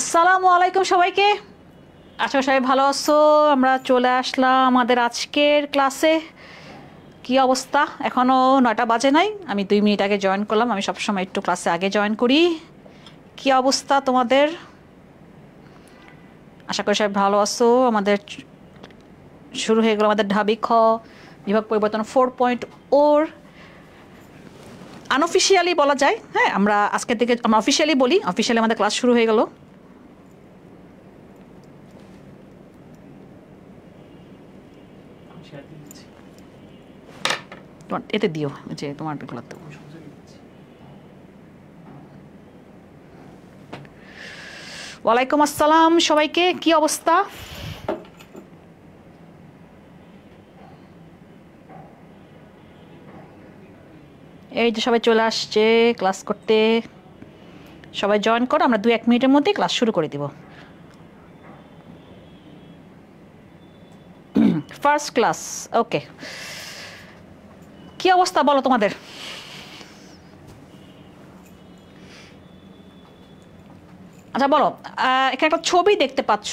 আসসালামু আলাইকুম সবাইকে। আশা করি সবাই ভালো আছো। আমরা চলে আসলাম আমাদের আজকের ক্লাসে। কি অবস্থা? এখনও 9টা বাজে নাই, আমি 2 মিনিট আগে জয়েন করলাম। আমি সবসময় একটু ক্লাসে আগে জয়েন করি। কি অবস্থা তোমাদের? আশা করি সবাই ভালো আছো। আমাদের শুরু হয়ে গেল আমাদের ঢাবি খ বিভাগ পরিবর্তন 4.0 আনঅফিসিয়ালি বলা যায়। হ্যাঁ, আমরা আজকের থেকে আমরা অফিসিয়ালি বলি, অফিসিয়ালি আমাদের ক্লাস শুরু হয়ে গেল। এতে দিও যে তোমার বেগুলাতে। ওয়ালাইকুম আসসালাম সবাইকে, কি অবস্থা? এই যে সবাই চলে আসছে ক্লাস করতে। সবাই জয়েন করো, আমরা 2-1 মিনিটের মধ্যে ক্লাস শুরু করে দিব। ফার্স্ট ক্লাস, ওকে। কি অবস্থা বলো তোমাদের? আচ্ছা বলো, এখানে একটা ছবি দেখতে পাচ্ছ।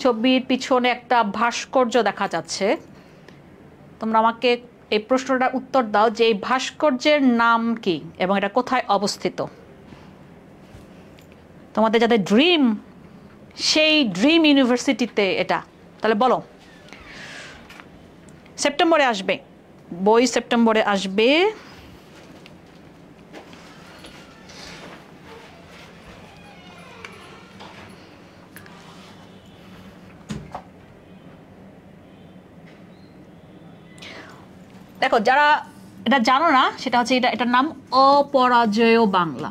ছবির পিছনে একটা ভাস্কর্য দেখা যাচ্ছে। তোমরা আমাকে এই প্রশ্নটার উত্তর দাও যে এই ভাস্কর্যের নাম কি এবং এটা কোথায় অবস্থিত। তোমাদের যাদের ড্রিম, সেই ড্রিম ইউনিভার্সিটিতে এটা, তাহলে বলো। সেপ্টেম্বরে আসবে বই, সেপ্টেম্বরে আসবে। দেখো, যারা এটা জানো না, সেটা হচ্ছে এটার নাম অপরাজেয় বাংলা।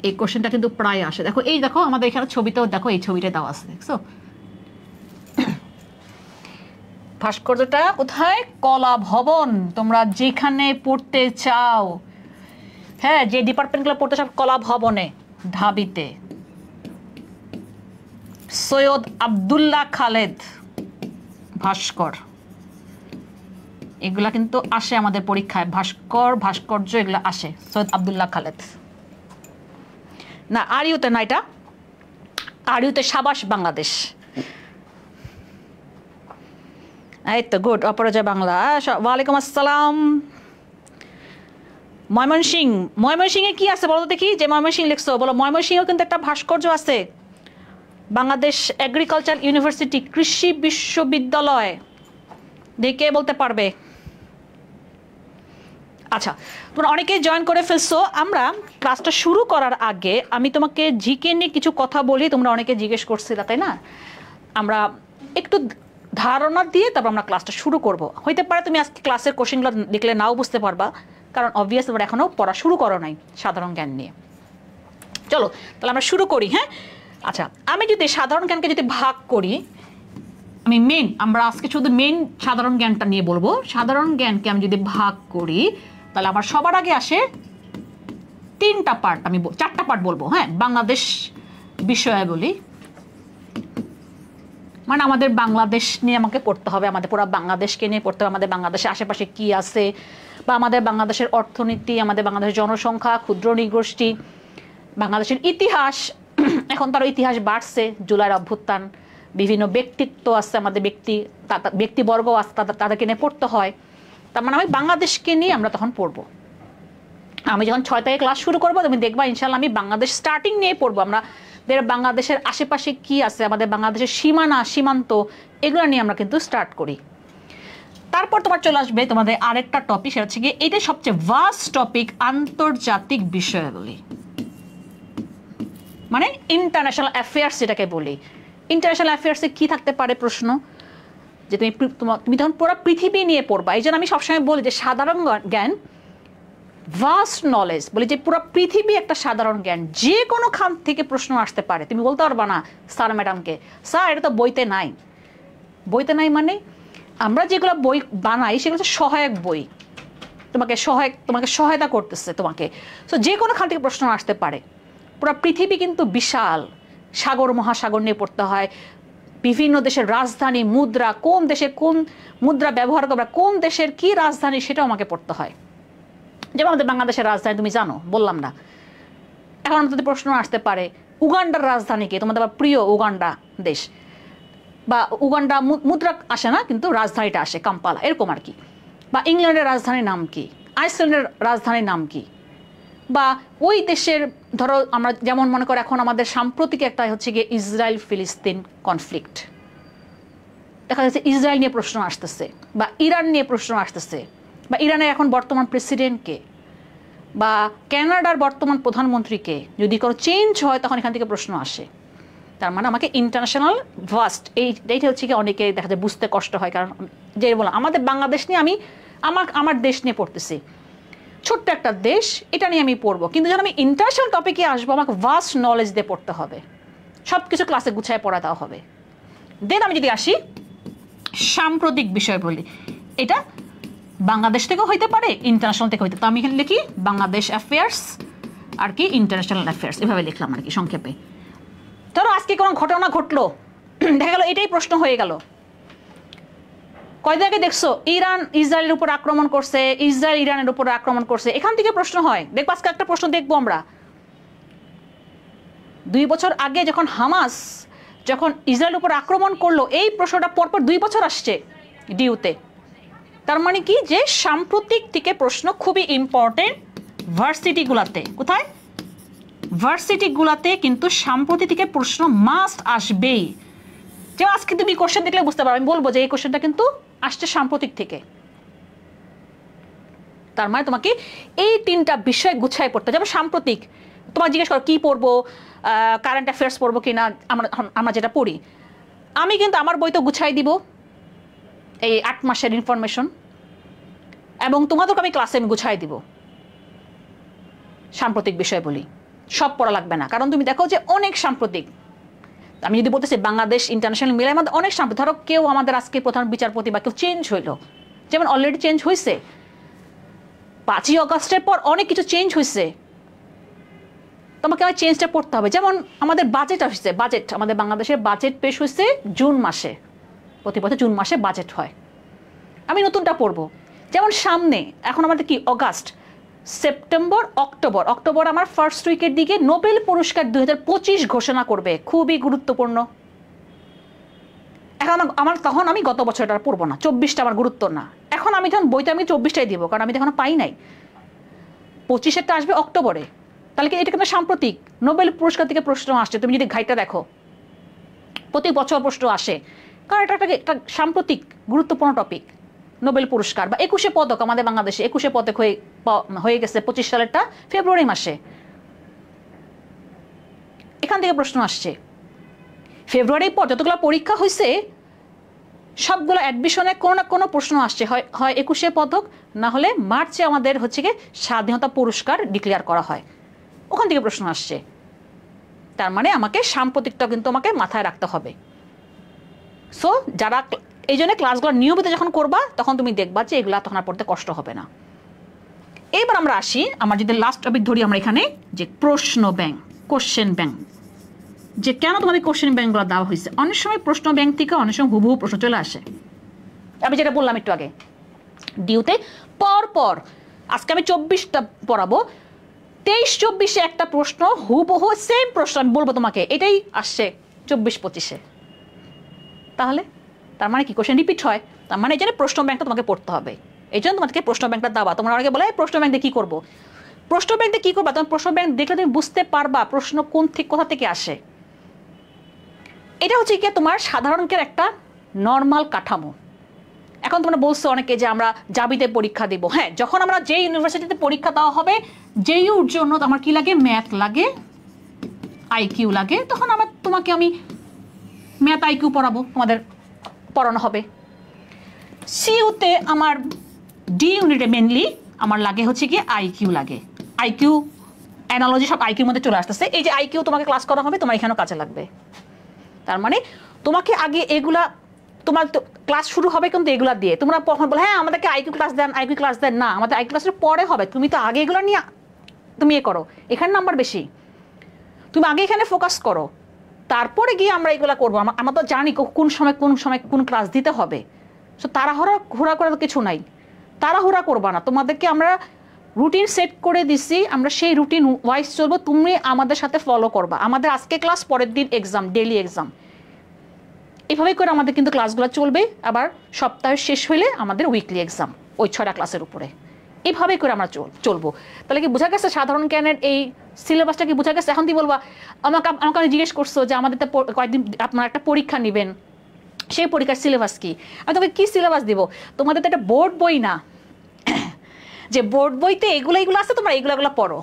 এই কোশ্চেনটা কিন্তু প্রায় আসে। দেখো, এই দেখো আমাদের এখানে ছবিতেও দেখো, এই ছবিটা দেওয়া আছে, দেখছো? ভাস্কর্যটা কোথায়? কলা ভবন। তোমরা যেখানে পড়তে চাও, হ্যাঁ, যে ডিপার্টমেন্টগুলো পড়তে চাও, কলা ভবনে, ঢাবিতে। সৈয়দ আব্দুল্লাহ খালেদ ভাস্কর, এগুলা কিন্তু আসে আমাদের পরীক্ষায়। ভাস্কর্য এগুলো আসে। সৈয়দ আব্দুল্লাহ খালেদ না, আরিউতে না, এটা আরিউতে সাবাস বাংলাদেশ। এই তো গুড, অপরাজয় বাংলা। ওয়ালাইকুম আসসালাম। ময়মনসিংহে কি আছে বলো তো দেখি, যে ময়মনসিংহ লিখছো বলো। ময়মনসিংহেও কিন্তু একটা ভাস্কর্য আছে। বাংলাদেশ এগ্রিকালচার ইউনিভার্সিটি, কৃষি বিশ্ববিদ্যালয়। দেখে বলতে পারবে? আচ্ছা, তোমরা অনেকেই জয়েন করে ফেলছো। আমরা ক্লাসটা শুরু করার আগে আমি তোমাকে জিকে নিয়ে কিছু কথা বলি। তোমরা অনেকে জিজ্ঞেস করছিলে, তাই না? আমরা একটু ধারণা দিয়ে তারপর আমরা ক্লাসটা শুরু করব। হইতে পারে তুমি আজকে ক্লাসের কোশ্চেনগুলো দেখলে নাও বুঝতে পারবা, কারণ অবভিয়াস তোমরা এখনও পড়া শুরু করো নাই সাধারণ জ্ঞান নিয়ে। চলো তাহলে আমরা শুরু করি। হ্যাঁ, আচ্ছা, আমি যদি সাধারণ জ্ঞানকে যদি ভাগ করি, আমরা আজকে শুধু মেন সাধারণ জ্ঞানটা নিয়ে বলবো। সাধারণ জ্ঞানকে আমি যদি ভাগ করি, তাহলে আমার সবার আগে আসে 3টা পার্ট, আমি 4টা পার্ট বলবো। হ্যাঁ, বাংলাদেশ বিষয়াবলী, মানে আমাদের বাংলাদেশ নিয়ে আমাকে পড়তে হবে, আমাদের পুরো বাংলাদেশকে নিয়ে পড়তে হবে। আমাদের বাংলাদেশের আশেপাশে কি আছে, বা আমাদের বাংলাদেশের অর্থনীতি, আমাদের বাংলাদেশের জনসংখ্যা, ক্ষুদ্র নৃগোষ্ঠী, বাংলাদেশের ইতিহাস। এখন তার ইতিহাস বাড়ছে, জুলাইয়ের অভ্যুত্থান, বিভিন্ন ব্যক্তিত্ব আছে, আমাদের ব্যক্তিবর্গ আছে, তাদেরকে নিয়ে পড়তে হয়। তার মানে আমি বাংলাদেশকে নিয়ে আমরা তখন পড়বো। আমি যখন 6 থেকে ক্লাস শুরু করবো, তুমি দেখবা ইনশাল্লাহ আমি বাংলাদেশ স্টার্টিং নিয়ে পড়বো। আমাদের বাংলাদেশের আশেপাশে কি আছে, আমাদের বাংলাদেশের সীমান্ত, এগুলো নিয়ে আমরা কিন্তু স্টার্ট করি। তারপর তোমার চলে আসবে তোমাদের আরেকটা টপিক, সেটা হচ্ছে কি, এইটা সবচেয়ে ভাস্ট টপিক, আন্তর্জাতিক বিষয়াবলী, মানে ইন্টারন্যাশনাল অ্যাফেয়ার্স যেটাকে বলি। ইন্টারন্যাশনাল অ্যাফেয়ার্সে কি থাকতে পারে প্রশ্ন, যে তুমি তখন পুরো পৃথিবী নিয়ে পড়বা। এই জন্য আমি সবসময় বলি যে সাধারণ জ্ঞান, ভাস্ট নলেজ, বলি যে পুরো পৃথিবী একটা সাধারণ জ্ঞান। যে কোনো খান থেকে প্রশ্ন আসতে পারে। তুমি বলতে পারবা না স্যার ম্যাডামকে, স্যার এটা তো বইতে নাই। বইতে নাই মানে আমরা যেগুলো বই বানাই সেগুলো হচ্ছে সহায়ক বই, তোমাকে সহায়তা করতেছে তোমাকে। সো যে কোনো খান থেকে প্রশ্ন আসতে পারে। পুরো পৃথিবী কিন্তু বিশাল, সাগর মহাসাগর নিয়ে পড়তে হয়। বিভিন্ন দেশের রাজধানী, মুদ্রা, কোন দেশে কোন মুদ্রা ব্যবহার করবে, কোন দেশের কি রাজধানী, সেটাও আমাকে পড়তে হয়। যেমন আমাদের বাংলাদেশের রাজধানী তুমি জানো, বললাম না, এখন আমাদের প্রশ্ন আসতে পারে উগান্ডার রাজধানী কি, তোমাদের প্রিয় উগান্ডা দেশ, বা উগান্ডা মুদ্রা আসে না কিন্তু রাজধানীটা আসে কাম্পালা, এরকম আর কি। বা ইংল্যান্ডের রাজধানীর নাম কি, আইসল্যান্ডের রাজধানীর নাম কি, বা ওই দেশের ধরো আমরা যেমন মনে করো এখন আমাদের সাম্প্রতিক একটা হচ্ছে গিয়ে ইসরায়েল ফিলিস্তিন কনফ্লিক্ট, দেখা যাচ্ছে ইসরায়েল নিয়ে প্রশ্ন আসতেছে, বা ইরান নিয়ে প্রশ্ন আসতেছে, বা ইরানের এখন বর্তমান প্রেসিডেন্টকে, বা কানাডার বর্তমান প্রধানমন্ত্রীকে যদি কোনো চেঞ্জ হয় তখন এখান থেকে প্রশ্ন আসে। তার মানে আমাকে ইন্টারন্যাশনাল ভাস্ট এইটা হচ্ছে কি অনেকে দেখা যায় বুঝতে কষ্ট হয়, কারণ যে বললাম আমাদের বাংলাদেশ নিয়ে আমি আমার দেশ নিয়ে পড়তেছি, ছোট্ট একটা দেশ, এটা নিয়ে আমি পড়বো, কিন্তু যখন আমি ইন্টারন্যাশনাল টপিকে আসবো আমাকে ভাস্ট নলেজ দিয়ে পড়তে হবে, সব কিছু ক্লাসে গুছায় পড়া দেওয়া হবে। দেন আমি যদি আসি সাম্প্রতিক বিষয় বলি, এটা বাংলাদেশ থেকেও হইতে পারে ইন্টারন্যাশনাল থেকে হইতে, তো আমি এখানে লিখি বাংলাদেশ অ্যাফেয়ার্স আর কি ইন্টারন্যাশনাল অ্যাফেয়ার্স, এভাবে লিখলাম আর কি সংক্ষেপে। ধরো আজকে কোনো ঘটনা ঘটলো, দেখা গেল এটাই প্রশ্ন হয়ে গেল, কয়দিন আগে দেখছো ইরান ইসরায়েলের উপর আক্রমণ করছে, ইসরায়েল ইরানের উপর আক্রমণ করছে, এখান থেকে প্রশ্ন হয়। দেখবো আজকে একটা প্রশ্ন দেখবো আমরা, 2 বছর আগে যখন হামাস যখন ইসরায়েলের উপর আক্রমণ করলো, এই প্রশ্নটা পরপর 2 বছর আসছে ডিউতে। তার মানে কি যে সাম্প্রতিক থেকে প্রশ্ন খুবই ইম্পর্টেন্ট ভার্সিটিগুলাতে। কোথায়? ভার্সিটিগুলাতে কিন্তু সাম্প্রতিক থেকে প্রশ্ন মাস্ট আসবেই। যে আজকে তুমি কোশ্চেন দেখলে বুঝতে পারো, আমি বলবো যে এই কোশ্চেনটা কিন্তু আসছে সাম্প্রতিক থেকে। তার মানে তোমাকে এই 3টা বিষয় গুছায় পড়তে, যেমন সাম্প্রতিক তোমার জিজ্ঞেস করো কি পড়বো, কারেন্ট অ্যাফেয়ার্স পড়বো কিনা, আমরা যেটা পড়ি, আমি কিন্তু আমার বই তো গুছাই দিব এই 8 মাসের ইনফরমেশন, এবং তোমাদেরকে আমি ক্লাসে আমি গুছাই দিব সাম্প্রতিক বিষয় বলি, সব পড়া লাগবে না, কারণ তুমি দেখো যে অনেক সাম্প্রতিক। আমি যদি বলতেছি বাংলাদেশ ইন্টারন্যাশনাল মিলে আমাদের অনেক সাম্প্রতিক, ধরো কেউ আমাদের আজকে প্রধান বিচারপতি বা কেউ চেঞ্জ হইলো, যেমন অলরেডি চেঞ্জ হয়েছে 5ই অগস্টের পর অনেক কিছু চেঞ্জ হয়েছে, তোমাকে আমার চেঞ্জটা পড়তে হবে। যেমন আমাদের বাজেট আসছে, বাজেট আমাদের বাংলাদেশের বাজেট পেশ হয়েছে জুন মাসে, প্রতি বছর জুন মাসে বাজেট হয়, আমি নতুনটা পড়বো। যেমন সামনে এখন আমাদের কি অগাস্ট, সেপ্টেম্বর, অক্টোবর আমার ফার্স্ট উইকের দিকে নোবেল পুরস্কার 2025 ঘোষণা করবে, খুবই গুরুত্বপূর্ণ। এখন আমার তখন আমি গত বছরটা পড়বো না, 24টা আমার গুরুত্ব না, এখন আমি যখন বইতে আমি 24টাই দিব, কারণ আমি তো এখনো পাই নাই। 25এরটা আসবে অক্টোবরে, তাহলে কি এটা কিন্তু সাম্প্রতিক নোবেল পুরস্কার থেকে প্রশ্ন আসছে, তুমি যদি ঘাইটা দেখো প্রতি বছর প্রশ্ন আসে, কারণ এটা একটা সাম্প্রতিক গুরুত্বপূর্ণ টপিক। নোবেল পুরস্কার বা 21 পদক আমাদের বাংলাদেশে 21 পদক হয়ে গেছে 25 সালেরটা ফেব্রুয়ারি মাসে, এখান থেকে প্রশ্ন আসছে। ফেব্রুয়ারির পর যতগুলো পরীক্ষা হয়েছে সবগুলো অ্যাডমিশনে কোনো না কোনো প্রশ্ন আসছে, হয় 21 পদক, না হলে মার্চে আমাদের হচ্ছে গিয়ে স্বাধীনতা পুরস্কার ডিক্লেয়ার করা হয়, ওখান থেকে প্রশ্ন আসছে। তার মানে আমাকে সাম্প্রতিকটা কিন্তু আমাকে মাথায় রাখতে হবে। সো যারা এই জন্য ক্লাসগুলো নিয়মিত যখন করবা তখন তুমি দেখবা যে এগুলা তখন আর পড়তে কষ্ট হবে না। এবার আমরা আসি, আমার যদি লাস্ট টপিক ধরি আমরা এখানে, যে প্রশ্ন ব্যাংক, কোশ্চেন ব্যাংক, যে কেন তোমাদের কোশ্চেন ব্যাংকগুলো দেওয়া হয়েছে। অনেক সময় প্রশ্ন ব্যাংক থেকে অনেক সময় হুবহু প্রশ্ন চলে আসে, আমি যেটা বললাম একটু আগে ডিউতে পর আজকে আমি 24টা পড়াবো, 23-24-এ একটা প্রশ্ন হুবহু সেম প্রশ্ন আমি বলবো তোমাকে, এটাই আসছে 24-25-এ। তাহলে তার মানে কি কোশ্চেন রিপিট হয়, তার মানে এই জন্য প্রশ্ন ব্যাংকটা তোমাকে পড়তে হবে, এই জন্য তোমাকে প্রশ্ন ব্যাংকটা দেওয়া। তোমরা অনেকে বলে প্রশ্ন ব্যাংক দিয়ে কী করবো, প্রশ্ন ব্যাংক দিয়ে কী করবা, তোমার প্রশ্ন ব্যাংক দেখলে তুমি বুঝতে পারবা প্রশ্ন কোথা থেকে আসে। এটা হচ্ছে কি তোমার সাধারণকের একটা নর্মাল কাঠামো। এখন তোমরা বলছো অনেকে যে আমরা জাবিতে পরীক্ষা দিব, হ্যাঁ, যখন আমরা যে ইউনিভার্সিটিতে পরীক্ষা দেওয়া হবে জেইউর জন্য আমার কি লাগে, ম্যাথ লাগে, আইকিউ লাগে, তখন তোমাকে আমি ম্যাথ আইকিউ পড়াবো, তোমাদের পড়ানো হবে। সিইউতে আমার ডি ইউনিটে মেনলি আমার লাগে হচ্ছে কি আইকিউ লাগে, আইকিউ অ্যানালজি সব আইকিউর মধ্যে চলে আসতেছে। এই যে আইকিউ তোমাকে ক্লাস করা হবে, তোমার এখানেও কাজে লাগবে। তার মানে তোমাকে আগে এগুলা, তোমার ক্লাস শুরু হবে কিন্তু এগুলা দিয়ে, তোমরা কখন বলে হ্যাঁ আমাদেরকে আইকিউ ক্লাস দেন, না, আমাদের আইকিউ ক্লাসের পরে হবে, তুমি তো আগে এগুলো নিয়ে তুমি করো, এখানে নাম্বার বেশি, তুমি আগে এখানে ফোকাস করো, তারপরে গিয়ে আমরা এগুলা করবো। আমরা তো জানি কোন সময় কোন ক্লাস দিতে হবে। সো তাড়াহুড়া করার কিছু নাই, তাড়াহুড়া করবা না, তোমাদেরকে আমরা রুটিন সেট করে দিছি, আমরা সেই রুটিন ওয়াইজ চলবো, তুমি আমাদের সাথে ফলো করবা। আমাদের আজকে ক্লাস, পরের দিন এক্সাম, ডেইলি এক্সাম, এভাবে করে আমাদের কিন্তু ক্লাসগুলো চলবে। আবার সপ্তাহের শেষ হইলে আমাদের উইকলি এক্সাম, ওই 6টা ক্লাসের উপরে, এভাবেই করে আমরা চলবো। তাহলে কি বোঝা গেছে সাধারণ জ্ঞানের এই সিলেবাসটা কি বোঝা গেছে? এখন তুই বলবা, আমাকে জিজ্ঞেস করছো যে আমাদের তো কয়েকদিন আপনারা একটা পরীক্ষা নেবেন, সেই পরীক্ষার সিলেবাস কি? আমি তোমাকে কি সিলেবাস দিব? তোমাদের তো একটা বোর্ড বই না যে বোর্ড বইতে এগুলো আছে, তোমরা এগুলো পড়ো।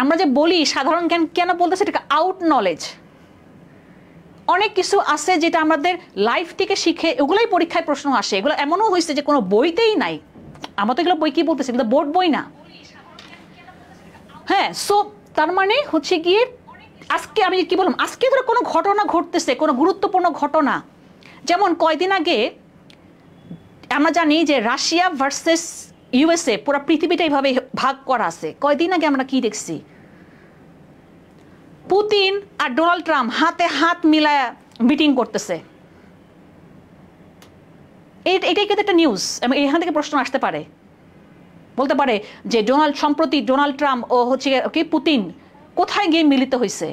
আমরা যে বলি সাধারণ জ্ঞান কেন বলতেছে, এটা আউট নলেজ। অনেক কিছু আছে যেটা আমাদের লাইফ থেকে শিখে, এগুলোই পরীক্ষায় প্রশ্ন আসে। এগুলো এমনও হয়েছে যে কোনো বইতেই নাই। আমরা তো এগুলো বই কি বলতেছি, কিন্তু বোর্ড বই না। হ্যাঁ, সো তার মানে হচ্ছে গিয়ে আজকে আমি কি বললাম, আজকে ধরো কোনো ঘটনা ঘটতেছে, কোনো গুরুত্বপূর্ণ ঘটনা, যেমন কয়দিন আগে আমরা জানি যে রাশিয়া ভার্সেস ইউএসএ, পুরো পৃথিবীটা এইভাবে ভাগ করা আছে। কয়দিন আগে আমরা কি দেখছি, পুতিন আর ডোনাল্ড ট্রাম্প হাতে হাত মিলায় মিটিং করতেছে। এটাই কিন্তু একটা নিউজ। এখান থেকে প্রশ্ন আসতে পারে, বলতে পারে যে সম্প্রতি ডোনাল্ড ট্রাম্প ও হচ্ছে কি পুতিন কোথায় গিয়ে মিলিত হয়েছে।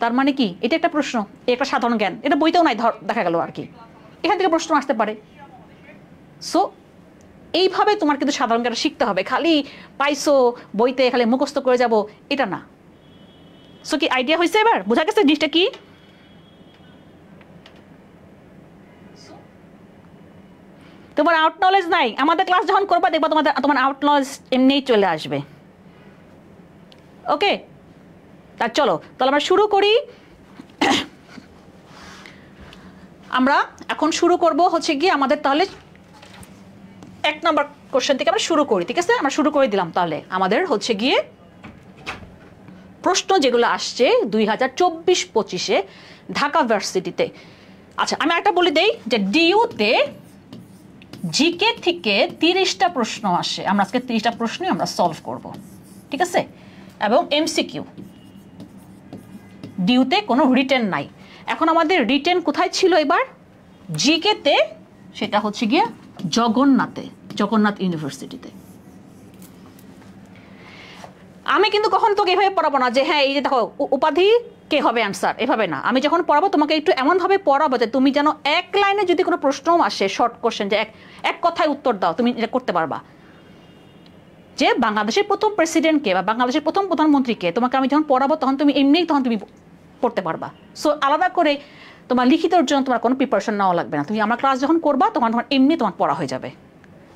তার মানে কি, এটা একটা প্রশ্ন, একটা সাধারণ জ্ঞান, এটা বইতেও নাই দেখা গেল আর কি। এখান থেকে প্রশ্ন আসতে পারে। সো এইভাবে তোমার কিন্তু সাধারণ জ্ঞান শিখতে হবে। খালি পাইছো বইতে খালি মুখস্থ করে যাব, এটা না। সো কি আইডিয়া হয়েছে? এবার বোঝা গেছে জিনিসটা কি? তোমার আউট নলেজ নাই, আমাদের ক্লাস যখন করবা দেখবা তোমার আউট নলেজ এমনিই চলে আসবে। ওকে, তার চলো তাহলে আমরা শুরু করি। আমরা এখন শুরু করব হচ্ছে গিয়ে আমাদের, তাহলে 1 নম্বর কোশ্চেন থেকে আমরা শুরু করি। ঠিক আছে, আমরা শুরু করে দিলাম। তাহলে আমাদের হচ্ছে গিয়ে প্রশ্ন যেগুলো আসছে 2024-25-এ ঢাকা ভার্সিটিতে। আচ্ছা, আমি একটা বলে দেই যে ডিইউতে জিকে থেকে 30টা প্রশ্ন আসে। আমরা আজকে 30টা প্রশ্নই আমরা সলভ করব, ঠিক আছে? এবং এমসিকিউ, ডিইউতে কোনো রিটেন নাই। এখন আমাদের রিটেন কোথায় ছিল এবার? জিকেতে, সেটা হচ্ছে গিয়ে জগন্নাথ ইউনিভার্সিটিতে। আমি কিন্তু কখন তোকে এভাবে পড়াবো না যে হ্যাঁ এই যে দেখো উপাধি কে হবে অ্যান্সার, এভাবে না। আমি যখন পড়াবো তোমাকে একটু এমনভাবে পড়াবো যে তুমি যেন এক লাইনে যদি কোনো প্রশ্নও আসে, শর্ট কোশ্চেন, যে এক কথায় উত্তর দাও, তুমি এটা করতে পারবা। যে বাংলাদেশের প্রথম প্রেসিডেন্টকে বা বাংলাদেশের প্রথম প্রধানমন্ত্রীকে তোমাকে আমি যখন পড়াবো তখন তুমি পড়তে পারবা। সো আলাদা করে তোমার লিখিতর জন্য তোমার কোনো প্রিপারেশন নেওয়া লাগবে না। তুমি আমার ক্লাস যখন করবা তখন তোমার এমনি তোমার পড়া হয়ে যাবে।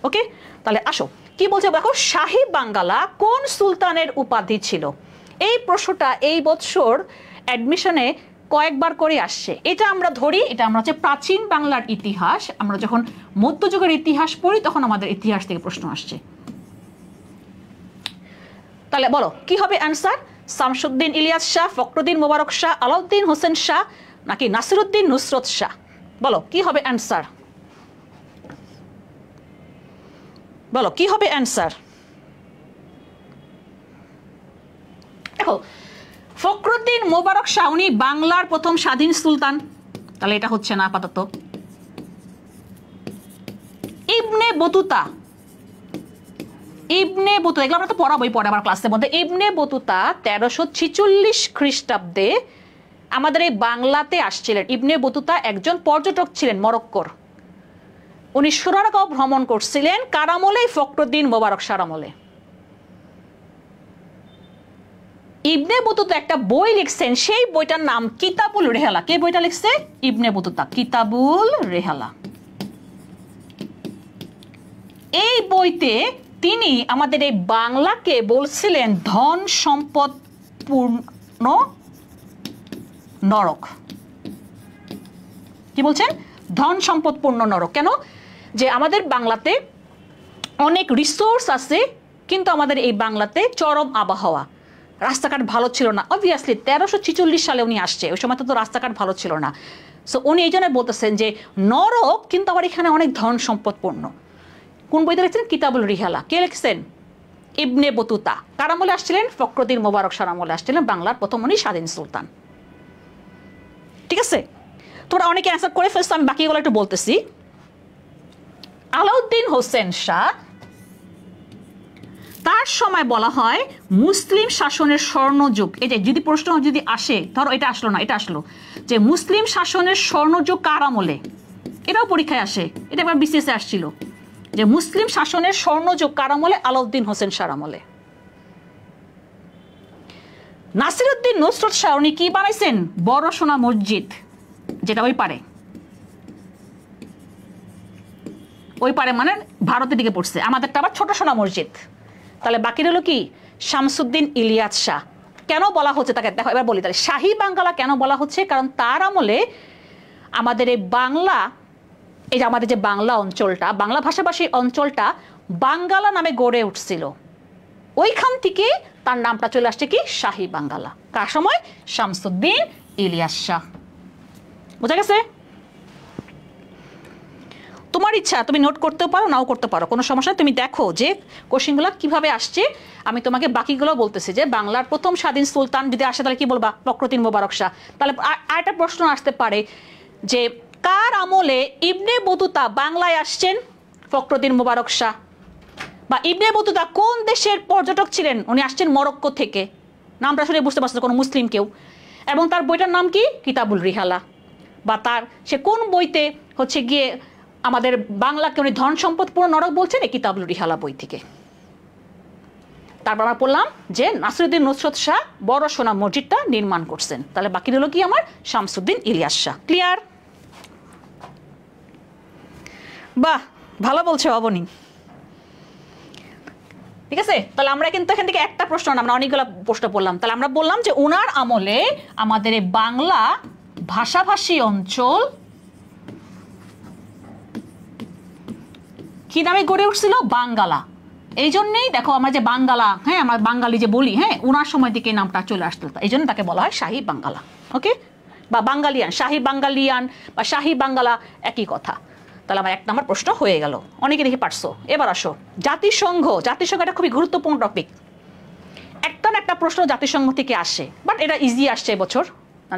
ওকে, তাহলে আসো কি বলছে দেখো, শাহী বাঙ্গালা কোন সুলতানের উপাধি ছিল? এই প্রশ্নটা এই বছর অ্যাডমিশনে কয়েকবার করে আসছে। এটা আমরা ধরি, এটা আমরা হচ্ছে প্রাচীন বাংলার ইতিহাস। আমরা যখন মধ্যযুগের ইতিহাস পড়ি তখন আমাদের ইতিহাস থেকে প্রশ্ন আসছে। তাহলে বলো কি হবে অ্যান্সার? শামসুদ্দিন ইলিয়াস শাহ, ফখরুদ্দিন মোবারক শাহ, আলাউদ্দিন হোসেন শাহ, নাকি নাসিরুদ্দিন নুসরত শাহ? বলো কি হবে অ্যান্সার? বলো কি হবে অ্যান্সার? দেখো, ফখরুদ্দিন মোবারক শাহ উনি বাংলার প্রথম স্বাধীন সুলতান, তাহলে এটা হচ্ছে না আপাতত। ইবনে বতুতা, এগুলো আমরা তো পড়াবোই পরে আমার ক্লাসের মধ্যে। ইবনে বতুতা 1346 খ্রিস্টাব্দে আমাদের এই বাংলাতে আসছিলেন। ইবনে বতুতা একজন পর্যটক ছিলেন মরক্কোর। উনি সোনারগাঁও ভ্রমণ করছিলেন কার আমলে? ফখরুদ্দিন মোবারক শাহর আমলে। ইবনে বতুতা একটা বই লিখছেন, সেই বইটার নাম কিতাবুল রেহালা। কে বইটা লিখছে? ইবনে বতুতা, কিতাবুল রেহালা। এই বইতে তিনি আমাদের এই বাংলাকে বলছিলেন ধন সম্পদ পূর্ণ নরক। কি বলছেন? ধন সম্পদ পূর্ণ নরক। কেন? যে আমাদের বাংলাতে অনেক রিসোর্স আছে, কিন্তু আমাদের এই বাংলাতে চরম আবহাওয়া, রাস্তাঘাট ভালো ছিল না। অবভিয়াসলি 1346 সালে উনি আসছে, ওই সময় তো রাস্তাঘাট ভালো ছিল না। সো উনি এই জন্য বলতেছেন যে নরক, কিন্তু আবার এখানে অনেক ধন সম্পদ পূর্ণ। কোন বইতে লিখছেন? কিতাবুল রিহালা। কে লিখছেন? Ibn Battuta. কার আমলে আসছিলেন? ফখরুদ্দিন মোবারক শাহর আমলে আসছিলেন, বাংলার প্রথম উনি স্বাধীন সুলতান। ঠিক আছে, তোমরা অনেকে অ্যান্সার করে ফেলছো, আমি বাকিগুলো একটু বলতেছি। আলাউদ্দিন হোসেন শাহ তার সময় বলা হয় মুসলিম শাসনের স্বর্ণযুগ। এই যে যদি প্রশ্ন যদি আসে, ধরো এটা আসলো না, এটা আসলো যে মুসলিম শাসনের স্বর্ণযুগ কার আমলে, এটাও পরীক্ষায় আসে, এটা একবার বিসিএসে আসছিল যে মুসলিম শাসনের স্বর্ণযুগ কার আমলে, আলাউদ্দিন হোসেন শাহর আমলে। নাসিরউদ্দিন নুসরত শাহ উনি কি বানাইছেন, বড় সোনা মসজিদ, যেটা ওই পারে মানে ভারতের দিকে পড়ছে, আমাদেরটা আবার ছোট সোনা মসজিদ। তাহলে বাকি রইল কি, শামসুদ্দিন ইলিয়াস শাহ। কেন বলা হচ্ছে তাকে, দেখো এবার বলি তাহলে শাহী বাঙ্গালা কেন বলা হচ্ছে, কারণ তার আমলে আমাদের এই বাংলা, এই যে আমাদের যে বাংলা অঞ্চলটা, বাংলা ভাষাভাষী অঞ্চলটা বাঙ্গালা নামে গড়ে উঠছিল, ওইখান থেকে তার নামটা চলে আসছে কি, শাহী বাঙ্গালা। কার সময়, শামসুদ্দিন ইলিয়াস শাহ। বুঝা গেছে? তোমার ইচ্ছা, তুমি নোট করতেও পারো, নাও করতে পারো, কোনো সমস্যা। তুমি দেখো যে কোশ্চেনগুলো কিভাবে আসছে, আমি তোমাকে বাকিগুলো বলতেছি। যে বাংলার প্রথম স্বাধীন সুলতান যদি আসে তাহলে কি বলবা, ফখরুদ্দীন মোবারক শাহ। তাহলে আরেকটা প্রশ্ন আসতে পারে যে কার আমলে ইবনে বতুতা বাংলায় আসছেন, ফখরুদ্দীন মোবারক শাহ। বা ইবনে বতুতা কোন দেশের পর্যটক ছিলেন, উনি আসছেন মরক্কো থেকে। নামটা শুনে বুঝতে পারছো কোনো মুসলিম কেউ। এবং তার বইটার নাম কি, কিতাবুল রিহালা। বা তার সে কোন বইতে হচ্ছে গিয়ে আমাদের বাংলাকে উনি ধন সম্পদপূর্ণ নরক বলছেন, এই কিতাবুল রিহালা বই থেকে। তারপর আমরা বললাম যে নাসিরউদ্দিন নুসরত শাহ বড় সোনা মসজিদটা নির্মাণ করছেন। তাহলে বাকি রইল কি আমার, শামসুদ্দিন ইলিয়াস শাহ। ক্লিয়ার? বাহ, ভালো বলছে অবনী। ঠিক আছে, তাহলে আমরা কিন্তু এখান থেকে একটা প্রশ্ন না, আমরা অনেকগুলো প্রশ্ন পড়লাম। তাহলে আমরা বললাম যে ওনার আমলে আমাদের এই বাংলা ভাষাভাষী অঞ্চল কি নামে গড়ে উঠছিল, বাঙ্গালা। এই জন্যেই দেখো আমরা যে বাঙ্গালা, হ্যাঁ আমরা বাঙালি যে বলি, হ্যাঁ ওনার সময় থেকে নামটা চলে আসতো, এই জন্য তাকে বলা হয় শাহী বাঙ্গালা। ওকে, বা বাঙ্গালিয়ান, শাহী বাঙ্গালিয়ান বা শাহী বাঙ্গালা একই কথা। তাহলে আমার 1 নম্বর প্রশ্ন হয়ে গেল, অনেকে দেখে পারছো। এবার আসো জাতিসংঘ। জাতিসংঘ এটা খুবই গুরুত্বপূর্ণ টপিক, একটা না একটা প্রশ্ন জাতিসংঘ থেকে আসে, বাট এটা ইজি আসছে এবছর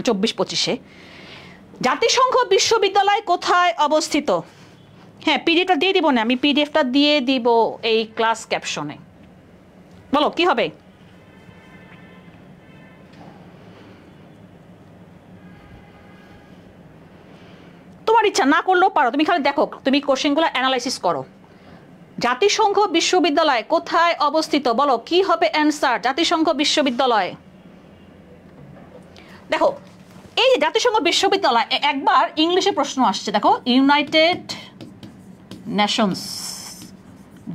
24-25-এ। জাতিসংঘ বিশ্ববিদ্যালয় কোথায় অবস্থিত? হ্যাঁ, পিডিএফটা দিয়ে দিব না, আমি পিডিএফটা দিয়ে দিব এই ক্লাস ক্যাপশনে। বলো কি হবে? তোমার ইচ্ছা, না করলেও পারো, তুমি খালি দেখো, তুমি কোশ্চেনগুলো অ্যানালাইসিস করো। জাতিসংঘ বিশ্ববিদ্যালয় কোথায় অবস্থিত, বলো কি হবে অ্যান্সার। জাতিসংঘ বিশ্ববিদ্যালয়, দেখো এই যে জাতিসংঘ বিশ্ববিদ্যালয়, একবার ইংলিশে প্রশ্ন আসছে, দেখো ইউনাইটেড নেশনস,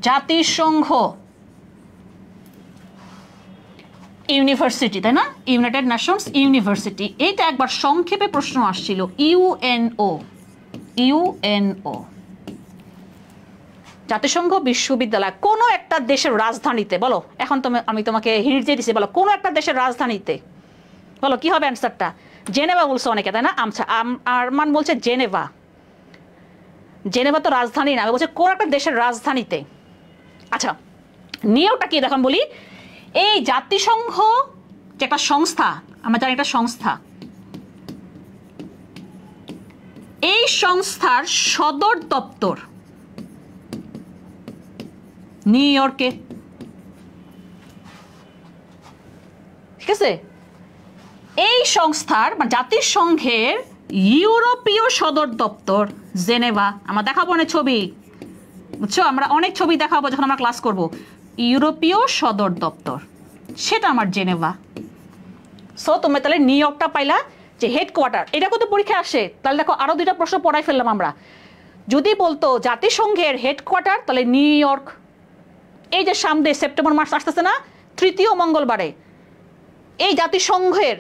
জাতিসংঘ ইউনিভার্সিটি, তাই না, ইউনাইটেড নেশনস ইউনিভার্সিটি, এইটা একবার সংক্ষেপে প্রশ্ন আসছিল, ইউএনও। ইউএনও জাতিসংঘ বিশ্ববিদ্যালয় কোনো একটা দেশের রাজধানীতে, বলো এখন আমি তোমাকে হিন্ট দিয়ে দিছি, বলো কোনো একটা দেশের রাজধানীতে, বলো কি হবে অ্যান্সারটা। জেনেভা বলছে অনেকে, তাই না, আরমান বলছে জেনেভা। জেনেভা তো রাজধানী না, বলছে কোন একটা দেশের রাজধানীতে। আচ্ছা, নিয়মটা কি দেখুন বলি। এই জাতিসংঘ যে একটা সংস্থা, আমরা জানি একটা সংস্থা, এই সংস্থার সদর দপ্তর নিউ ইয়র্কে। ঠিক আছে, এই সংস্থার জাতিসংঘের ইউরোপীয় সদর দপ্তর জেনেভা। আমরা দেখাবো না ছবি, বুঝছো, আমরা অনেক ছবি দেখাবো যখন আমরা ক্লাস করব। ইউরোপীয় সদর দপ্তর, সেটা আমার জেনেভা। সো তুমি তাহলে নিউ ইয়র্কটা পাইলা যে হেডকোয়ার্টার, এটা কত পরীক্ষা আসে। তাহলে দেখো আরো 2টা প্রশ্ন পড়াই ফেললাম আমরা। যদি বলতো জাতিসংঘের হেডকোয়ার্টার, তাহলে নিউ ইয়র্ক। এই যে সামনে সেপ্টেম্বর মাস আসতেছে না, 3য় মঙ্গলবারে এই জাতিসংঘের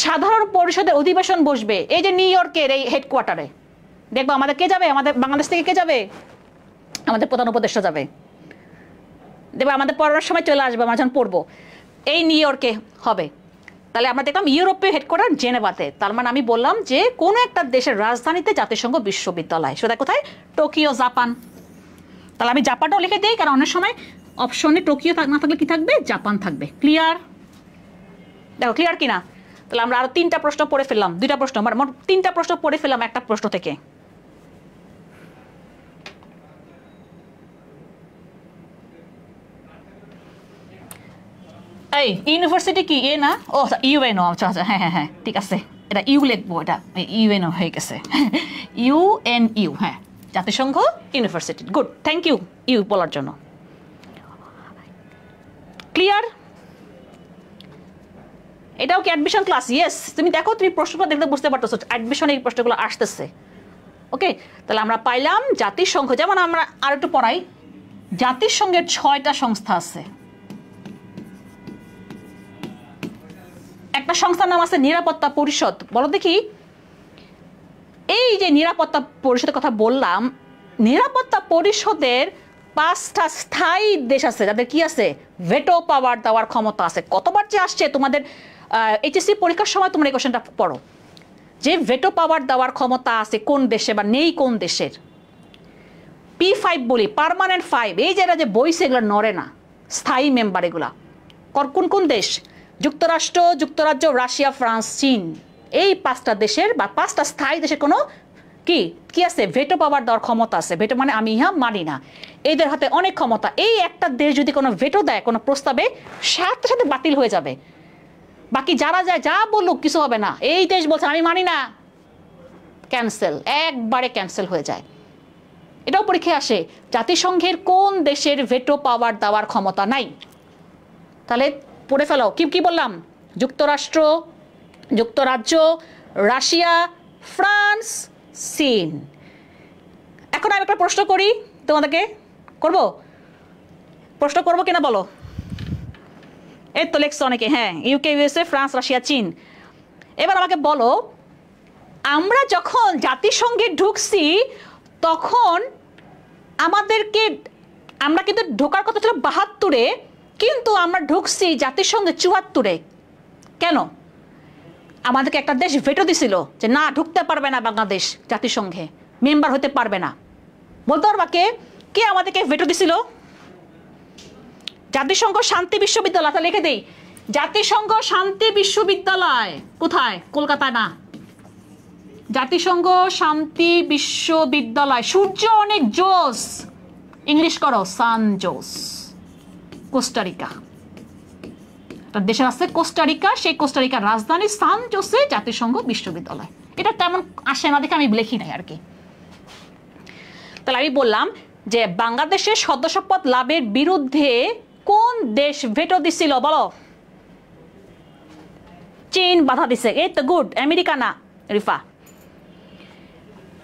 সাধারণ পরিষদের অধিবেশন বসবে, এই যে নিউ ইয়র্কের এই হেডকোয়ার্টারে। দেখবো আমাদের কে যাবে, আমাদের বাংলাদেশ থেকে কে যাবে, আমাদের প্রধান উপদেষ্টা যাবে। দেখবো আমাদের পড়ার সময় চলে আসবে, আমরা যখন পড়বো এই নিউ ইয়র্কে হবে। তাহলে আমরা দেখলাম ইউরোপীয় হেডকোয়ার্টার জেনেভাতে। তার মানে আমি বললাম যে কোনো একটা দেশের রাজধানীতে জাতিসংঘ বিশ্ববিদ্যালয়, সেটা কোথায়, টোকিও, জাপান। তাহলে আমি জাপানটাও লিখে দিই, কারণ অনেক সময় অপশনে টোকিও না থাকলে কি থাকবে, জাপান থাকবে। ক্লিয়ার? দেখো ক্লিয়ার কিনা। তাহলে আমরা আরো 3টা প্রশ্ন পড়ে ফেললাম, 2টা প্রশ্ন, মোট 3টা প্রশ্ন পড়ে ফেললাম একটা প্রশ্ন থেকে। এই ইউনিভার্সিটি কি এ না? ও ইউএনও, আচ্ছা আচ্ছা, হ্যাঁ হ্যাঁ হ্যাঁ ঠিক আছে, এটা ইউ লিখবো, এটা ইউএনও হয়ে গেছে, ইউএনইউ, হ্যাঁ জাতিসংঘ university. Good, thank you U বলার জন্য। ক্লিয়ার? এটাও কি অ্যাডমিশন ক্লাস? ইয়েস, তুমি দেখো, তুমি প্রশ্নটা দেখতে বুঝতে পারতেছো অ্যাডমিশন এই প্রশ্নগুলো আসতেছে। ওকে, তাহলে আমরা পাইলাম জাতিসংঘ, যেমন আমরা আর একটু পড়াই, জাতিসংঘের 6টা সংস্থা আছে। একটা সংস্থার নাম আছে নিরাপত্তা পরিষদ। বলো দেখি, এই যে নিরাপত্তা পরিষদের কথা বললাম, নিরাপত্তা পরিষদের 5টা স্থায়ী দেশ আছে যাদের কি আছে, ভেটো পাওয়ার দেওয়ার ক্ষমতা আছে। কতবার যে আসছে তোমাদের এইচএসসি পরীক্ষার সময়, তোমরা এই কোশ্চেনটা পড়ো যে ভেটো পাওয়ার দেওয়ার ক্ষমতা আছে কোন দেশে বা নেই কোন দেশের। P5 বলি, পার্মানেন্ট 5, এই যে এরা যে বইছে এগুলো নড়ে না, স্থায়ী মেম্বার এগুলা। কোন কোন দেশ? যুক্তরাষ্ট্র, যুক্তরাজ্য, রাশিয়া, ফ্রান্স, চীন। এই 5টা দেশের বা 5টা স্থায়ী দেশের কোনো কি কি আছে, ভেটো পাওয়ার দেওয়ার ক্ষমতা আছে। ভেটো মানে আমি ইহা মানি না, এদের হাতে অনেক ক্ষমতা। এই একটা দেশ যদি কোনো ভেটো দেয় কোনো প্রস্তাবে, সাথে সাথে বাতিল হয়ে যাবে। বাকি যারা যায় যা বলুক কিছু হবে না। এই দেশ বলছে আমি মানি না, ক্যান্সেল, একবারে ক্যান্সেল হয়ে যায়। এটাও পরীক্ষায় আসে, জাতিসংঘের কোন দেশের ভেটো পাওয়ার দেওয়ার ক্ষমতা নাই। তাহলে পড়ে ফেলো, কি কি বললাম? যুক্তরাষ্ট্র, যুক্তরাজ্য, রাশিয়া, ফ্রান্স, চীন। এখন আমি একটা প্রশ্ন করি তোমাদেরকে, করবো? প্রশ্ন করবো কিনা বলো? এই তো লেখছো অনেকে, হ্যাঁ, ইউকে, ইউএসএ, ফ্রান্স, রাশিয়া, চীন। এবার আমাকে বলো, আমরা যখন জাতিসংঘে ঢুকছি তখন আমাদেরকে, আমরা কিন্তু ঢোকার কথা ছিল 72-এ, কিন্তু আমরা ঢুকছি জাতিসংঘে 74-এ। কেন? আমাদেরকে একটা দেশ ভেটো দিছিল যে না, ঢুকতে পারবে না বাংলাদেশ, জাতিসংঘে মেম্বার হতে পারবে না। বলতে পারবা কে কে আমাদেরকে ভেটো দিছিল? জাতিসংঘ শান্তি বিশ্ববিদ্যালয়। তা লিখে দেই, জাতিসংঘ শান্তি বিশ্ববিদ্যালয় কোথায়? কলকাতায় না, জাতিসংঘ শান্তি বিশ্ববিদ্যালয়। সূর্য অনেক জোস, ইংলিশ করো, সান জোস, কোস্টারিকা। একটা দেশের আছে কোস্টারিকা, সেই কোস্টারিকার রাজধানী সান জোসে জাতিসংঘ বিশ্ববিদ্যালয়। এটা তেমন আসে না দেখে আমি লিখি নাই আর কি। তাহলে আমি বললাম যে বাংলাদেশের সদস্যপদ লাভের বিরুদ্ধে কোন দেশ ভেটো দিছিল? বলো। চীন বাধা দিছে। এই তো গুড, আমেরিকা না রিফা,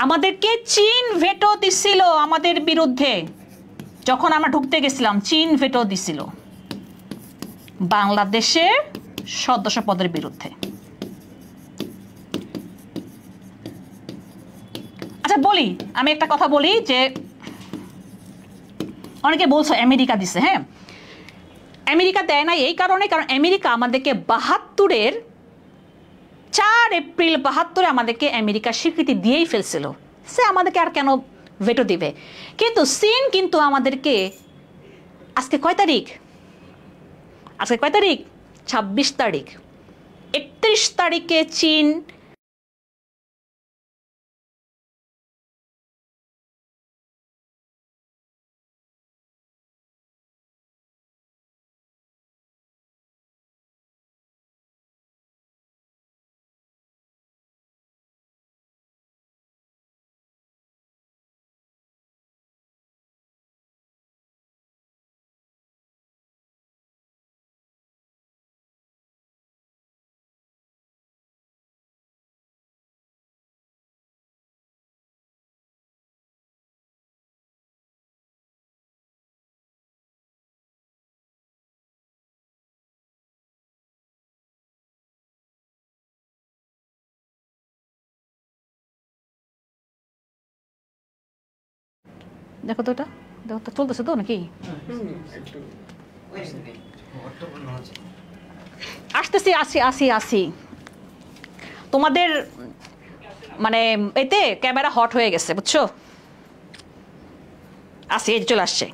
আমাদেরকে চীন ভেটো দিছিল আমাদের বিরুদ্ধে। যখন আমরা ঢুকতে গেছিলাম চীন ভেটো দিছিল বাংলাদেশের সদস্যপদের বিরুদ্ধে। আচ্ছা বলি, আমি একটা কথা বলি যে অনেকে বলছো আমেরিকা দিছে। হ্যাঁ, আমেরিকা দেয় নাই এই কারণে, কারণ আমেরিকা আমাদেরকে 72-এর 4 এপ্রিল 72-এ আমাদেরকে আমেরিকা স্বীকৃতি দিয়েই ফেলছিল, সে আমাদেরকে আর কেন ভেটো দিবে। কিন্তু চীন কিন্তু আমাদেরকে আজকে কয় তারিখ? আজকে কয় তারিখ? 26 তারিখ। 31 তারিখে চীন দেখো তো, এটা দেখো তো চলতেছে তো নাকি? আসতেছি, আসি আসি আসি। তোমাদের মানে এতে ক্যামেরা হট হয়ে গেছে বুঝছো? আসি, এই চলে আসছে।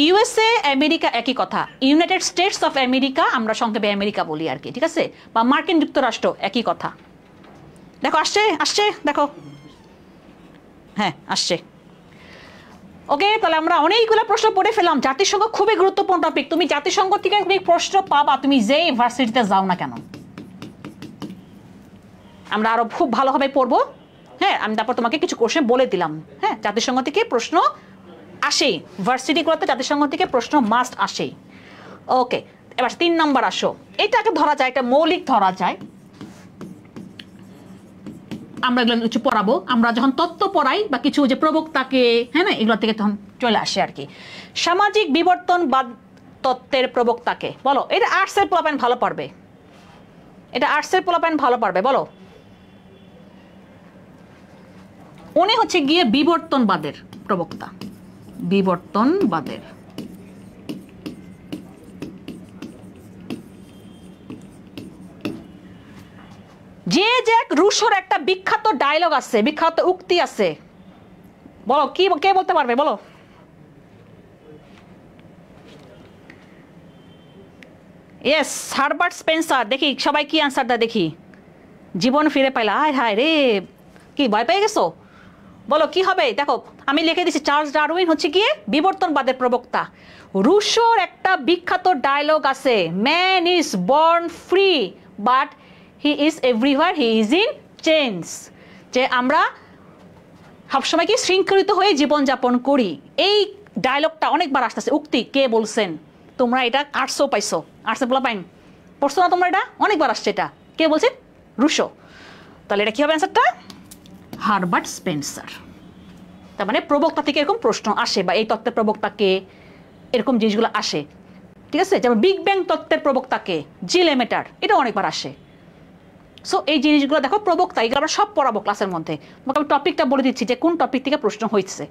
ইউএসএ আমেরিকা একই কথা, ইউনাইটেড স্টেটস অফ আমেরিকা আমরা সংক্ষেপে আমেরিকা বলি আর কি, ঠিক আছে? বা মার্কিন যুক্তরাষ্ট্র একই কথা। দেখো আসছে, আসছে দেখো, হ্যাঁ আসছে। ওকে, তাহলে আমরা অনেকগুলো প্রশ্ন পড়ে ফেলাম। জাতিসংঘ খুবই গুরুত্বপূর্ণ টপিক। তুমি জাতিসংঘ থেকে তুমি প্রশ্ন পাবা, তুমি যে ইউনিভার্সিটিতে যাও না কেন। আমরা আরো খুব ভালোভাবে পড়বো। হ্যাঁ, আমি তারপর তোমাকে কিছু কোশ্চেন বলে দিলাম। হ্যাঁ, জাতিসংঘ থেকে প্রশ্ন আসে, ভার্সিটিগুলোতে জাতিসংঘ থেকে প্রশ্ন মাস্ট আসে। ওকে, এবার 3 নাম্বার আসো। এটাকে ধরা যায়, এটা মৌলিক ধরা যায়। আমরা এগুলো কিছু পড়াবো, আমরা যখন তত্ত্ব পড়াই বা কিছু যে প্রবক্তাকে, হ্যাঁ না, এগুলো থেকে তখন চলে আসে আর কি। সামাজিক বিবর্তনবাদ তত্ত্বের প্রবক্তাকে বলো। এটা আর্টসের পোলাপাইন ভালো পারবে, এটা আর্টসের পোলাপাইন ভালো পারবে, বলো। উনি হচ্ছে গিয়ে বিবর্তনবাদের প্রবক্তা, বিবর্তনবাদের। যে জ্যাক রুশোর একটা বিখ্যাত ডায়লগ আছে, বিখ্যাত উক্তি আছে, বলো কি, কে বলতে পারবে, বলো। Yes, Herbert Spencer. দেখি সবাই কি আনসার দেয়, দেখি। জীবন ফিরে পাইলা, হায় হায় রে, কি ভয় পেয়ে গেছো? বলো কি হবে, দেখো আমি লিখে দিচ্ছি। চার্লস ডারউইন হচ্ছে গিয়ে বিবর্তনবাদের প্রবক্তা। রুশোর একটা বিখ্যাত ডায়লগ আছে, man is born free but he is everywhere he is in change. যে আমরা সবসময় কি শৃঙ্খলিত হয়ে জীবনযাপন করি। এই ডায়লগটা অনেকবার আসতেছে, উক্তি। কে বলছেন? তোমরা এটা আর্টসও পাইছো, আর্টসে বলা পাইন, পড়ছো না তোমরা? এটা অনেকবার আসছে। এটা কে বলছেন? রুশো। তাহলে এটা কি হবে অ্যান্সারটা? Herbert Spencer. তার মানে প্রবক্তা থেকে এরকম প্রশ্ন আসে, বা এই তত্ত্বের প্রবক্তাকে, এরকম জিনিসগুলো আসে। ঠিক আছে, যেমন বিগ ব্যাং তত্ত্বের প্রবক্তাকে, জিল এমেটার, এটা অনেকবার আসে। সো এই জিনিসগুলো দেখো, প্রবক্তা, এগুলো আমরা সব পড়াবো ক্লাসের মধ্যে। তোমাকে আমি টপিকটা বলে দিচ্ছি যে কোন টপিক থেকে প্রশ্ন হয়েছে।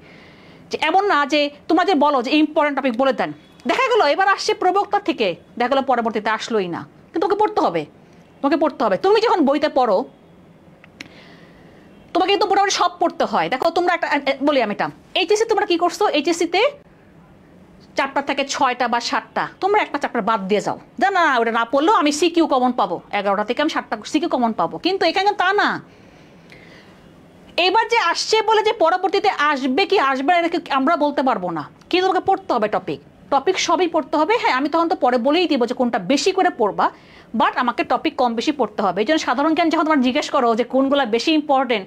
যে এমন না যে তোমরা যে বলো যে ইম্পর্টেন্ট টপিক বলে দেন, দেখা গেলো এবার আসছে প্রবক্তা থেকে, দেখা গেলো পরবর্তীতে আসলোই না। কিন্তু তোমাকে পড়তে হবে, তোমাকে পড়তে হবে। তুমি যখন বইতে পড়ো তোমাকে কিন্তু মোটামুটি সব পড়তে হয়। দেখো তোমরা একটা বলি আমি, এটা এইচএসসি তোমরা কি করছো, এইচএসসিতে চ্যাপ্টার থাকে 6টা বা 7টা, তোমরা একটা চ্যাপ্টার বাদ দিয়ে যাও, না ওটা না পড়লেও আমি সিকিউ কমন পাবো, 11টা থেকে আমি 7টা সিকিউ কমন পাবো। কিন্তু এখানে তা না। এবার যে আসছে বলে যে পরবর্তীতে আসবে কি আসবে না আমরা বলতে পারবো না, কিন্তু তোমাকে পড়তে হবে টপিক সবই পড়তে হবে। হ্যাঁ, আমি তখন তো পরে বলেই দিব যে কোনটা বেশি করে পড়বা, বাট আমাকে টপিক কম বেশি পড়তে হবে। এই জন্য সাধারণ জ্ঞান যখন তোমার জিজ্ঞেস করো যে কোনগুলো বেশি ইম্পর্টেন্ট,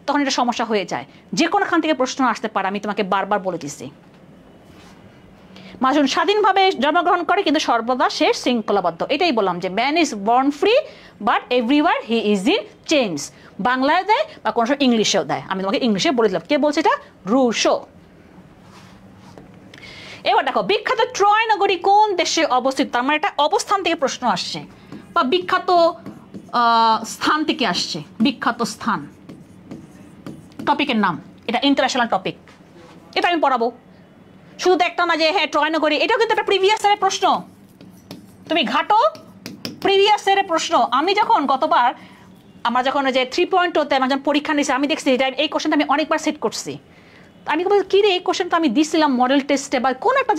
তখন এটা সমস্যা হয়ে যায়। যে কোনোখান থেকে প্রশ্ন আসতে পারে, আমি তোমাকে বারবার বলে দিচ্ছি। মানুষ স্বাধীনভাবে জন্মগ্রহণ করে কিন্তু সর্বদা সে শৃঙ্খলাবদ্ধ। এটাই বললাম যে man is born free but everywhere he is in change. বাংলায় দেয় বা কোনো সময় ইংলিশেও দেয়। আমি তোমাকে ইংলিশে বলে দিলাম। কে বলছে এটা? রুশো। এবার দেখো, বিখ্যাত ট্রয় নগরী কোন দেশে অবস্থিত? তার মানে এটা অবস্থান থেকে প্রশ্ন আসছে, বা বিখ্যাত স্থান থেকে আসছে। বিখ্যাত স্থান টপিকের নাম, এটা ইন্টারন্যাশনাল টপিক, এটা আমি পড়াবো। শুধু তো একটা না যে হ্যাঁ ট্রয় নগরী, এটাও কিন্তু একটা প্রিভিয়াস ইয়ারের প্রশ্ন। তুমি ঘাটো, প্রিভিয়াস ইয়ারের প্রশ্ন। আমি যখন গতবার আমরা যখন যে 3.0-তে আমার যখন পরীক্ষা নিয়েছি, আমি দেখছি এটা এই কোশ্চেনটা আমি অনেকবার সেট করছি। আমি কি রে, এই কোশ্চেনটা আমি দিছিলাম মডেল টেস্টে বা কোন একটা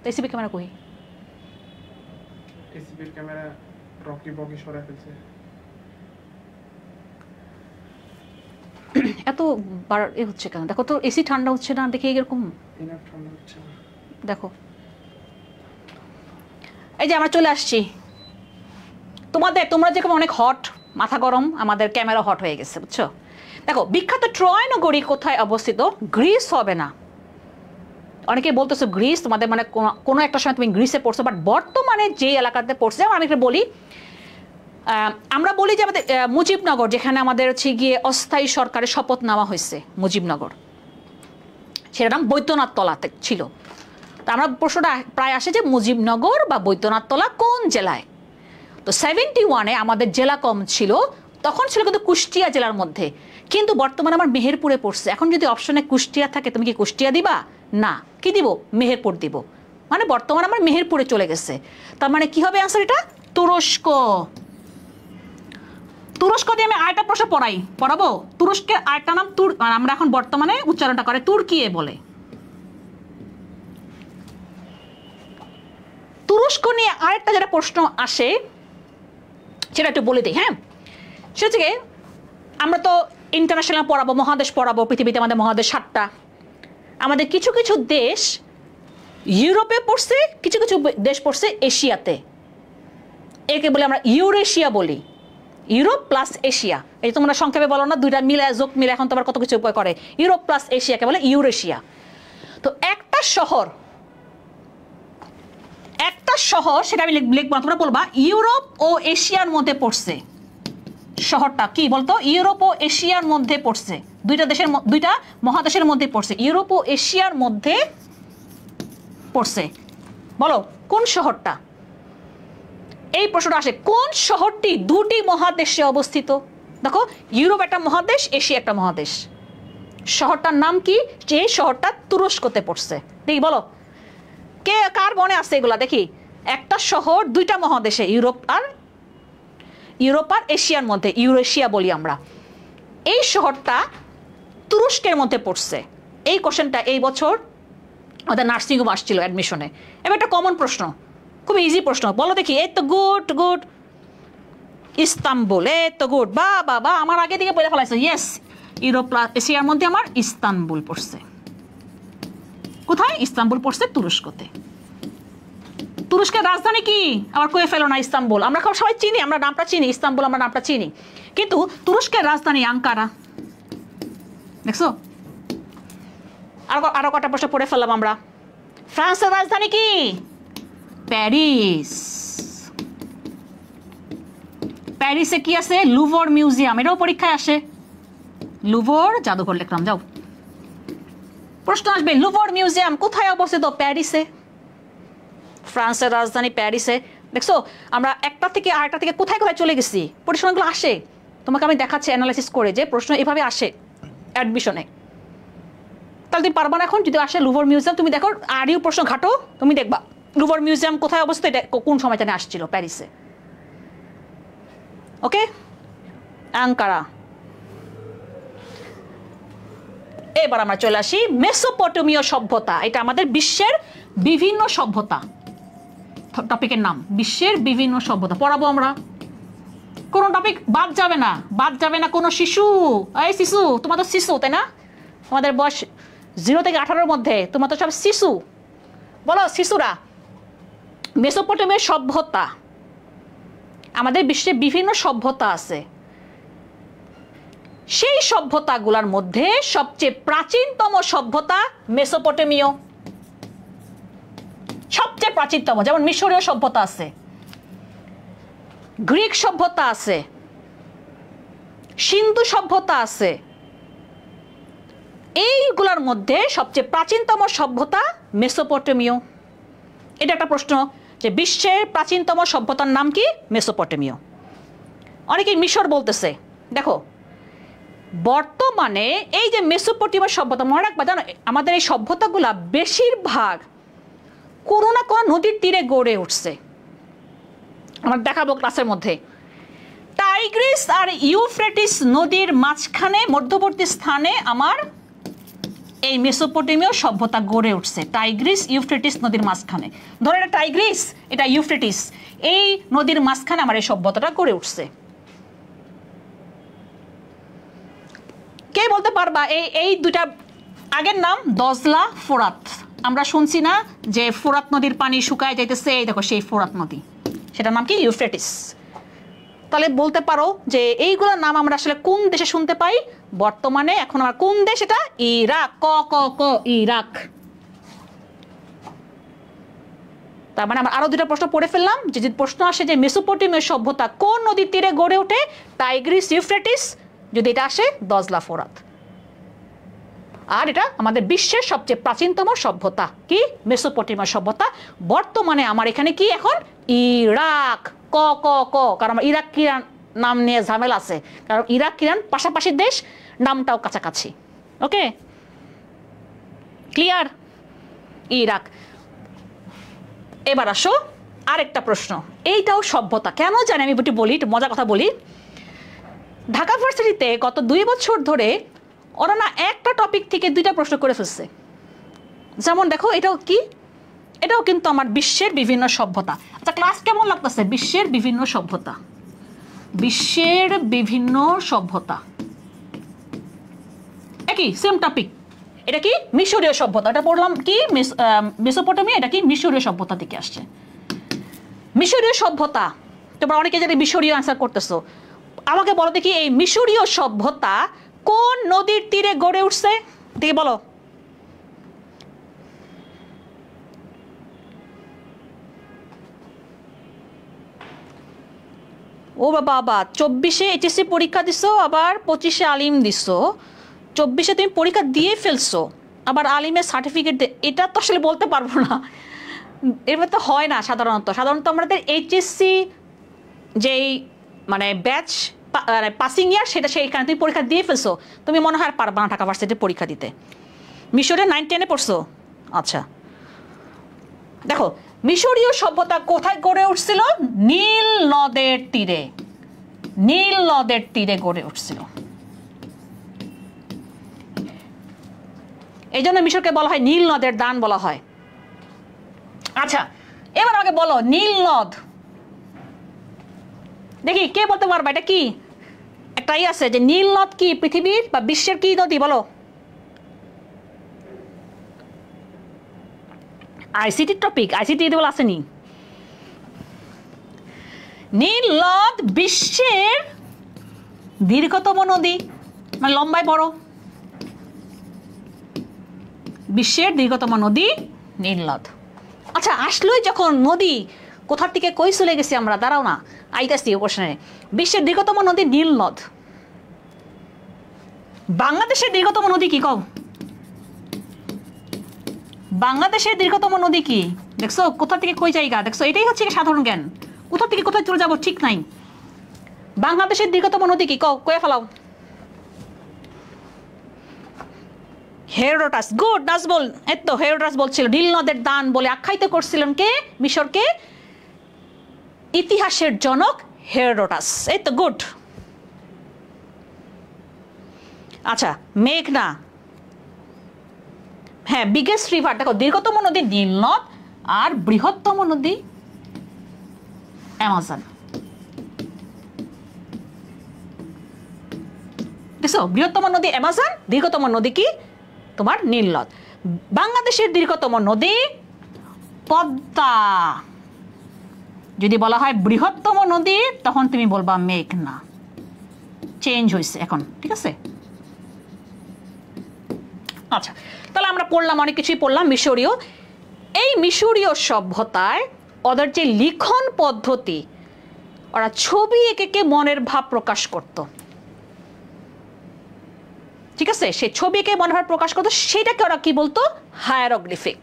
এসিবি ক্যামেরা কই? এসিবির ক্যামেরা রকি বকি সরাই ফেলছে। এত হচ্ছে কেন? দেখো তো এসি ঠান্ডা হচ্ছে না, দেখে এরকম ঠান্ডা হচ্ছে না। দেখো, এই যে আমরা চলে আসছি। তোমরা যেরকম অনেক হট, মাথা গরম, আমাদের ক্যামেরা হট হয়ে গেছে, বুঝছো? দেখো, বিখ্যাত ট্রয় নগরী কোথায় অবস্থিত? গ্রিস হবে না। অনেকে বলতেছো গ্রিস, তোমাদের মানে কোনো একটা সময় তুমি গ্রিসে পড়ছো, বাট বর্তমানে যে এলাকাতে পড়ছে, যেমন আমি বলি, আমরা বলি যে আমাদের মুজিবনগর, যেখানে আমাদের হচ্ছে গিয়ে অস্থায়ী সরকারের শপথ নেওয়া হয়েছে, মুজিবনগর, সেটার নাম বৈদ্যনাথ তলাতে ছিল। তো আমরা প্রশ্নটা প্রায় আসে যে মুজিবনগর বা বৈদ্যনাথ তলা কোন জেলায়? তো 71-এ আমাদের জেলা কম ছিল তখন ছিল কিন্তু কুষ্টিয়া জেলার মধ্যে, কিন্তু বর্তমানে আমার মেহেরপুরে পড়ছে। এখন যদি অপশনে কুষ্টিয়া থাকে তুমি কি কুষ্টিয়া দিবা? না, কি দিব? মেহেরপুর দিব। মানে বর্তমানে আমার মেহেরপুরে চলে গেছে। তার মানে কি হবে অ্যান্সার? এটা তুরস্ক। তুরস্ক দিয়ে আমি আরেকটা প্রশ্ন পড়াবো। তুরস্কের আরেকটা নাম আমরা এখন বর্তমানে উচ্চারণটা করে তুর্কিয়ে বলে। তুরস্ক নিয়ে আরেকটা যেটা প্রশ্ন আসে সেটা একটু বলে দিই। হ্যাঁ, সেটা থেকে আমরা তো ইন্টারন্যাশনাল পড়াবো, মহাদেশ পড়াবো। পৃথিবীতে আমাদের মহাদেশ 7টা। আমাদের কিছু কিছু দেশ ইউরোপে পড়ছে, কিছু কিছু দেশ পড়ছে এশিয়াতে। একে বলে আমরা ইউরেশিয়া বলি। ইউরোপ প্লাস এশিয়া, এই তোমরা সংক্ষেপে বলো না, দুইটা মিলে যোগ মিলে এখন তোমার কত কিছু উপায় করে। ইউরোপ প্লাস এশিয়াকে বলে ইউরেশিয়া। তো একটা শহর সেটা আমি লিখবো, তোমরা বলবা ইউরোপ ও এশিয়ার মধ্যে পড়ছে। শহরটা কি বলতো? ইউরোপ ও এশিয়ার মধ্যে পড়ছে। দুইটা মহাদেশের মধ্যে পড়ছে, ইউরোপ ও এশিয়ার মধ্যে পড়ছে। বলো কোন শহরটা? এই প্রশ্নটা আসে, কোন শহরটি দুটি মহাদেশে অবস্থিত? দেখো, ইউরোপ একটা মহাদেশ, এশিয়া একটা মহাদেশ। শহরটার নাম কি? যে শহরটা তুরস্কতে পড়ছে। দেখি বলো, কে কার মনে আছে এগুলা? দেখি, একটা শহর দুইটা মহাদেশে, ইউরোপ আর এশিয়ার মধ্যে, ইউরেশিয়া বলি আমরা। এই শহরটা তুরস্কের মধ্যে পড়ছে। এই কোশ্চেনটা এই বছর আমাদের নার্সিংহোম আসছিল অ্যাডমিশনে। এবার একটা কমন প্রশ্ন, খুব ইজি প্রশ্ন, বলো দেখি। এই তো গুড ইস্তাম্বুল, এই তো গুড, বা আমার আগে দিকে বলে ফেলাইছো। ইয়েস, ইউরোপ প্লাস এশিয়ার মধ্যে আমার ইস্তাম্বুল পড়ছে। কোথায়? ইস্তাম্বুল পড়ছে তুরস্কতে। তুরস্কের রাজধানী কি? আবার কয়ে ফেলো না ইস্তাম্বুল। আমরা সবাই চিনি, আমরা নামটা চিনি, ইস্তাম্বুল আমরা নামটা চিনি, কিন্তু তুরস্কের রাজধানী আঙ্কারা। দেখছো? আরো কটা প্রশ্ন পড়ে ফেললাম আমরা। ফ্রান্সের রাজধানী কি? প্যারিস। প্যারিসে কি আছে? Louvre museum. এটাও পরীক্ষায় আসে। লুভর জাদুঘর লিখলাম, যাও। প্রশ্ন আসবে, লুভর মিউজিয়াম কোথায় অবস্থিত? প্যারিসে। ফ্রান্সের রাজধানী প্যারিসে। দেখছো, আমরা একটা থেকে আরেকটা থেকে কোথায় কোথায় চলে গেছি। প্রশ্নগুলো আসে, তোমাকে আমি দেখাচ্ছি অ্যানালাইসিস করে যে প্রশ্ন এভাবে আসে অ্যাডমিশনে। তাহলে তুমি পারবা না এখন? যদি আসে লুভর মিউজিয়াম, তুমি দেখো আর ইউ প্রশ্ন ঘাটো, তুমি দেখবা লুভর মিউজিয়াম কোথায় অবস্থিত, এটা কোন সময় জানে আসছিল? প্যারিসে। ওকে, আঙ্কারা। এবার আমরা চলে আসি মেসোপটেমীয় সভ্যতা। এটা আমাদের বিশ্বের বিভিন্ন সভ্যতা, টপিকের নাম বিশ্বের বিভিন্ন সভ্যতা পড়াবো আমরা। কোন টপিক বাদ যাবে না কোনো শিশু। এই শিশু, তোমার তো শিশু তাই না? তোমাদের বয়স 0 থেকে 18-র মধ্যে, তোমার তো সব শিশু। বলো শিশুরা, মেসোপটেমীয় সভ্যতা। আমাদের বিশ্বে বিভিন্ন সভ্যতা আছে। সেই সভ্যতাগুলোর মধ্যে সবচেয়ে প্রাচীনতম সভ্যতা মেসোপটেমীয়। সবচেয়ে প্রাচীনতম, যেমন মিশরীয় সভ্যতা আছে, গ্রিক সভ্যতা আছে, সিন্ধু সভ্যতা আছে। এইগুলোর মধ্যে সবচেয়ে প্রাচীনতম সভ্যতা মেসোপটেমীয়। এটা একটা প্রশ্ন যে বিশ্বের প্রাচীনতম সভ্যতার নাম কি? মেসোপটেমীয়। অনেকেই মিশর বলতেছে। দেখো, বর্তমানে এই যে মেসোপটেমীয় সভ্যতা, মনে রাখবা জানো, আমাদের এই সভ্যতাগুলা বেশিরভাগ কোনো না কোনো নদীর তীরে গড়ে উঠছে। আমরা দেখাবো ক্লাসের মধ্যে। টাইগ্রিস আর ইউফ্রেটিস নদীর মাঝখানে মধ্যবর্তী স্থানে আমার এই মেসোপটেমীয় সভ্যতা গড়ে উঠছে। টাইগ্রিস ইউফ্রেটিস নদীর মাঝখানে, ধরো এটা টাইগ্রিস, এটা ইউফ্রেটিস, এই নদীর মাঝখানে আমার এই সভ্যতাটা গড়ে উঠছে। কে বলতে পারবা এই দুইটা আগের নাম? দজলা, ফোরাত। আমরা শুনছি না যে ফোরাত নদীর পানি শুকায় যাইতেছে, এই দেখো সেই ফোরাত নদী, সেটার নাম কি? ইউফ্রেটিস। তাহলে বলতে পারো যে এইগুলোর নাম আমরা আসলে কোন দেশে শুনতে পাই বর্তমানে? এখন আমার কোন দেশ? এটা ইরাক। ক ইরাক। তার মানে আমরা আরো দুটা প্রশ্ন পড়ে ফেললাম। যে প্রশ্ন আসে যে মেসোপটেমীয় সভ্যতা কোন নদীর তীরে গড়ে ওঠে? Tigris, Euphrates. যদি এটা আসে, দজলা, ফোরাত। আর এটা আমাদের বিশ্বের সবচেয়ে প্রাচীনতম সভ্যতা কি? মেসোপটেমীয় সভ্যতা। বর্তমানে আমার এখানে কি এখন? ইরাক। ক কারণ আমরা ইরাক কি নাম নিয়ে ঝামেলা আছে, কারণ ইরাক ইরান পাশাপাশি দেশ, নামটাও কাছাকাছি। ওকে, ক্লিয়ার? ইরাক। এবার আসো আরেকটা প্রশ্ন, এইটাও সভ্যতা, কেন জানি আমি একটু বলি, একটু মজা কথা বলি। ঢাকা ভার্সিটিতে গত 2 বছর ধরে ওরা না একটা টপিক থেকে 2টা প্রশ্ন করে ফেলছে। যেমন দেখো, এটাও কি, এটাও কিন্তু আমার বিশ্বের বিভিন্ন সভ্যতা। আচ্ছা, ক্লাস কেমন লাগতেছে? বিশ্বের বিভিন্ন সভ্যতা, বিশ্বের বিভিন্ন সভ্যতা, একই সেম টপিক। এটা কি? মিশরীয় সভ্যতা। এটা পড়লাম কি, মেসোপটেমিয়া, এটা কি মিশরীয় সভ্যতা থেকে আসছে। মিশরীয় সভ্যতা, তোমরা অনেকে জানি মিশরীয় আনসার করতেছো। আমাকে বলো দেখি, এই মিশরীয় সভ্যতা কোন নদীর তীরে গড়ে উঠছে? দেখি বলো। ও বাবা, 24-এ এইচএসসি পরীক্ষা দিছো, আবার 25-এ আলিম দিছো। 24-এ তুমি পরীক্ষা দিয়ে ফেলছো, আবার আলিমের সার্টিফিকেট, এটা তো আসলে বলতে পারবো না, এবার তো হয় না। সাধারণত আমাদের এইচএসসি যেই মানে ব্যাচ পাসিং ইয়ার, সেটা সেইখানে তুমি পরীক্ষা দিয়ে ফেলছো, তুমি মনে হয় আর পারবা না ঢাকা ভার্সিটিতে পরীক্ষা দিতে। মিশরে 9-10-এ পড়ছো? আচ্ছা, দেখো মিশরীয় সভ্যতা কোথায় গড়ে উঠছিল? নীল নদের তীরে, নীল নদের তীরে গড়ে উঠছিল। এই জন্য মিশরকে বলা হয় নীল নদের দান বলা হয়। আচ্ছা, এবার আমাকে বলো, নীল নদ, দেখি কে বলতে পারবা এটা কি? একটাই আছে যে নীল নদ কি পৃথিবীর বা বিশ্বের কি নদী? বলো। আইসিটি টপিক, আইসিটি বলে আসেনি। নীল নদ বিশ্বের দীর্ঘতম নদী, মানে লম্বায় বড়। বিশ্বের দীর্ঘতম নদী নীল নদ। আচ্ছা, আসলোই যখন নদী, কোথার থেকে কই চলে গেছি আমরা? দাঁড়াও না, আইতাছি প্রশ্নে। বিশ্বের দীর্ঘতম নদী নীল নদ। বাংলাদেশের দীর্ঘতম নদী কি কও? বাংলাদেশের দীর্ঘতম নদী কি? দেখছো কোথা থেকে কই জায়গা, দেখছো এটাই হচ্ছে সাধারণ জ্ঞান। কোথা থেকে কোথায় চলে যাবো ঠিক নাই। বাংলাদেশের দীর্ঘতম নদী কি কও? কয়ে ফেলাও। হেরোডোটাস, গুড, নাজবুল, এই তো হেরোডোটাস বলছিল নীল নদের দান বলে আখ্যায়িত করছিলেন কে? মিশরকে ইতিহাসের জনক হেরোডোটাস। এই তো গুড। আচ্ছা, মেঘনা, হ্যাঁ, বিগেস্ট রিভার। দেখো দীর্ঘতম নদী নীল নদ আর বৃহত্তম নদী অ্যামাজন। দেখছো, বৃহত্তম নদী অ্যামাজন, দীর্ঘতম নদী কি? তোমার নীল নদ। বাংলাদেশের দীর্ঘতম নদী পদ্মা। যদি বলা হয় বৃহত্তম নদী, তখন তুমি বলবা মেঘনা। চেঞ্জ হয়েছে এখন, ঠিক আছে? আচ্ছা, তাহলে আমরা পড়লাম, অনেক কিছুই পড়লাম মিশরীয়। এই মিশরীয় সভ্যতায় ওদের যে লিখন পদ্ধতি, ওরা ছবি এঁকে মনের ভাব প্রকাশ করত। ঠিক আছে, সেই ছবি এঁকে মনের ভাব প্রকাশ করতো, সেটাকে ওরা কি বলতো? হায়ারোগ্লিফিক।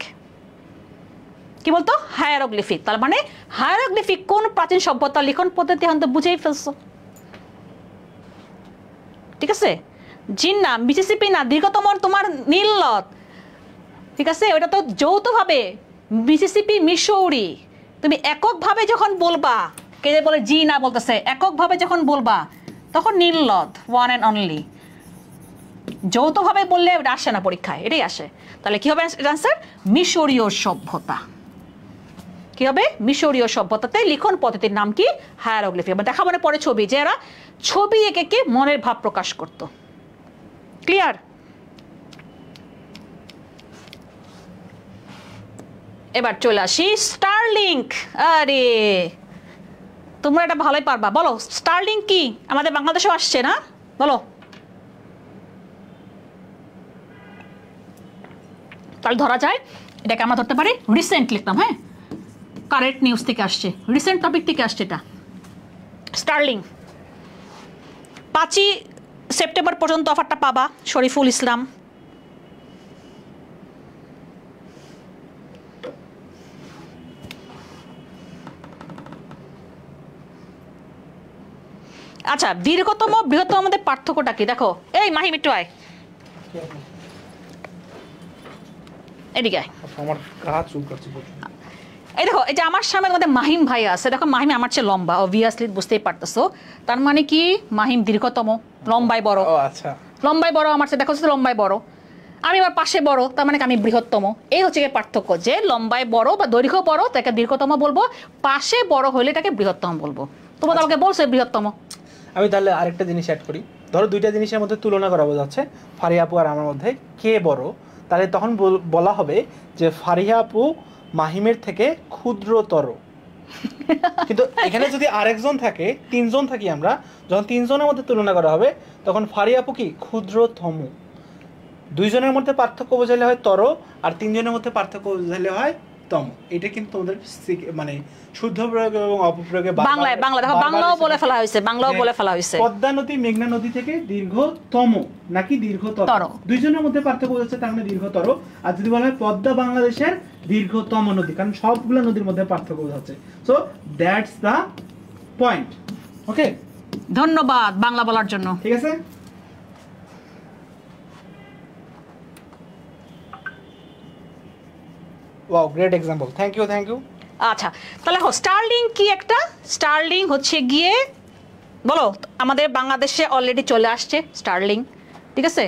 কি বলতো? হায়ারোগ্লিফিক। তার মানে হায়ারোগ্লিফিক কোন প্রাচীন সভ্যতার লিখন পদ্ধতি এখন তো বুঝেই ফেলছো। ঠিক আছে, জিন্না, মিসিসিপি না, দীর্ঘতম তোমার নীল নদ। ঠিক আছে, ওটা তো যৌথভাবে মিসিসিপি, মিসৌরি। তুমি এককভাবে যখন বলবা, কে যে বলে জি না বলতেছে, এককভাবে যখন বলবা তখন নীল নদ, ওয়ান অ্যান্ড অনলি। যৌথভাবে বললে এটা আসে না পরীক্ষায়, এটাই আসে। তাহলে কি হবে আনসার? মিশরীয় সভ্যতা। কি হবে? মিশরীয় সভ্যতাতে লিখন পদ্ধতির নাম কি? হায়ারোগ্লিফি। আবার দেখা মানে পরে ছবি, যে এরা ছবি এঁকে মনের ভাব প্রকাশ করত। ক্লিয়ার? এবার চলে আসি স্টারলিংক। আরে তোমরা এটা ভালোই পারবা, বলো স্টারলিংক কি? আমাদের বাংলাদেশেও আসছে না, বলো। তাহলে ধরা যায় এটাকে আমরা ধরতে পারি রিসেন্ট, লিখতাম, হ্যাঁ, কারেন্ট নিউজ থেকে আসছে, রিসেন্ট টপিক থেকে আসছে এটা। স্টারলিংক 5ই সেপ্টেম্বর পর্যন্ত অফারটা পাবা। শরীফুল ইসলাম। আচ্ছা, দীর্ঘতম বৃহত্তম আমাদের পার্থক্যটা কি দেখো। এই মাহিম একটু আয়, এদিকে আয়। আমার কাজ চুলকাচ্ছে প্রচুর। এই দেখো, এই যে আমার সামনে আমাদের মাহিম ভাই আছে, দেখো মাহিম আমার চেয়ে লম্বা, অবভিয়াসলি বুঝতেই পারতেছো। তার মানে কি মাহিম দীর্ঘতম, লম্বায় বড়। ও আচ্ছা, লম্বায় বড় আমার চেয়ে, দেখো লম্বায় বড়। আমি আবার পাশে বড়, তার মানে কি আমি বৃহত্তম। এই হচ্ছে গিয়ে পার্থক্য, যে লম্বায় বড় বা দৈর্ঘ্য বড় তাকে দীর্ঘতম বলবো, পাশে বড় হলে এটাকে বৃহত্তম বলবো। তোমরা তো আমাকে বলছো বৃহত্তম। আমি তাহলে আরেকটা জিনিস অ্যাড করি। ধরো দুইটা জিনিসের মধ্যে তুলনা করা বোঝাচ্ছে, ফারিয়া আপু আর আমার মধ্যে কে বড়, তাহলে তখন বলা হবে যে ফারিয়া আপু মাহিমের থেকে ক্ষুদ্রতর। কিন্তু এখানে যদি আরেকজন থাকে, তিনজন থাকি আমরা, যখন তিনজনের মধ্যে তুলনা করা হবে তখন ফারিয়া আপু কি ক্ষুদ্রতম। দুইজনের মধ্যে পার্থক্য বোঝালে হয় তর, আর তিনজনের মধ্যে পার্থক্য বোঝালে হয় তম। এটা কিন্তু তোমাদের মানে শুদ্ধ প্রয়োগ এবং অপপ্রয়োগে বাংলায় দেখো, বাংলাও বলে ফেলা হয়েছে, বাংলাও বলে ফেলা হয়েছে। পদ্মা নদী মেঘনা নদী থেকে দীর্ঘতম নাকি দীর্ঘতর, দুইজনের মধ্যে পার্থক্য বোঝাচ্ছে, তার মানে দীর্ঘতর। আর যদি বলা হয় পদ্মা বাংলাদেশের দীর্ঘতম নদী, কারণ সবগুলো নদীর মধ্যে পার্থক্য বোঝাচ্ছে। So that's the point. Okay, ধন্যবাদ বাংলা বলার জন্য। ঠিক আছে। Wow, great example, thank you thank you. আচ্ছা, তাহলে স্টার্লিং কি একটা, স্টার্লিং হচ্ছে গিয়ে বলো, আমাদের বাংলাদেশে অলরেডি চলে আসছে স্টার্লিং, ঠিক আছে।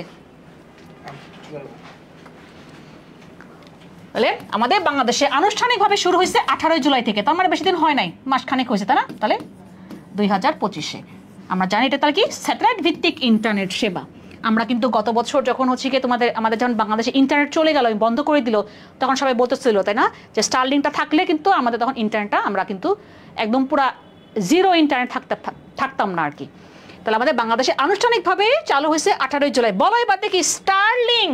তাহলে আমাদের বাংলাদেশে আনুষ্ঠানিকভাবে শুরু হয়েছে 18 জুলাই থেকে, তার মানে বেশি দিন হয় নাই, মাসখানেক হয়েছে, তাই না? তাহলে 2025-এ আমরা জানি এটা তার কি স্যাটেলাইট ভিত্তিক ইন্টারনেট সেবা। আমরা কিন্তু গত বছর যখন হচ্ছে কি আমাদের যখন বাংলাদেশে ইন্টারনেট চলে গেল, বন্ধ করে দিল, তখন সবাই বলতেছিল তাই না যে স্টারলিংটা থাকলে কিন্তু আমাদের তখন ইন্টারনেটটা আমরা কিন্তু একদম পুরা জিরো ইন্টারনেট থাকতাম না আর কি। তাহলে আমাদের বাংলাদেশে আনুষ্ঠানিকভাবে চালু হয়েছে 18 জুলাই। বলো এবার দেখি স্টারলিং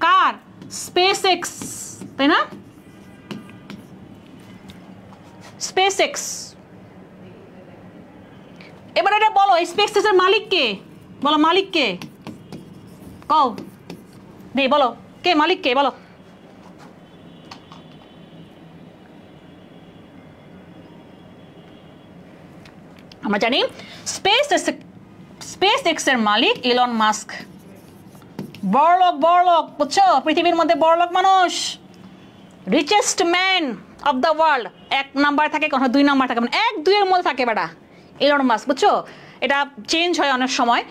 কার? স্পেস এক্স, তাই না? Space x. এবার এটা বলো, স্পেস এক্স এর মালিক কে? বলো মালিক কে? কও দে, বলো কে মালিক, কে বলো? আমরা জানি স্পেস এক্স এর মালিক ইলন মাস্ক। বড়লোক বুঝছো, পৃথিবীর মধ্যে বড়লোক মানুষ, richest man of the world. 1 number থাকে, কখনো 2 নাম্বার থাকে, মানে 1-2 এর মধ্যে থাকে বেটা ইলন মাস্ক, বুঝছো। এটা চেঞ্জ হয় অনেক সময়,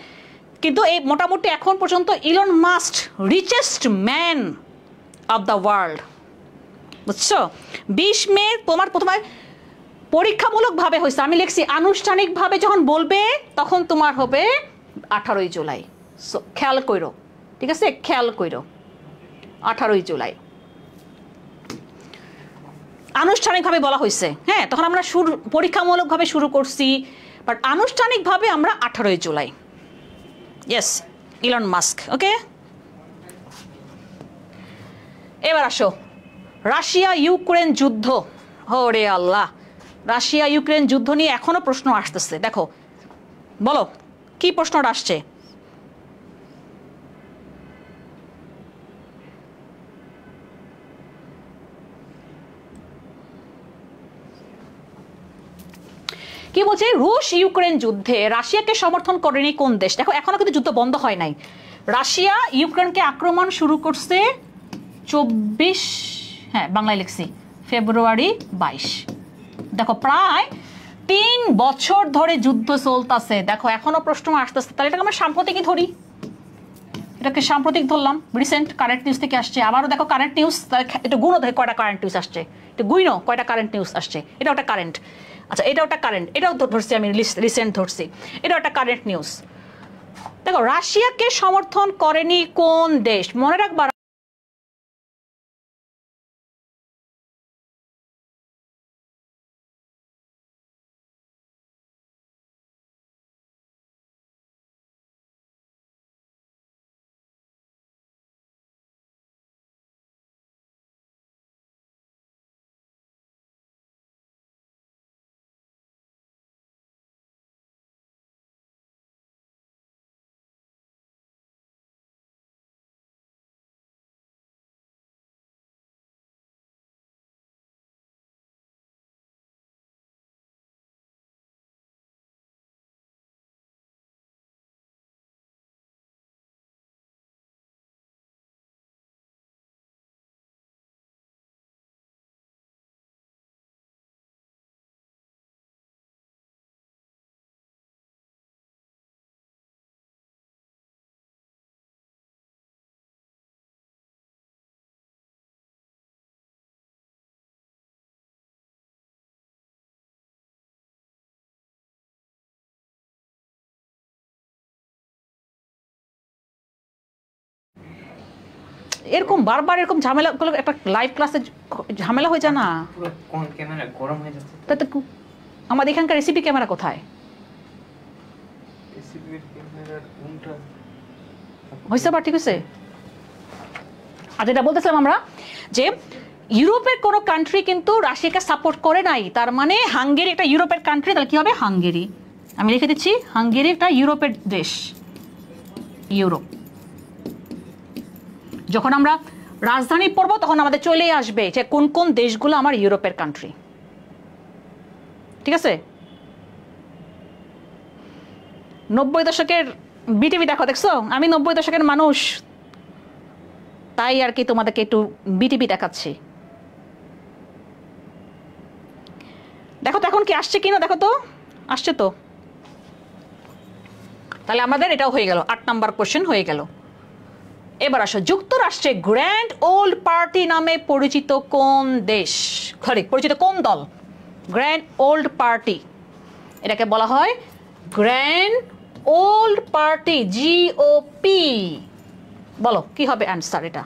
কিন্তু এই মোটামুটি এখন পর্যন্ত Elon Musk richest man of the world, বুঝছো। 20 মে তোমার প্রথমে পরীক্ষামূলকভাবে হয়েছে, আমি লিখছি আনুষ্ঠানিকভাবে যখন বলবে তখন তোমার হবে 18 জুলাই। খেয়াল কইরো, ঠিক আছে, খেয়াল কইরো 18 জুলাই আনুষ্ঠানিকভাবে বলা হয়েছে। হ্যাঁ, তখন আমরা পরীক্ষামূলকভাবে শুরু করছি, বাট আনুষ্ঠানিকভাবে আমরা 18 জুলাই। Yes, Elon Musk. ওকে, এবার আসো রাশিয়া ইউক্রেন যুদ্ধ। ওরে আল্লাহ, রাশিয়া ইউক্রেন যুদ্ধ নিয়ে এখনো প্রশ্ন আসতেছে। দেখো বলো কি প্রশ্নটা আসছে? কি বলছে? রুশ ইউক্রেন যুদ্ধে রাশিয়াকে সমর্থন করেনি কোন দেশ? দেখো এখনো কিন্তু যুদ্ধ বন্ধ হয় নাই। রাশিয়া ইউক্রেনকে আক্রমণ শুরু করছে 24, হ্যাঁ বাংলায় লিখছি, ফেব্রুয়ারি 22। দেখো প্রায় 3 বছর ধরে যুদ্ধ চলতেছে। দেখো এখনো প্রশ্ন আসতেছে, তাহলে এটাকে আমরা সাম্প্রতিকই ধরি, এটাকে সাম্প্রতিক ধরলাম, রিসেন্ট কারেন্ট নিউজ থেকে আসছে। আবারও দেখো কারেন্ট নিউজ, একটু গুণো দেখো কয়টা কারেন্ট নিউজ আসছে, একটু গুইনো কয়টা কারেন্ট নিউজ আসছে। এটা ওটা কারেন্ট, আচ্ছা এটা ওটা কারেন্ট, এটাও ধরছি আমি, রিসেন্ট ধরছি, এটা একটা কারেন্ট নিউজ। দেখো রাশিয়াকে সমর্থন করেনি কোন দেশ? মনে রাখবা এরকম বারবার এরকম ঝামেলা গুলো একটা লাইভ ক্লাসে ঝামেলা হয়ে যায় না? পুরো কোন ক্যামেরা গরম হয়ে যাচ্ছে। আমাদের এখানকার রেসিপি ক্যামেরা কোথায় এসিপির ক্যামেরার কোনটা হয়েছে? আবার ঠিক হয়েছে। আর যেটা বলতেছিলাম আমরা যে ইউরোপের কোনো কান্ট্রি কিন্তু রাশিয়াকে সাপোর্ট করে নাই, তার মানে হাঙ্গেরি একটা ইউরোপের কান্ট্রি, তাহলে কি হবে হাঙ্গেরি। আমি লিখে দিচ্ছি হাঙ্গেরি একটা ইউরোপের দেশ, ইউরোপ। যখন আমরা রাজধানী পড়বো তখন আমাদের চলে আসবে যে কোন কোন দেশগুলো আমার ইউরোপের কান্ট্রি, ঠিক আছে? 90 দশকের বিটিভি দেখো, দেখছো? আমি 90 দশকের মানুষ, তাই আর কি তোমাদেরকে একটু বিটিভি দেখাচ্ছি। দেখো তো এখন কি আসছে কিনা, দেখো তো আসছে তো। তাহলে আমাদের এটাও হয়ে গেল, 8 নাম্বার কোশ্চেন হয়ে গেল। এবার আসো, যুক্তরাষ্ট্রে গ্র্যান্ড ওল্ড পার্টি নামে পরিচিত কোন দেশ, পরিচিত কোন দল? গ্র্যান্ড ওল্ড পার্টি, এটাকে বলা হয় গ্র্যান্ড ওল্ড পার্টি, জিওপি। বলো কি হবে অ্যান্সার এটা?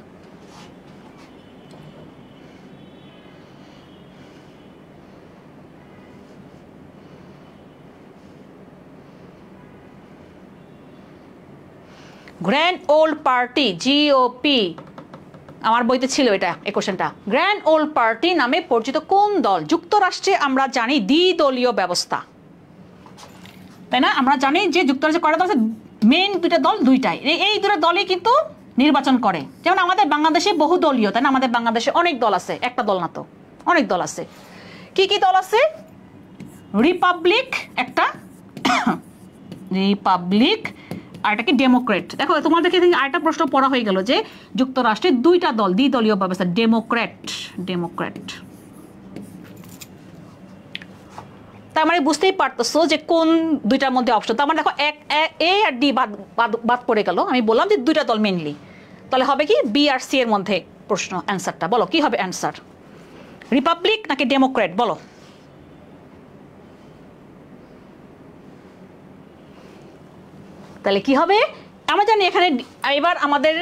Grand old party, GOP. আমার বইতে ছিল এটা, এই কোশ্চেনটা। গ্র্যান্ড ওল্ড পার্টি নামে পরিচিত কোন দল? যুক্তরাষ্ট্রে আমরা জানি দ্বিদলীয় ব্যবস্থা, তাই না? আমরা জানি যে যুক্তরাষ্ট্রে কয়টা দল আছে, মেইন দুইটা দল, দুইটাই। এই দুটো দলই কিন্তু নির্বাচন করে। যেমন আমাদের বাংলাদেশে বহু দলীয়, তাই না? আমাদের বাংলাদেশে অনেক দল আছে, একটা দল না তো, অনেক দল আছে। কি কি দল আছে? রিপাবলিক একটা, রিপাবলিক, আর এটা কি ডেমোক্রেট। দেখো তোমাদেরকে আরেকটা প্রশ্ন পড়া হয়ে গেল যে যুক্তরাষ্ট্রে দুইটা দল, দ্বিদলীয় ব্যবস্থা, ডেমোক্রেট, ডেমোক্রেট। তার মানে বুঝতেই পারতেছো যে কোন দুইটার মধ্যে অপশন। তার মানে দেখো এ আর ডি বাদ পড়ে গেল। আমি বললাম যে দুইটা দল মেনলি, তাহলে হবে কি বি আর সি এর মধ্যে প্রশ্ন, অ্যান্সারটা বলো কি হবে অ্যান্সার? রিপাবলিক নাকি ডেমোক্রেট, বলো। তাহলে কি হবে? আমরা জানি এখানে এবার আমাদের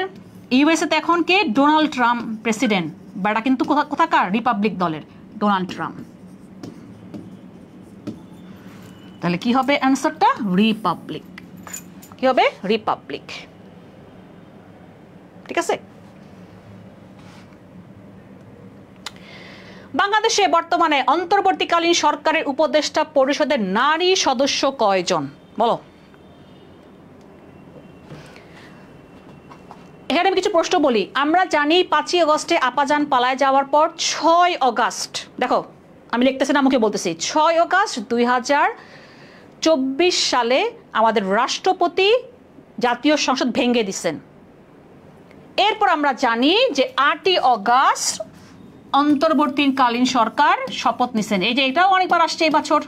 ইউএসএতে এখন কে? ডোনাল্ড ট্রাম্প প্রেসিডেন্ট, বাটা কিন্তু কোথাকার? রিপাবলিক দলের, ডোনাল্ড ট্রাম্প। তাহলে কি হবে অ্যান্সারটা? রিপাবলিক। কি হবে? রিপাবলিক, ঠিক আছে। বাংলাদেশে বর্তমানে অন্তর্বর্তীকালীন সরকারের উপদেষ্টা পরিষদের নারী সদস্য কয়জন, বলো। এখানে আমি কিছু প্রশ্ন বলি। আমরা জানি 5ই আগস্টে আপাজান পালায় যাওয়ার পর 6 আগস্ট, দেখো আমি লিখতেছি না, মুখে বলতেছি, 6 আগস্ট 2024 সালে আমাদের রাষ্ট্রপতি জাতীয় সংসদ ভেঙে দিচ্ছেন। এরপর আমরা জানি যে 8ই আগস্ট অন্তর্বর্তীকালীন সরকার শপথ নিছেন। এই যে এটাও অনেকবার আসছে এই বছর,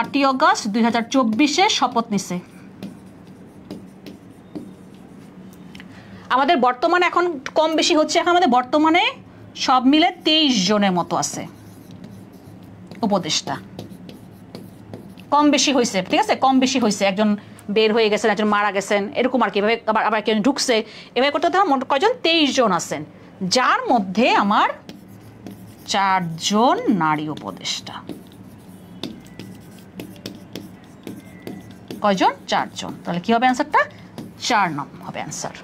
8ই আগস্ট 2024 শপথ নিছে। আমাদের বর্তমানে এখন কম বেশি হচ্ছে, এখন আমাদের বর্তমানে সব মিলে 23 জনের মতো আছে উপদেষ্টা। কম বেশি হয়েছে, ঠিক আছে, কম বেশি হয়েছে। একজন বের হয়ে গেছেন, একজন মারা গেছেন, এরকম আর কি। এভাবে আবার কেউ ঢুকছে, এভাবে করতে মোট কয়জন? 23 জন আছেন, যার মধ্যে আমার 4 জন নারী উপদেষ্টা। কয়জন? 4 জন। তাহলে কি হবে অ্যান্সারটা? 4 নং হবে অ্যান্সার।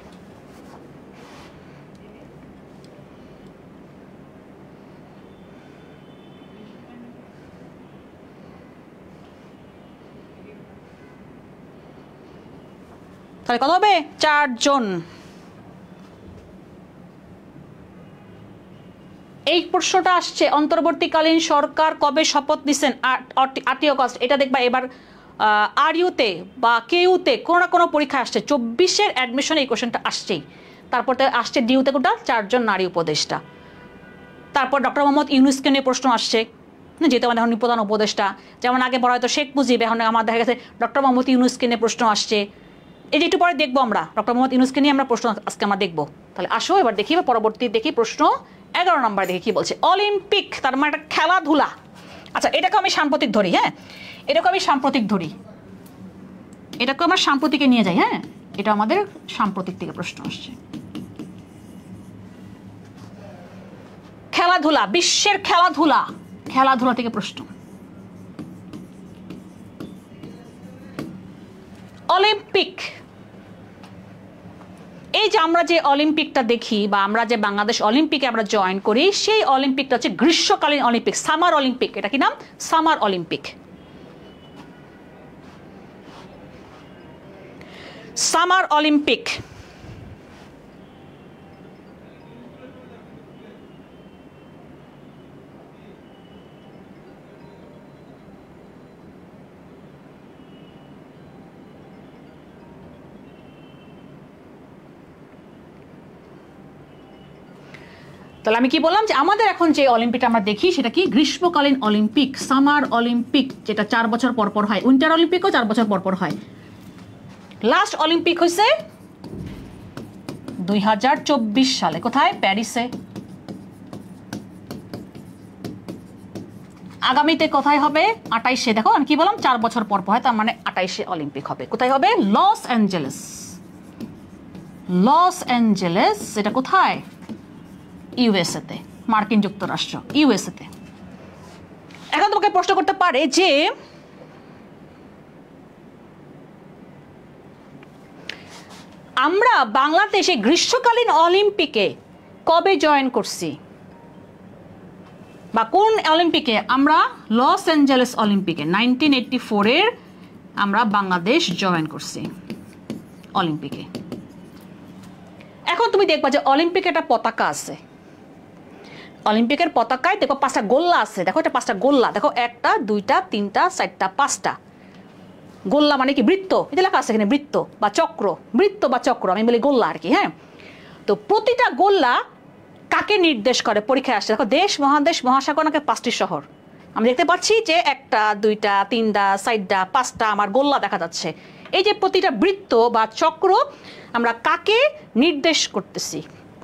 তাহলে কত হবে? 4 জন। এই প্রশ্নটা আসছে অন্তর্বর্তীকালীন সরকার কবে শপথ নিছেন? 8ই আগস্ট। এটা দেখবা এবার আরইউতে বা কেইউতে কোনো না কোনো পরীক্ষা আসছে। 24-এর অ্যাডমিশন এই কোশ্চেনটা আসছেই। তারপর আসছে ডিউতে কোনটা? 4 জন নারী উপদেষ্টা। তারপর ডক্টর মোহাম্মদ ইউনূসকে নিয়ে প্রশ্ন আসছে, যেহেতু আমাদের এখন প্রধান উপদেষ্টা। যেমন আগে বলা হয়তো শেখ মুজিব, এখন আমার দেখা গেছে ডক্টর মোহাম্মদ ইউনূসকে নিয়ে প্রশ্ন আসছে। এই যে একটু পরে দেখবো আমরা ডক্টর মোহাম্মদ ইউনূসকে নিয়ে আমরা প্রশ্ন আজকে আমরা দেখবো। তাহলে আসো এবার দেখি, পরবর্তী দেখি প্রশ্ন 11 নম্বর দেখি কি বলছে। অলিম্পিক, তার মানে একটা খেলাধুলা। আচ্ছা এটাকে আমি সাম্প্রতিক ধরি, হ্যাঁ এটাকে আমি সাম্প্রতিক ধরি, এটাকে আমার সাম্প্রতিকে নিয়ে যাই। হ্যাঁ এটা আমাদের সাম্প্রতিক থেকে প্রশ্ন আসছে। খেলাধুলা, বিশ্বের খেলাধুলা, খেলাধুলা থেকে প্রশ্ন। অলিম্পিক, এই যে আমরা যে অলিম্পিকটা দেখি বা আমরা যে বাংলাদেশ অলিম্পিকে আমরা জয়েন করি, সেই অলিম্পিকটা হচ্ছে গ্রীষ্মকালীন অলিম্পিক, সামার অলিম্পিক। এটা কি নাম? Summer Olympic. Summer Olympic. তাহলে আমি কি বললাম যে আমাদের এখন যে অলিম্পিকটা আমরা দেখি সেটা কি? গ্রীষ্মকালীন অলিম্পিক, সামার অলিম্পিক, যেটা 4 বছর পর পর হয়। উইন্টার অলিম্পিকও 4 বছর পর পর হয়। লাস্ট অলিম্পিক হয়েছে 2024 সালে। কোথায়? প্যারিসে। আগামীতে কোথায় হবে? 28-এ। দেখো আমি কি বললাম, 4 বছর পর পর হয়, তার মানে 28-এ অলিম্পিক হবে। কোথায় হবে? Los Angeles. লস অ্যাঞ্জেলেস, এটা কোথায়? ইউএসএতে, মার্কিন যুক্তরাষ্ট্র, ইউএসএতে। এখন তোমাকে প্রশ্ন করতে পারে যে আমরা বাংলাদেশে গ্রীষ্মকালীন অলিম্পিকে কবে জয়েন করছি, বা কোন অলিম্পিকে? আমরা লস অ্যাঞ্জেলেস অলিম্পিকে 1984-এর আমরা বাংলাদেশ জয়েন করছি অলিম্পিকে। এখন তুমি দেখবা যে অলিম্পিকে একটা পতাকা আছে। অলিম্পিকের পতাকায় দেখো 5টা গোল্লা আছে। দেখো এটা 5টা গোল্লা। দেখো 1টা 2টা 3টা 4টা 5টা গোল্লা, মানে কি? বৃত্ত। এটা লেখা আছে এখানে, বৃত্ত বা চক্র, বৃত্ত বা চক্র, আমি বলি গোল্লা আর কি। হ্যাঁ, তো প্রতিটা গোল্লা কাকে নির্দেশ করে? পরীক্ষায় আসছে। দেখো দেশ, মহাদেশ, মহাসাগর, নাকি 5টি শহর। আমি দেখতে পাচ্ছি যে 1টা 2টা 3টা 4টা 5টা আমার গোল্লা দেখা যাচ্ছে। এই যে প্রতিটা বৃত্ত বা চক্র আমরা কাকে নির্দেশ করতেছি?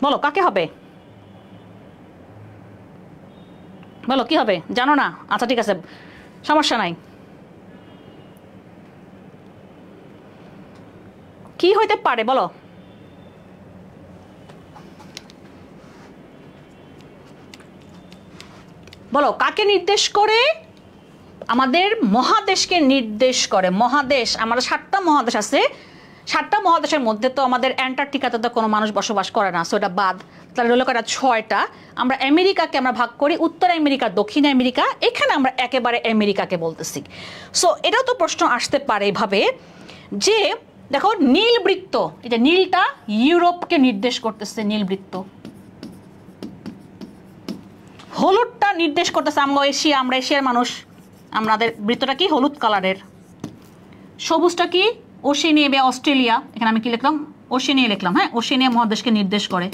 বলো কাকে হবে? বলো কি হবে? জানো না? আচ্ছা ঠিক আছে, সমস্যা নাই। কি হইতে পারে বলো? বলো কাকে নির্দেশ করে? আমাদের মহাদেশকে নির্দেশ করে। মহাদেশ, আমাদের 7টা মহাদেশ আছে। 7টা মহাদেশের মধ্যে তো আমাদের অ্যান্টার্কটিকাতে তো কোনো মানুষ বসবাস করে না, সো এটা বাদ। তাহলে রইল কটা? 6টা। আমরা আমেরিকাকে আমরা ভাগ করি উত্তর আমেরিকা, দক্ষিণ আমেরিকা। এখানে আমরা একেবারে আমেরিকাকে বলতেছি। সো এটাও তো প্রশ্ন আসতে পারে এভাবে যে দেখো নীল বৃত্ত, এই যে নীলটা ইউরোপকে নির্দেশ করতেছে, নীল বৃত্ত। হলুদটা নির্দেশ করতেছে আমরা এশিয়া, আমরা এশিয়ার মানুষ, আমাদের বৃত্তটা কি? হলুদ কালারের। সবুজটা কি? ওশেনিয়া বা অস্ট্রেলিয়া। এখানে আমি কি লিখলাম? ওশেনিয়া লিখলাম। হ্যাঁ, ওশেনিয়া মহাদেশকে নির্দেশ করে।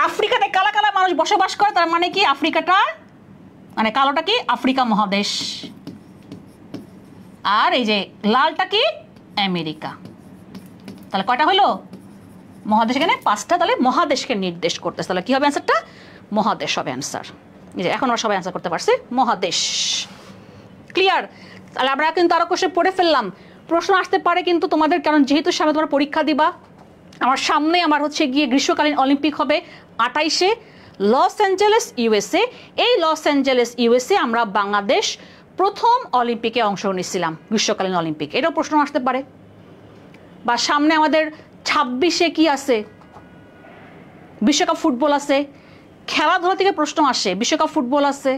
আফ্রিকাতে কালা কালা মানুষ বসবাস করে, তার মানে কি? আফ্রিকাটা মানে কালোটা কি? আফ্রিকা মহাদেশ। আর এই যে লালটা কি? আমেরিকা। তাহলে কয়টা হলো মহাদেশ? এখানে 5টা। তাহলে মহাদেশকে নির্দেশ করতেছে। তাহলে কি হবে অ্যান্সারটা? মহাদেশ হবে অ্যান্সার। এই যে এখন আমরা সবাই অ্যান্সার করতে পারছি, মহাদেশ। ক্লিয়ার? তাহলে আমরা কিন্তু আরো কোশ্চেন পড়ে ফেললাম। প্রশ্ন আসতে পারে কিন্তু তোমাদের, কারণ যেহেতু সামনে তোমরা পরীক্ষা দিবা। আমার সামনে আমার হচ্ছে গিয়ে গ্রীষ্মকালীন অলিম্পিক হবে 28-এ লস অ্যাঞ্জেলেস, ইউএসএ। এই লস অ্যাঞ্জেলেস, ইউএসএ আমরা বাংলাদেশ প্রথম অলিম্পিকে অংশ নিয়েছিলাম, গ্রীষ্মকালীন অলিম্পিক। এটাও প্রশ্ন আসতে পারে। বা সামনে আমাদের 26-এ কি আছে? বিশ্বকাপ ফুটবল আছে। খেলাধুলা থেকে প্রশ্ন আসে, বিশ্বকাপ ফুটবল আছে।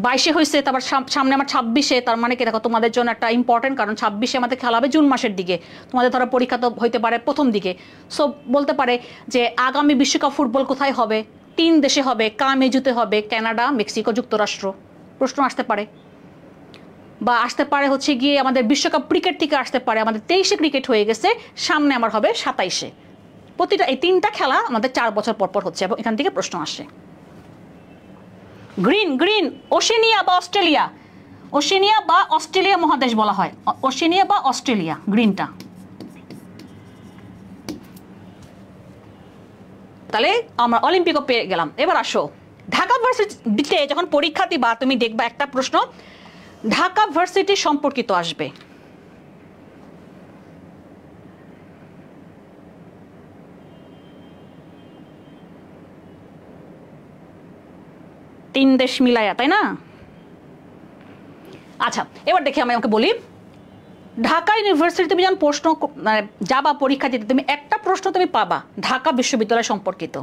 22-এ হয়েছে, তারপর সামনে আমার 26-এ। তার মানে কি? দেখো তোমাদের জন্য একটা ইম্পর্টেন্ট, কারণ 26-এ আমাদের খেলা হবে জুন মাসের দিকে। তোমাদের ধরো পরীক্ষা তো হইতে পারে প্রথম দিকে। সো বলতে পারে যে আগামী বিশ্বকাপ ফুটবল কোথায় হবে? 3 দেশে হবে, কামেজুতে হবে, কানাডা, মেক্সিকো, যুক্তরাষ্ট্র। প্রশ্ন আসতে পারে। বা আসতে পারে হচ্ছে গিয়ে আমাদের বিশ্বকাপ ক্রিকেট থেকে আসতে পারে। আমাদের 23-এ ক্রিকেট হয়ে গেছে, সামনে আমার হবে 27-এ। প্রতিটা এই 3টা খেলা আমাদের 4 বছর পর পর হচ্ছে, এবং এখান থেকে প্রশ্ন আসে। গ্রিন, গ্রিন ওশেনিয়া বা অস্ট্রেলিয়া। ওশেনিয়া বা অস্ট্রেলিয়া মহাদেশ বলা হয়, ওশেনিয়া বা অস্ট্রেলিয়া, গ্রিনটা। তাহলে আমরা অলিম্পিকও পেয়ে গেলাম। এবার আসো ঢাকা ভার্সিটিতে যখন পরীক্ষা দিবা, তুমি দেখবা একটা প্রশ্ন ঢাকা ভার্সিটি সম্পর্কিত আসবে। তিন দেশ মিলায়া, তাই না? আচ্ছা, এবার দেখি আমি আমাকে বলি, ঢাকা ইউনিভার্সিটি তুমি যখন প্রশ্ন যাবা পরীক্ষা দিতে, তুমি একটা প্রশ্ন তুমি পাবা ঢাকা বিশ্ববিদ্যালয় সম্পর্কিত।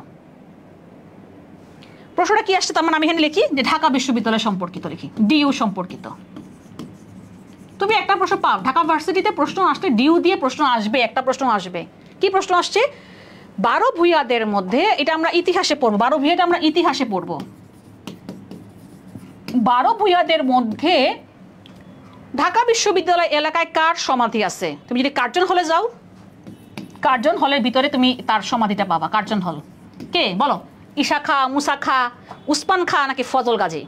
প্রশ্নটা কি আসছে তার মানে আমি এখানে লিখি যে ঢাকা বিশ্ববিদ্যালয় সম্পর্কিত, লিখি ডিইউ সম্পর্কিত। তুমি একটা প্রশ্ন পাও, ঢাকা ভার্সিটিতে প্রশ্ন আসলে ডিইউ দিয়ে প্রশ্ন আসবে, একটা প্রশ্ন আসবে। কি প্রশ্ন আসছে? 12 ভূঁইয়াদের মধ্যে, এটা আমরা ইতিহাসে পড়বো, 12 ভূঁইয়াটা আমরা ইতিহাসে পড়বো। 12 ভূঁইয়াদের মধ্যে ঢাকা বিশ্ববিদ্যালয় এলাকায় কার সমাধি আছে? তুমি যদি কার্জন হলে যাও, কার্জন হলের ভিতরে তুমি তার সমাধিটা পাবা। কার্জন হল কে বলো? ঈশা খা, মুসা খা, উসমান খা নাকি ফজল গাজী?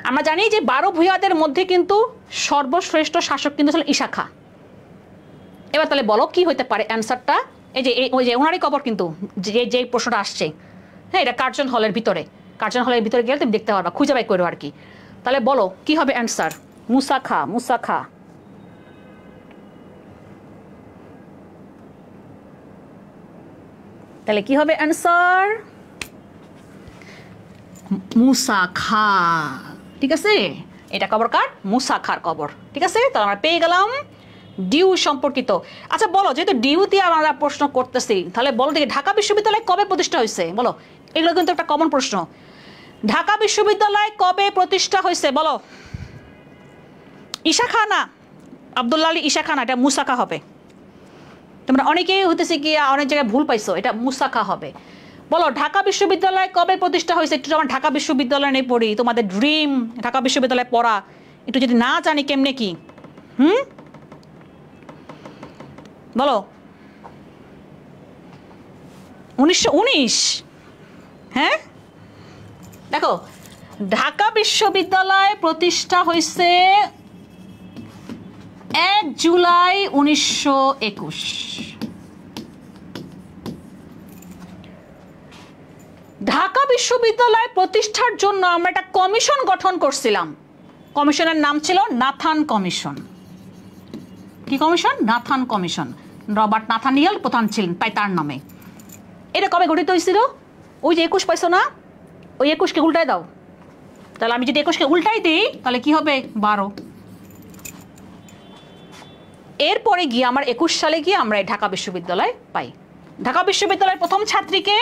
আমরা জানি যে 12 ভূঁইয়াদের মধ্যে কিন্তু সর্বশ্রেষ্ঠ শাসক কিন্তু ছিল ঈশা খা। এবার তাহলে বলো কি হইতে পারে অ্যান্সারটা? এই যে ওই যে ওনারই কবর কিন্তু, যে প্রশ্নটা আসছে, হ্যাঁ, এটা কার্জন হলের ভিতরে। কার্জন হলের ভিতরে গেলে তুমি দেখতে পারবা, খুঁজে বাই করো আর কি। তাহলে বলো কি হবে অ্যান্সার? মুসা খা, মুসা খা। তাহলে কি হবে অ্যান্সার? মুসা খা। ঠিক আছে, এটা কবর কার? মুসা খার কবর। ঠিক আছে, তাহলে আমরা পেয়ে গেলাম ডিউ সম্পর্কিত। আচ্ছা বলো, যেহেতু ডিউ দিয়ে আমরা প্রশ্ন করতেছি, তাহলে বলো দেখি ঢাকা বিশ্ববিদ্যালয় কবে প্রতিষ্ঠা হয়েছে? বলো, এগুলো কিন্তু একটা কমন প্রশ্ন। ঢাকা বিশ্ববিদ্যালয় কবে প্রতিষ্ঠা হয়েছে বলো? ঈশা খা না, আব্দুল্লাহ আলী ঈশা খা না, এটা মুসা খা হবে। তোমরা অনেকেই হইতেছে কি অনেক জায়গায় ভুল পাইছো, এটা মুসা খা হবে। বলো ঢাকা বিশ্ববিদ্যালয় কবে প্রতিষ্ঠা হয়েছে? একটু যখন ঢাকা বিশ্ববিদ্যালয় নিয়ে পড়ি, তোমাদের ড্রিম ঢাকা বিশ্ববিদ্যালয়ে পড়া, একটু যদি না জানি কেমনে কি, বলো। 1919। হ্যাঁ, দেখো ঢাকা বিশ্ববিদ্যালয় প্রতিষ্ঠা হয়েছে 1 জুলাই 1921। ঢাকা বিশ্ববিদ্যালয় প্রতিষ্ঠার জন্য আমরা একটা কমিশন গঠন করছিলাম। কমিশনের নাম ছিল নাথান কমিশন। কি commission? Nathan commission. Robert Nathaniel প্রধান ছিলেন, তাই তার নামে। এটা কবে গঠিত হয়েছিল? ওই যে 21 পাইছো না, ওই 21কে উল্টাই দাও। তাহলে আমি যদি 21কে উল্টাই দিই তাহলে কি হবে? 12। এরপরে গিয়ে আমার 21 সালে গিয়ে আমরা ঢাকা বিশ্ববিদ্যালয় পাই। ঢাকা বিশ্ববিদ্যালয়ের প্রথম ছাত্রীকে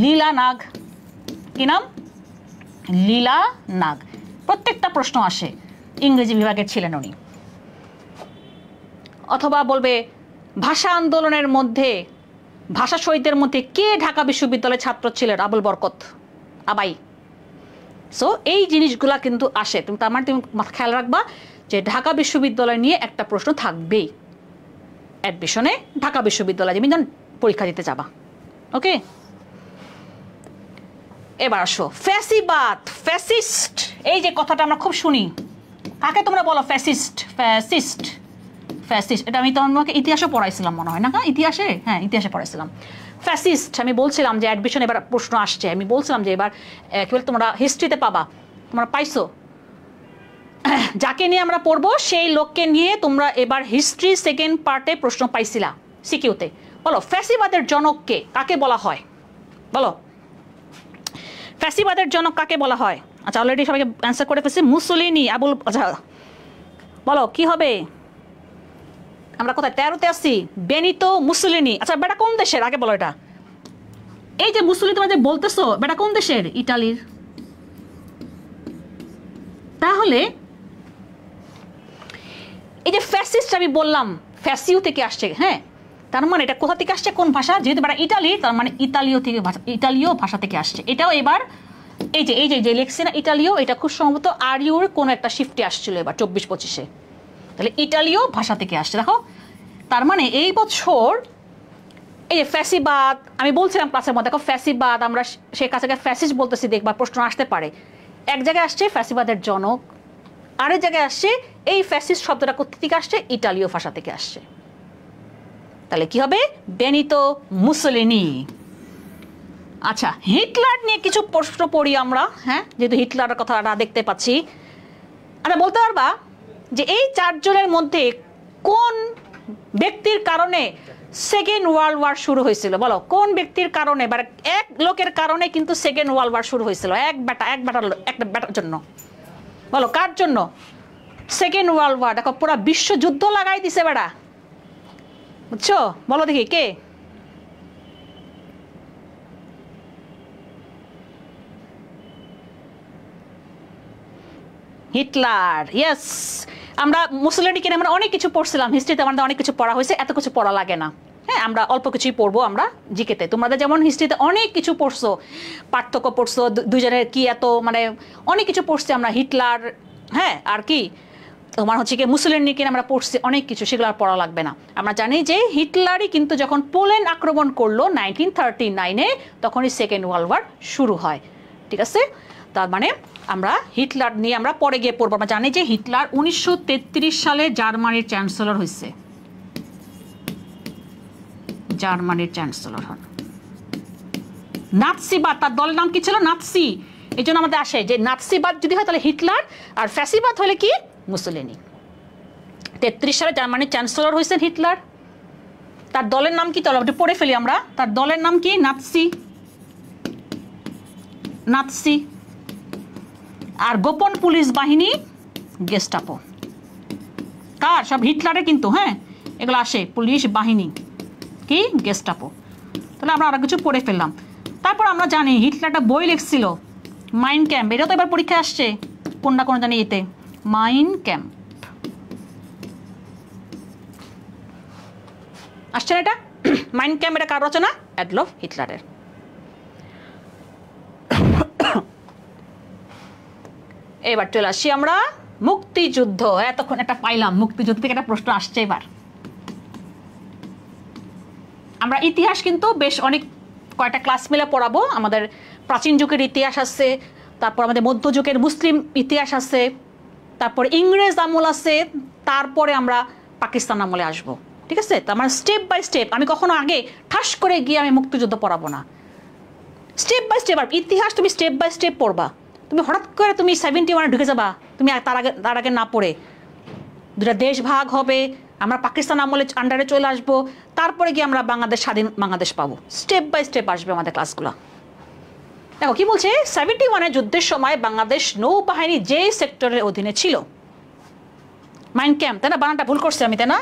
লীলা নাগ। কি নাম? লীলা নাগ। প্রত্যেকটা প্রশ্ন আসে, ইংরেজি বিভাগের ছিলেন উনি। অথবা বলবে ভাষা আন্দোলনের মধ্যে, ভাষা শহীদদের মধ্যে কে ঢাকা বিশ্ববিদ্যালয়ের ছাত্র ছিলেন? আবুল বরকত আবাই। সো এই জিনিসগুলা কিন্তু আসে। তুমি তার মানে তুমি খেয়াল রাখবা যে ঢাকা বিশ্ববিদ্যালয় নিয়ে একটা প্রশ্ন থাকবেই অ্যাডমিশনে। ঢাকা বিশ্ববিদ্যালয় তুমি যখন পরীক্ষা দিতে যাবা। ওকে, এবার আসো ফ্যাসিবাদ, ফ্যাসিস্ট। এই যে কথাটা আমরা খুব শুনি, কাকে তোমরা বলো? Fascist, fascist, fascist. এটা আমি তোমাকে ইতিহাসে পড়াইছিলাম মনে হয় না? ইতিহাসে, হ্যাঁ ইতিহাসে পড়াইছিলাম। ফ্যাসিস্ট আমি বলছিলাম যে অ্যাডমিশন এবার প্রশ্ন আসছে, আমি বলছিলাম যে এবার কি বলে তোমরা হিস্ট্রিতে পাবা, তোমরা পাইছো। যাকে নিয়ে আমরা পড়বো সেই লোককে নিয়ে তোমরা এবার হিস্ট্রি সেকেন্ড পার্টে প্রশ্ন পাইছিলা সিকিউতে। বলো ফ্যাসিবাদের জনককে কাকে বলা হয়? বলো ফ্যাসিবাদের জনক কাকে বলা হয়? আচ্ছা অলরেডি সবাইকে অ্যান্সার করে ফেলছি। মুসোলিনি, আবুল। আচ্ছা বলো কি হবে? আমরা কোথায় 13তে আসছি? Benito Mussolini. আচ্ছা বেটা কোন দেশের? আগে বলো এটা। এই যে মুসোলিনি তোমরা যে বলতেছো, বেটা কোন দেশের? ইটালির। তাহলে এই যে ফ্যাসিস্ট আমি বললাম ফ্যাসিও থেকে আসছে, হ্যাঁ, তার মানে এটা কোথা থেকে আসছে? কোন ভাষা? যেহেতু বেটা ইটালি, তার মানে ইতালীয় থেকে ভাষা, ইতালীয় ভাষা থেকে আসছে। এটাও এবার এই যে যে লেখছে না ইটালীয়, এটা খুব সম্ভবত আরিউর কোন একটা শিফটে আসছিল এবার 24-25-এ। তাহলে ইটালীয় ভাষা থেকে আসছে। দেখো তার মানে এই বছর এই যে ফ্যাসিবাদ আমি বলছিলাম ক্লাসের মধ্যে, দেখো ফ্যাসিবাদ আমরা সে কাছে ফ্যাসিস্ট বলতেছি, দেখবার প্রশ্ন আসতে পারে। এক জায়গায় আসছে ফ্যাসিবাদের জনক, আরেক জায়গায় আসছে এই ফ্যাসিস্ট শব্দটা কোথা থেকে আসছে? ইটালীয় ভাষা থেকে আসছে। তাহলে কি হবে? Benito Mussolini. আচ্ছা হিটলার নিয়ে কিছু প্রশ্ন পড়ি আমরা, হ্যাঁ, যেহেতু হিটলারের কথাটা দেখতে পাচ্ছি। আচ্ছা বলতে পারবা যে এই 4 জনের মধ্যে কোন ব্যক্তির কারণে সেকেন্ড ওয়ার্ল্ড ওয়ার শুরু হয়েছিল? বলো কোন ব্যক্তির কারণে বা এক লোকের কারণে কিন্তু সেকেন্ড ওয়ার্ল্ড ওয়ার শুরু হয়েছিল? একটা বেটার জন্য। বলো কার জন্য? Second world war. দেখো পুরো বিশ্বযুদ্ধ লাগাই দিছে বেটা, বুঝছো? বলো দেখি কে? হিটলার। ইয়েস, আমরা মুসোলিনিকে আমরা অনেক কিছু পড়ছিলাম হিস্ট্রিতে, আমাদের অনেক কিছু পড়া হয়েছে, এত কিছু পড়া লাগে না। হ্যাঁ, আমরা অল্প কিছুই পড়বো আমরা জিকেতে। তোমাদের যেমন হিস্ট্রিতে অনেক কিছু পড়ছো, পার্থক্য পড়ছো দুজনের কি এত মানে অনেক কিছু পড়ছি আমরা, হিটলার, হ্যাঁ আর কি তোমার হচ্ছে কি মুসোলিনিকে আমরা পড়ছি অনেক কিছু, সেগুলো আর পড়া লাগবে না। আমরা জানি যে হিটলারই কিন্তু যখন পোল্যান্ড আক্রমণ করলো 1939-এ, তখনই সেকেন্ড ওয়ার্ল্ড ওয়ার শুরু হয়। ঠিক আছে, তার মানে আমরা হিটলার নিয়ে আমরা পরে গিয়ে পড়বো। আমরা জানি যে হিটলার 1933 সালে জার্মানির চ্যান্সেলর হয়েছে, জার্মানির চ্যান্সেলর হন। নাৎসিবাদ, তার দলের নাম কি ছিল? নাৎসি। এই জন্য আমাদের আসে যে নাৎসিবাদ যদি হয় তাহলে হিটলার, আর ফ্যাসিবাদ হলে কি? মুসোলিনি। 33 সালে জার্মানির চ্যান্সেলর হয়েছেন হিটলার। তার দলের নাম কি? চলো একটু পড়ে ফেলি আমরা। তার দলের নাম কি? নাৎসি। নাৎসি। আর গোপন পুলিশ বাহিনী গেস্টাপো। কার? সব হিটলারে কিন্তু। হ্যাঁ, এগুলো আসে পুলিশ বাহিনী কি? গেস্টাপো। তাহলে আমরা আরো কিছু পড়ে ফেললাম। তারপর আমরা জানি হিটলার একটা বই লিখছিল, মাইন ক্যাম্প। এটা তো এবার পরীক্ষায় আসছে কোন না কোন জানি এতে, মাইন ক্যাম্প আসছে না এটা? মাইন ক্যাম্প এটা কার রচনা? অ্যাডলফ হিটলারের। এবার চলে আসি আমরা মুক্তিযুদ্ধ। এতক্ষণ একটা পাইলাম, মুক্তিযুদ্ধ থেকে একটা প্রশ্ন আসছে। এবার আমরা ইতিহাস কিন্তু বেশ অনেক কয়েকটা ক্লাস মিলে পড়াবো। আমাদের প্রাচীন যুগের ইতিহাস আছে, তারপর আমাদের মধ্যযুগের মুসলিম ইতিহাস আছে, তারপর ইংরেজ আমল আছে, তারপরে আমরা পাকিস্তান আমলে আসবো। ঠিক আছে, তো আমার স্টেপ বাই স্টেপ, আমি কখনো আগে ঠাস করে গিয়ে আমি মুক্তিযুদ্ধ পড়াবো না। স্টেপ বাই স্টেপ, আর ইতিহাস তুমি স্টেপ বাই স্টেপ পড়বা। তুমি হঠাৎ করে তুমি 71-এ ঢুকে যাবা, তুমি তার আগে না পড়ে। দুটা দেশ ভাগ হবে, আমরা পাকিস্তান আমলে আন্ডারে চলে আসবো, তারপরে গিয়ে আমরা বাংলাদেশ, স্বাধীন বাংলাদেশ পাবো। স্টেপ বাই স্টেপ আসবে আমাদের ক্লাসগুলো। দেখো কি বলছে, 71-এর যুদ্ধের সময় বাংলাদেশ নৌবাহিনী যে সেক্টরের অধীনে ছিল। মাইন ক্যাম্প, তাই না? বানানটা ভুল করছে আমি, তাই না?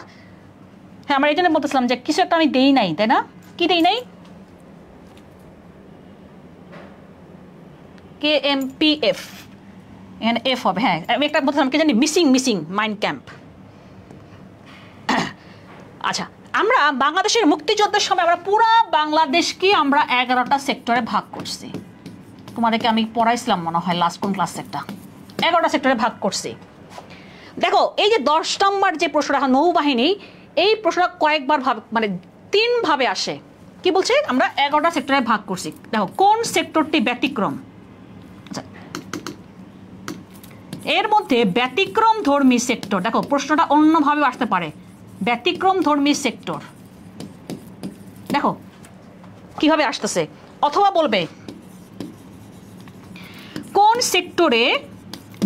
হ্যাঁ, আমরা এই জন্য বলতেছিলাম যে কিছু একটা আমি দেই নাই, তাই না? কি দেই নাই? KMPF, এখানে এফ হবে। হ্যাঁ, আমি একটা বলছিলাম কি জানি, মিসিং মাইন ক্যাম্প। আচ্ছা, আমরা বাংলাদেশের মুক্তিযুদ্ধের সময় আমরা পুরো বাংলাদেশকে আমরা 11টা সেক্টরে ভাগ করছি। তোমাদেরকে আমি পড়াইছিলাম মনে হয় লাস্ট কোন ক্লাস একটা, 11টা সেক্টরে ভাগ করছি। দেখো এই যে 10 নম্বর যে প্রশ্নটা নৌবাহিনী, এই প্রশ্নটা কয়েকবার মানে 3 ভাবে আসে। কি বলছে? আমরা 11টা সেক্টরে ভাগ করছি। দেখো কোন সেক্টরটি ব্যতিক্রম? আচ্ছা, এর মধ্যে ব্যতিক্রম ধর্মী সেক্টর, দেখো প্রশ্নটা অন্যভাবে আসতে পারে। ব্যতিক্রম ধর্মী সেক্টর, দেখো কিভাবে আসতেছে। অথবা বলবে কোন সেক্টরে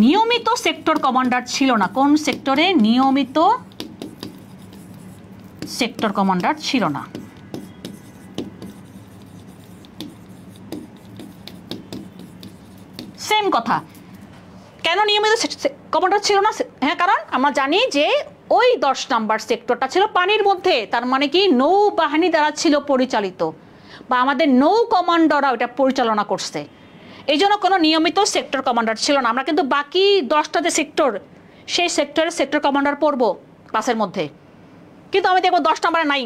নিয়মিত সেক্টর কমান্ডার ছিল না? কোন সেক্টরে নিয়মিত সেক্টর কমান্ডার ছিল না? সেম কথা, কেন নিয়মিত কমান্ডার ছিল না? হ্যাঁ, কারণ আমরা জানি যে ওই 10 নাম্বার সেক্টরটা ছিল পানির মধ্যে, তার মানে কি নৌবাহিনী দ্বারা ছিল পরিচালিত, বা আমাদের নৌ কমান্ডাররা ওটা পরিচালনা করছে। এই জন্য কোনো নিয়মিত সেক্টর কমান্ডার ছিল না। আমরা কিন্তু বাকি 10টা যে সেক্টর, সেই সেক্টরের সেক্টর কমান্ডার পড়বো ক্লাসের মধ্যে, কিন্তু আমি দেখবো 10 নাম্বারে নাই।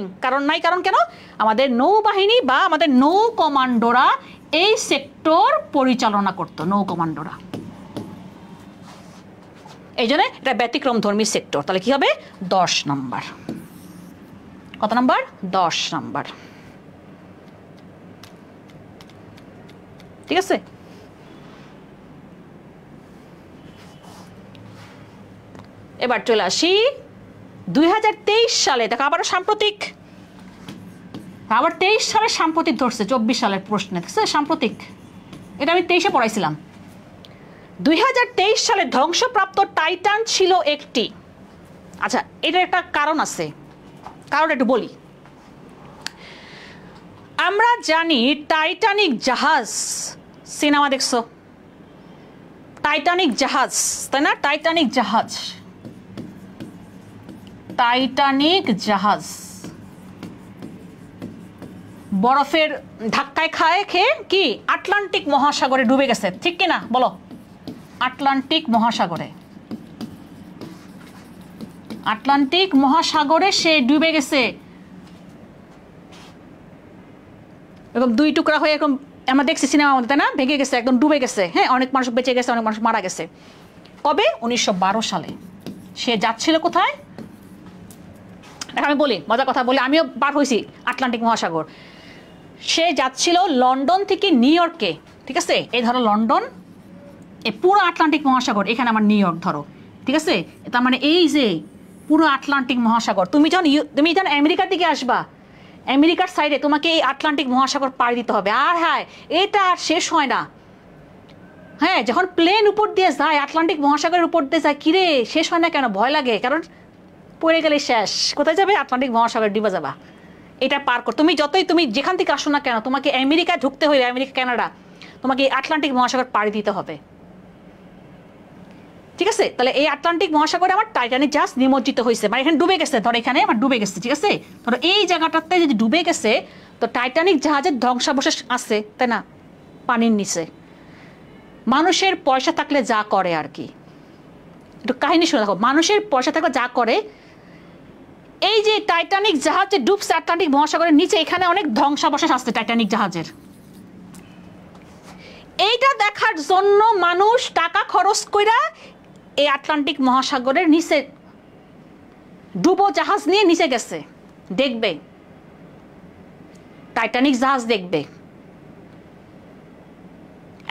কারণ কেন? আমাদের নৌবাহিনী বা আমাদের নৌ কমান্ডোরা এই সেক্টর পরিচালনা করতো, নৌ কমান্ডোরা। এই জন্য এটা ব্যতিক্রম ধর্মী সেক্টর। তাহলে কি হবে? 10 নাম্বার। কত নাম্বার? 10 নাম্বার। ঠিক আছে, এবার চলে আসি 2023 সালে। দেখো আবার সাম্প্রতিক, আবার 23 সালের সাম্প্রতিক ধরছে 24 সালের প্রশ্নে। দেখছে সাম্প্রতিক, এটা আমি 23-এ পড়াইছিলাম। 2023 সালে ধ্বংসপ্রাপ্ত টাইটান ছিল একটি। আচ্ছা, এটার একটা কারণ আছে। কারণ একটু বলি। আমরা জানি টাইটানিক জাহাজ, সিনেমা দেখছো? টাইটানিক জাহাজ, তাই না? টাইটানিক জাহাজ, টাইটানিক জাহাজ বরফের ধাক্কায় খেয়ে কি আটলান্টিক মহাসাগরে ডুবে গেছে, ঠিক কিনা বলো? আটলান্টিক মহাসাগরে, আটলান্টিক মহাসাগরে সে ডুবে গেছে, এরকম দুই টুকরা হয়ে এরকম আমরা দেখছি সিনেমার মধ্যে, তাই না? ভেঙে গেছে, একদম ডুবে গেছে। হ্যাঁ, অনেক মানুষ বেঁচে গেছে, অনেক মানুষ মারা গেছে। কবে? 1912 সালে। সে যাচ্ছিল কোথায়? আমি বলি, মজার কথা বলি, আমিও পার হয়েছি আটলান্টিক মহাসাগর। সে যাচ্ছিল লন্ডন থেকে নিউ ইয়র্কে, ঠিক আছে? এই ধরো লন্ডন, এই পুরো আটলান্টিক মহাসাগর, এখানে আমার নিউ ইয়র্ক ধরো, ঠিক আছে? তার মানে এই যে পুরো আটলান্টিক মহাসাগর, তুমি যখন আমেরিকার দিকে আসবা, আমেরিকার সাইডে তোমাকে এই আটলান্টিক মহাসাগর পাড়ি দিতে হবে। আর হ্যাঁ, এটা আর শেষ হয় না। হ্যাঁ, যখন প্লেন উপর দিয়ে যায়, আটলান্টিক মহাসাগরের উপর দিয়ে যায়, কিরে শেষ হয় না কেন? ভয় লাগে, কারণ পড়ে গেলে শেষ। কোথায় যাবে? আটলান্টিক মহাসাগর ডুবে যাবা। এটা পার কর, তুমি যেখান থেকে আসো না কেন, তোমাকে আমেরিকা ঢুকতে হলে, আমেরিকা কানাডা, তোমাকে এই আটলান্টিক মহাসাগর পাড়ি দিতে হবে, ঠিক আছে? তাহলে এই আটলান্টিক মহাসাগরে আমার টাইটানিক জাহাজ নিমজ্জিত হয়েছে, মানে এখানে ডুবে গেছে। ধরো এখানে আমার ডুবে গেছে, ঠিক আছে? ধরো এই জায়গাটাতে যদি ডুবে গেছে, তো টাইটানিক জাহাজের ধ্বংসাবশেষ আছে, তাই না? পানির নিচে। মানুষের পয়সা থাকলে যা করে আর কি, একটু কাহিনী শুনে দেখো। মানুষের পয়সা থাকলে যা করে, এই যে টাইটানিক জাহাজ যে ডুবছে আটলান্টিক মহাসাগরের নিচে, এখানে অনেক ধ্বংসাবশেষ আসছে টাইটানিক জাহাজের। এইটা দেখার জন্য মানুষ টাকা খরচ কইরা এই আটলান্টিক মহাসাগরের নিচে ডুবো জাহাজ নিয়ে নিচে গেছে, দেখবে টাইটানিক জাহাজ দেখবে।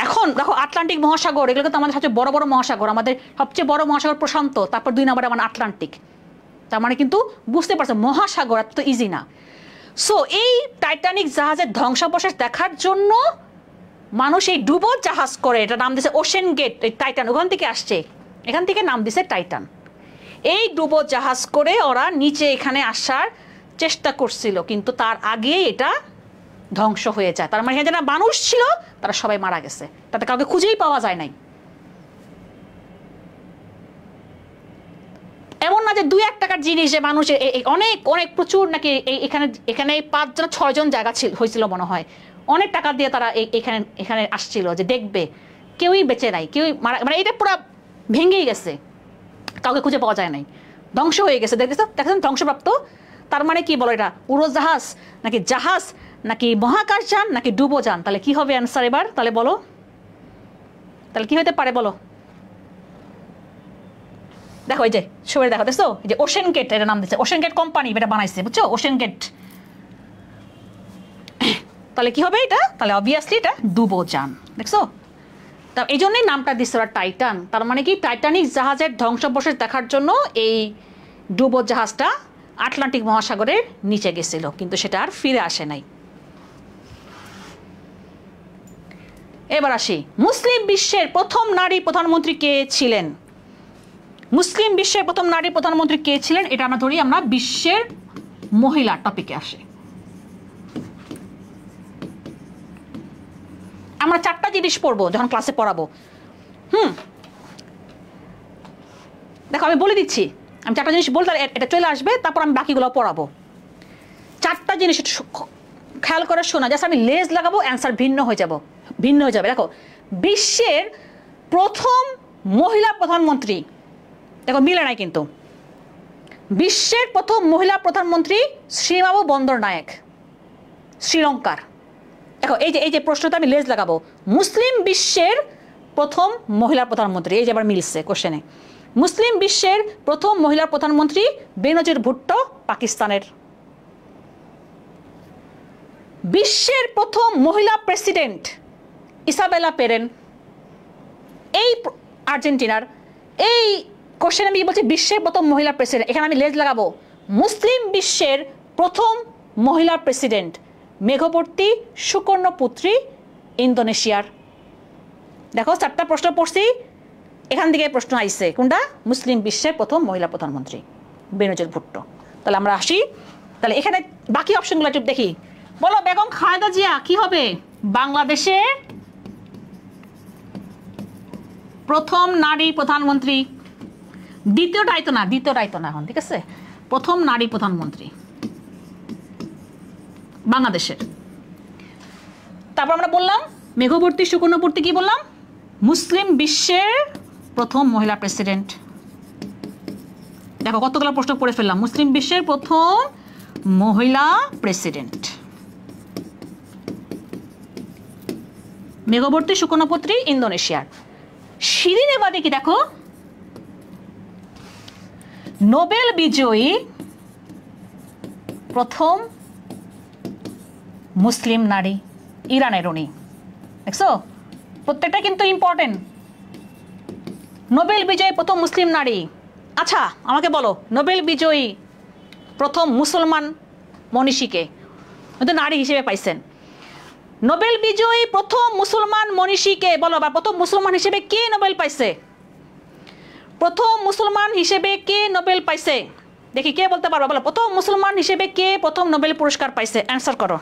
এখন দেখো আটলান্টিক মহাসাগর, এগুলো তো আমাদের সবচেয়ে বড় বড় মহাসাগর, আমাদের সবচেয়ে বড় মহাসাগর প্রশান্ত, তারপর 2 নম্বরে আমার আটলান্টিক। তার মানে কিন্তু বুঝতে পারছো মহাসাগর এত ইজি না। সো এই টাইটানিক জাহাজের ধ্বংসাবশেষ দেখার জন্য মানুষ এই ডুবো জাহাজ করে, এটা নাম দিয়েছে ওশেন গেট। এই টাইটান ওখান থেকে আসছে, এখান থেকে নাম দিয়েছে টাইটান। এই ডুবো জাহাজ করে ওরা নিচে এখানে আসার চেষ্টা করছিল, কিন্তু তার আগে এটা ধ্বংস হয়ে যায়। তার মানে যারা মানুষ ছিল তারা সবাই মারা গেছে, তাতে কাউকে খুঁজেই পাওয়া যায় নাই। এমন না যে 2-1 টাকার জিনিস, যে মানুষ অনেক অনেক প্রচুর নাকি এখানে 5 জন 6 জন জায়গা হয়েছিল মনে হয়, অনেক টাকা দিয়ে তারা এখানে আসছিল যে দেখবে। কেউই বেঁচে নাই, কেউই মারা, মানে এটা পুরো ভেঙেই গেছে, কাউকে খুঁজে পাওয়া যায় নাই, ধ্বংস হয়ে গেছে। দেখেছেন ধ্বংসপ্রাপ্ত। তার মানে কি বলো, এটা উড়োজাহাজ নাকি জাহাজ নাকি মহাকাশযান নাকি ডুবোযান? তাহলে কি হবে অ্যান্সার এবার? তাহলে বলো, তাহলে কি হতে পারে বলো? দেখো এই যে ছবি দেখো, দেখছো এই যে ওশেন গেট, এটা নাম দিচ্ছে ওশেন গেট কোম্পানি, এটা বানাইছে, বুঝছো? Ocean gate. তাহলে কি হবে এটা? তাহলে অবভিয়াসলি এটা ডুবোযান, দেখছো? তা এই জন্যই নামটা দিচ্ছে ওরা টাইটান। তার মানে কি টাইটানিক জাহাজের ধ্বংসাবশেষ দেখার জন্য এই ডুবো জাহাজটা আটলান্টিক মহাসাগরের নিচে গেছিল, কিন্তু সেটা আর ফিরে আসে নাই। এবার আসি, মুসলিম বিশ্বের প্রথম নারী প্রধানমন্ত্রী কে ছিলেন? মুসলিম বিশ্বের প্রথম নারী প্রধানমন্ত্রী কে ছিলেন? এটা আমরা ধরি আমরা বিশ্বের মহিলা টপিকে আসে। আমরা 4টা জিনিস পড়বো যখন ক্লাসে পড়াবো। দেখো আমি বলে দিচ্ছি, আমি 4টা জিনিস বলতে এটা চলে আসবে, তারপর আমি বাকিগুলো পড়াবো। 4টা জিনিস খেয়াল করে শোনা, জাস্ট আমি লেজ লাগাবো, অ্যান্সার ভিন্ন হয়ে যাবে। দেখো, বিশ্বের প্রথম মহিলা প্রধানমন্ত্রী, দেখো মিলে নাই কিন্তু, বিশ্বের প্রথম মহিলা প্রধানমন্ত্রী শ্রীমাবু বন্দরনায়েক, শ্রীলঙ্কার। দেখো এই যে প্রশ্নটা আমি লেজ লাগাবো, মুসলিম বিশ্বের প্রথম মহিলা প্রধানমন্ত্রী, এই যে আবার মিলছে কোশ্চেনে। মুসলিম বিশ্বের প্রথম মহিলা প্রধানমন্ত্রী বেনজির ভুট্টো, পাকিস্তানের। বিশ্বের প্রথম মহিলা প্রেসিডেন্ট ইসাবেলা পেরেন, এই আর্জেন্টিনার। এই কোশ্চেন আমি বলছি বিশ্বের প্রথম মহিলা প্রেসিডেন্ট, এখানে আমি লেজ লাগাবো মুসলিম বিশ্বের প্রথম মহিলা প্রেসিডেন্ট মেঘবর্তী সুকর্ণপুত্রী, ইন্দোনেশিয়ার। দেখো 4টা প্রশ্ন পড়ছি, এখান থেকে প্রশ্ন আইছে কোনটা? মুসলিম বিশ্বের প্রথম মহিলা প্রধানমন্ত্রী বেনজির ভুট্টো। তাহলে আমরা আসি তাহলে এখানে বাকি অপশনগুলো একটু দেখি। বলো বেগম খালেদা জিয়া কি হবে বাংলাদেশের প্রথম নারী প্রধানমন্ত্রী। দ্বিতীয়টাই তো না এখন, ঠিক আছে? প্রথম নারী প্রধানমন্ত্রী বাংলাদেশের। তারপর আমরা বললাম মেঘবর্তী সুকর্ণপূর্তি, কি বললাম? মুসলিম বিশ্বের প্রথম মহিলা প্রেসিডেন্ট। দেখো কতগুলো প্রশ্ন পড়ে ফেললাম। মুসলিম বিশ্বের প্রথম মহিলা প্রেসিডেন্ট মেঘবর্তী সুকর্ণপূর্তি ইন্দোনেশিয়ার। শিরিন এবাদি কি দেখো, নোবেল বিজয়ী প্রথম মুসলিম নারী, ইরানের উনি। দেখছো প্রত্যেকটা কিন্তু ইম্পর্টেন্ট। নোবেল বিজয়ী প্রথম মুসলিম নারী। আচ্ছা আমাকে বলো নোবেল বিজয়ী প্রথম মুসলমান মনীষীকে, হয়তো নারী হিসেবে পাইছেন। নোবেল বিজয়ী প্রথম মুসলমান মনীষীকে বলো, বা প্রথম মুসলমান হিসেবে কে নোবেল পাইছে? প্রথম মুসলমান হিসেবে কে নোবেল পাইছে? দেখি কে বলতে পারো, বলো প্রথম মুসলমান হিসেবে কে প্রথম নোবেল পুরস্কার পাইছে? অ্যান্সার করো।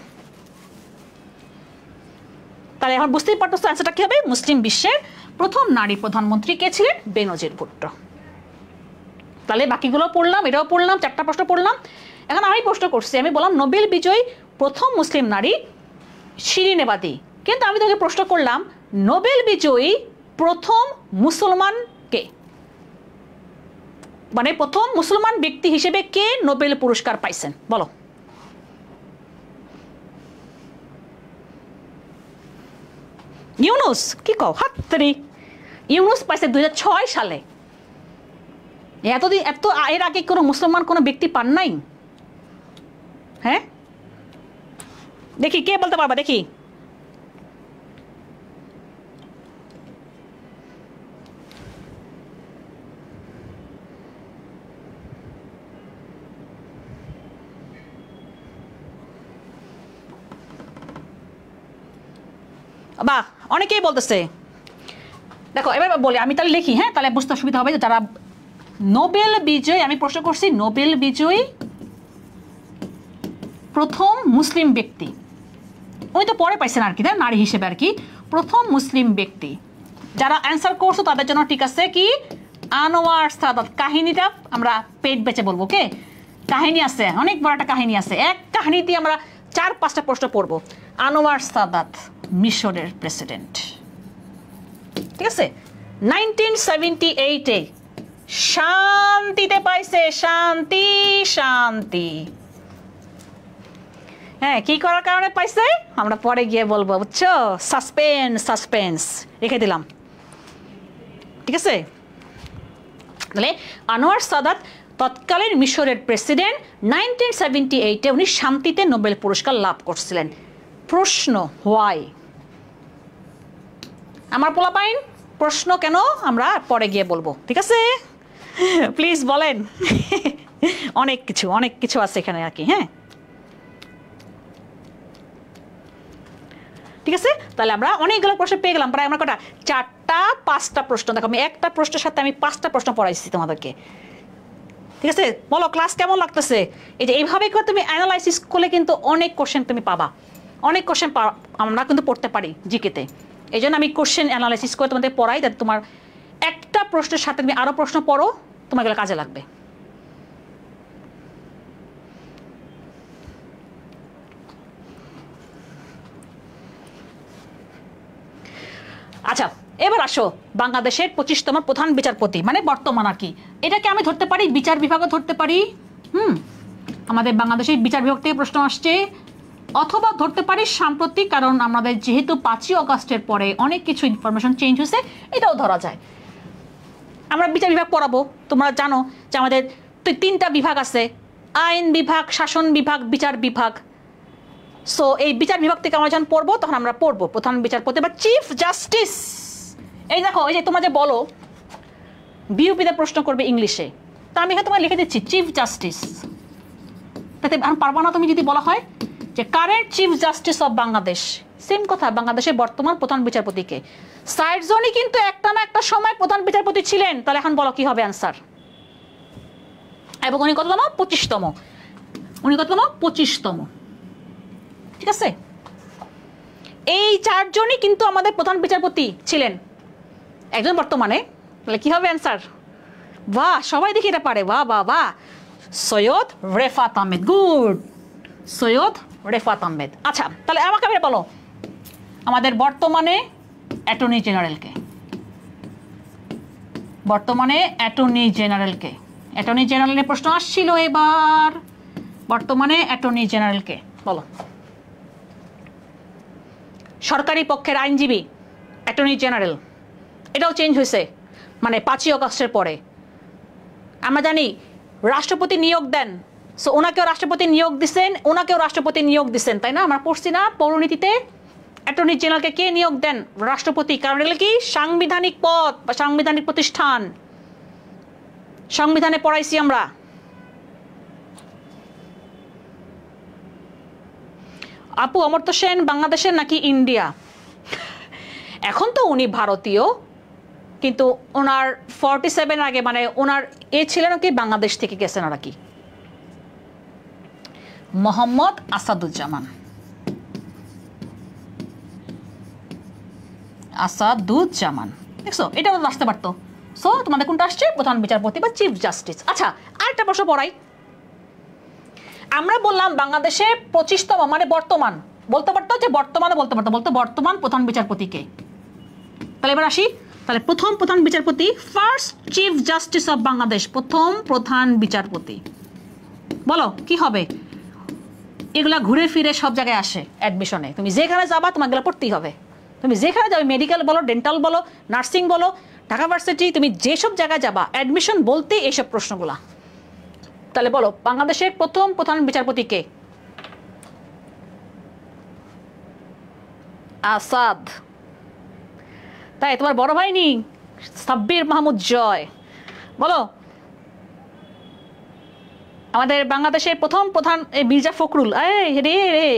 তাহলে এখন বুঝতেই পারতেছো অ্যান্সারটা কি হবে। মুসলিম বিশ্বের প্রথম নারী প্রধানমন্ত্রী কে ছিলেন? বেনজির ভুট্টো। তাহলে বাকিগুলো পড়লাম, এটাও পড়লাম, 4টা প্রশ্ন পড়লাম। এখন আমি প্রশ্ন করছি, আমি বললাম নোবেল বিজয়ী প্রথম মুসলিম নারী শিরিন এবাদি, কিন্তু আমি তোকে প্রশ্ন করলাম নোবেল বিজয়ী প্রথম মুসলমান কে, মানে প্রথম মুসলমান ব্যক্তি হিসেবে কে নোবেল পুরস্কার পাইছেন বলো। ইউনুস। কি কও? হাততালি। ইউনুস পাইছে 2006 সালে। এতদিন এত এর আগে কোনো মুসলমান কোনো ব্যক্তি পান নাই? হ্যাঁ দেখি কে বলতে পারবা, দেখি। বাহ অনেকেই বলতেছে। দেখো এবার বলি, আমি তাহলে লিখি, হ্যাঁ তাহলে বুঝতে সুবিধা হবে। যারা নোবেল বিজয়ী, আমি প্রশ্ন করছি নোবেল বিজয়ী প্রথম মুসলিম ব্যক্তি, উনি তো পরে পাইছেন আর কি, তাই নারী হিসেবে আর কি, প্রথম মুসলিম ব্যক্তি। যারা অ্যান্সার করছো তাদের জন্য ঠিক আছে কি আনোয়ার সাদাত। কাহিনীটা আমরা পেট বেচে বলবো, ওকে? কাহিনী আছে, অনেক বড় একটা কাহিনী আছে। এক কাহিনীতে আমরা 4-5টা প্রশ্ন পড়বো। আনোয়ার সাদাত মিশরের প্রেসিডেন্ট, ঠিক আছে? 1978-এ শান্তিতে পাইছে, শান্তি শান্তি। হ্যাঁ কি করার কারণে পাইছে আমরা পরে গিয়ে বলবো, বুঝছো? সাসপেন্স রেখে দিলাম, ঠিক আছে? তাহলে আনোয়ার সাদাত তৎকালীন মিশরের প্রেসিডেন্ট, 1978-এ উনি শান্তিতে নোবেল পুরস্কার লাভ করছিলেন। প্রশ্ন হোয়াই? আমার পোলাপাইন প্রশ্ন কেন আমরা পরে গিয়ে বলবো, ঠিক আছে? প্লিজ বলেন। অনেক কিছু আছে এখানে আর কি, হ্যাঁ ঠিক আছে? তাহলে আমরা অনেকগুলো প্রশ্ন পেয়ে গেলাম, প্রায় আমরা কটা 4-5টা প্রশ্ন। দেখো আমি একটা প্রশ্নের সাথে আমি 5টা প্রশ্ন পড়াইছি তোমাদেরকে, ঠিক আছে? বলো ক্লাস কেমন লাগতেছে? এই যে এইভাবে করে তুমি অ্যানালাইসিস করলে কিন্তু অনেক কোশ্চেন তুমি পাবা, অনেক কোশ্চেন আমরা কিন্তু পড়তে পারি জিকেতে। এই জন্য আমি কোশ্চেন অ্যানালাইসিস করে তোমাদের পড়াই, যাতে তোমার একটা প্রশ্নের সাথে তুমি আরও প্রশ্ন পড়ো, তোমার এগুলো কাজে লাগবে। আচ্ছা এবার আসো বাংলাদেশের 25তম প্রধান বিচারপতি, মানে বর্তমান আর কি, এটাকে আমি ধরতে পারি বিচার বিভাগও ধরতে পারি। আমাদের বাংলাদেশের বিচার বিভাগ থেকে প্রশ্ন আসছে, অথবা ধরতে পারি সাম্প্রতিক, কারণ আমাদের যেহেতু 5ই অগাস্টের পরে অনেক কিছু ইনফরমেশন চেঞ্জ হয়েছে, এটাও ধরা যায়। আমরা বিচার বিভাগ পড়াবো, তোমরা জানো যে আমাদের 3টা বিভাগ আছে, আইন বিভাগ, শাসন বিভাগ, বিচার বিভাগ। সো এই বিচার বিভাগ থেকে আমরা যখন পড়বো তখন আমরা পড়বো প্রধান বিচারপতি বা চিফ জাস্টিস। এই দেখো এই যে তোমরা যে বলো বিউপিতে প্রশ্ন করবে ইংলিশে, তা আমি এখানে তোমায় লিখে দিচ্ছি চিফ জাস্টিস। তাতে পারবা না তুমি যদি বলা হয় যে current chief justice of Bangladesh, same কথা, বাংলাদেশের বর্তমান প্রধান বিচারপতিকে। সাইডজনই কিন্তু একটা না একটা সময় প্রধান বিচারপতি ছিলেন, তাহলে এখন বলো কি হবে অ্যান্সার? এবং উনি কততম? 25তম। উনি কততম? 25তম। ঠিক আছে, এই চারজনই কিন্তু আমাদের প্রধান বিচারপতি ছিলেন, একজন বর্তমানে। তাহলে কি হবে অ্যান্সার? বাহ, সবাই দেখি এটা পারে, বাহ বাহ বাহ। সৈয়দ রেফাত আহমেদ, গুড, সৈয়দ রেফাত আহমেদ। আচ্ছা, তাহলে আমাকে বলো আমাদের বর্তমানে অ্যাটর্নি জেনারেলকে, বর্তমানে অ্যাটর্নি জেনারেলকে, অ্যাটর্নি জেনারেলের প্রশ্ন আসছিল এবার, বর্তমানে অ্যাটর্নি জেনারেলকে বলো। সরকারি পক্ষের আইনজীবী অ্যাটর্নি জেনারেল, এটাও চেঞ্জ হয়েছে, মানে 5ই অগস্টের পরে। আমরা জানি রাষ্ট্রপতি নিয়োগ দেন, সো ওনাকেও রাষ্ট্রপতি নিয়োগ দিচ্ছেন, ওনাকেও রাষ্ট্রপতি নিয়োগ দিচ্ছেন, তাই না? আমরা পড়ছি না পৌরনীতিতে? অ্যাটর্নি জেনারেলকে কে নিয়োগ দেন? রাষ্ট্রপতি। কারণ এগুলো কি সাংবিধানিক পদ বা সাংবিধানিক প্রতিষ্ঠান, সংবিধানে পড়াইছি আমরা। আপু অমর্ত্য সেন বাংলাদেশের নাকি ইন্ডিয়া? এখন তো উনি ভারতীয়, কিন্তু ওনার 47 আগে, মানে ওনার ছিলেন কি বাংলাদেশ থেকে গেছেন আর কি। মোহাম্মদ আসাদুজ্জামান, আসাদুজ্জামান, দেখছো এটা আসতে পারতো। সো তোমাদের কোনটা আসছে? প্রধান বিচারপতি বা চিফ জাস্টিস। আচ্ছা, আরেকটা প্রশ্ন পড়াই। আমরা বললাম বাংলাদেশে 25তম, মানে বর্তমান, বলতে পারতো যে বর্তমানে, বলতে পারতো, বলতো বর্তমান প্রধান বিচারপতিকে। তাহলে এবার আসি, তাহলে প্রথম প্রধান বিচারপতি, first chief justice of Bangladesh, প্রথম প্রধান বিচারপতি, বলো কি হবে? এগুলা ঘুরে ফিরে সব জায়গায় আসে অ্যাডমিশনে, তুমি যেখানে যাবা তোমাকে এগুলো পড়তেই হবে। তুমি যেখানে যাবে, মেডিকেল বলো, ডেন্টাল বলো, নার্সিং বলো, ঢাকা ভার্সিটি, তুমি যেসব জায়গায় যাবা অ্যাডমিশন বলতে এইসব প্রশ্নগুলা। তাহলে বলো বাংলাদেশের প্রথম প্রধান বিচারপতি কে? আসাদ। তাই তোমার বড় ভাই নি সাব্বির মাহমুদ জয়, বলো আমাদের বাংলাদেশের প্রথম প্রধান মির্জা ফখরুল। রে রে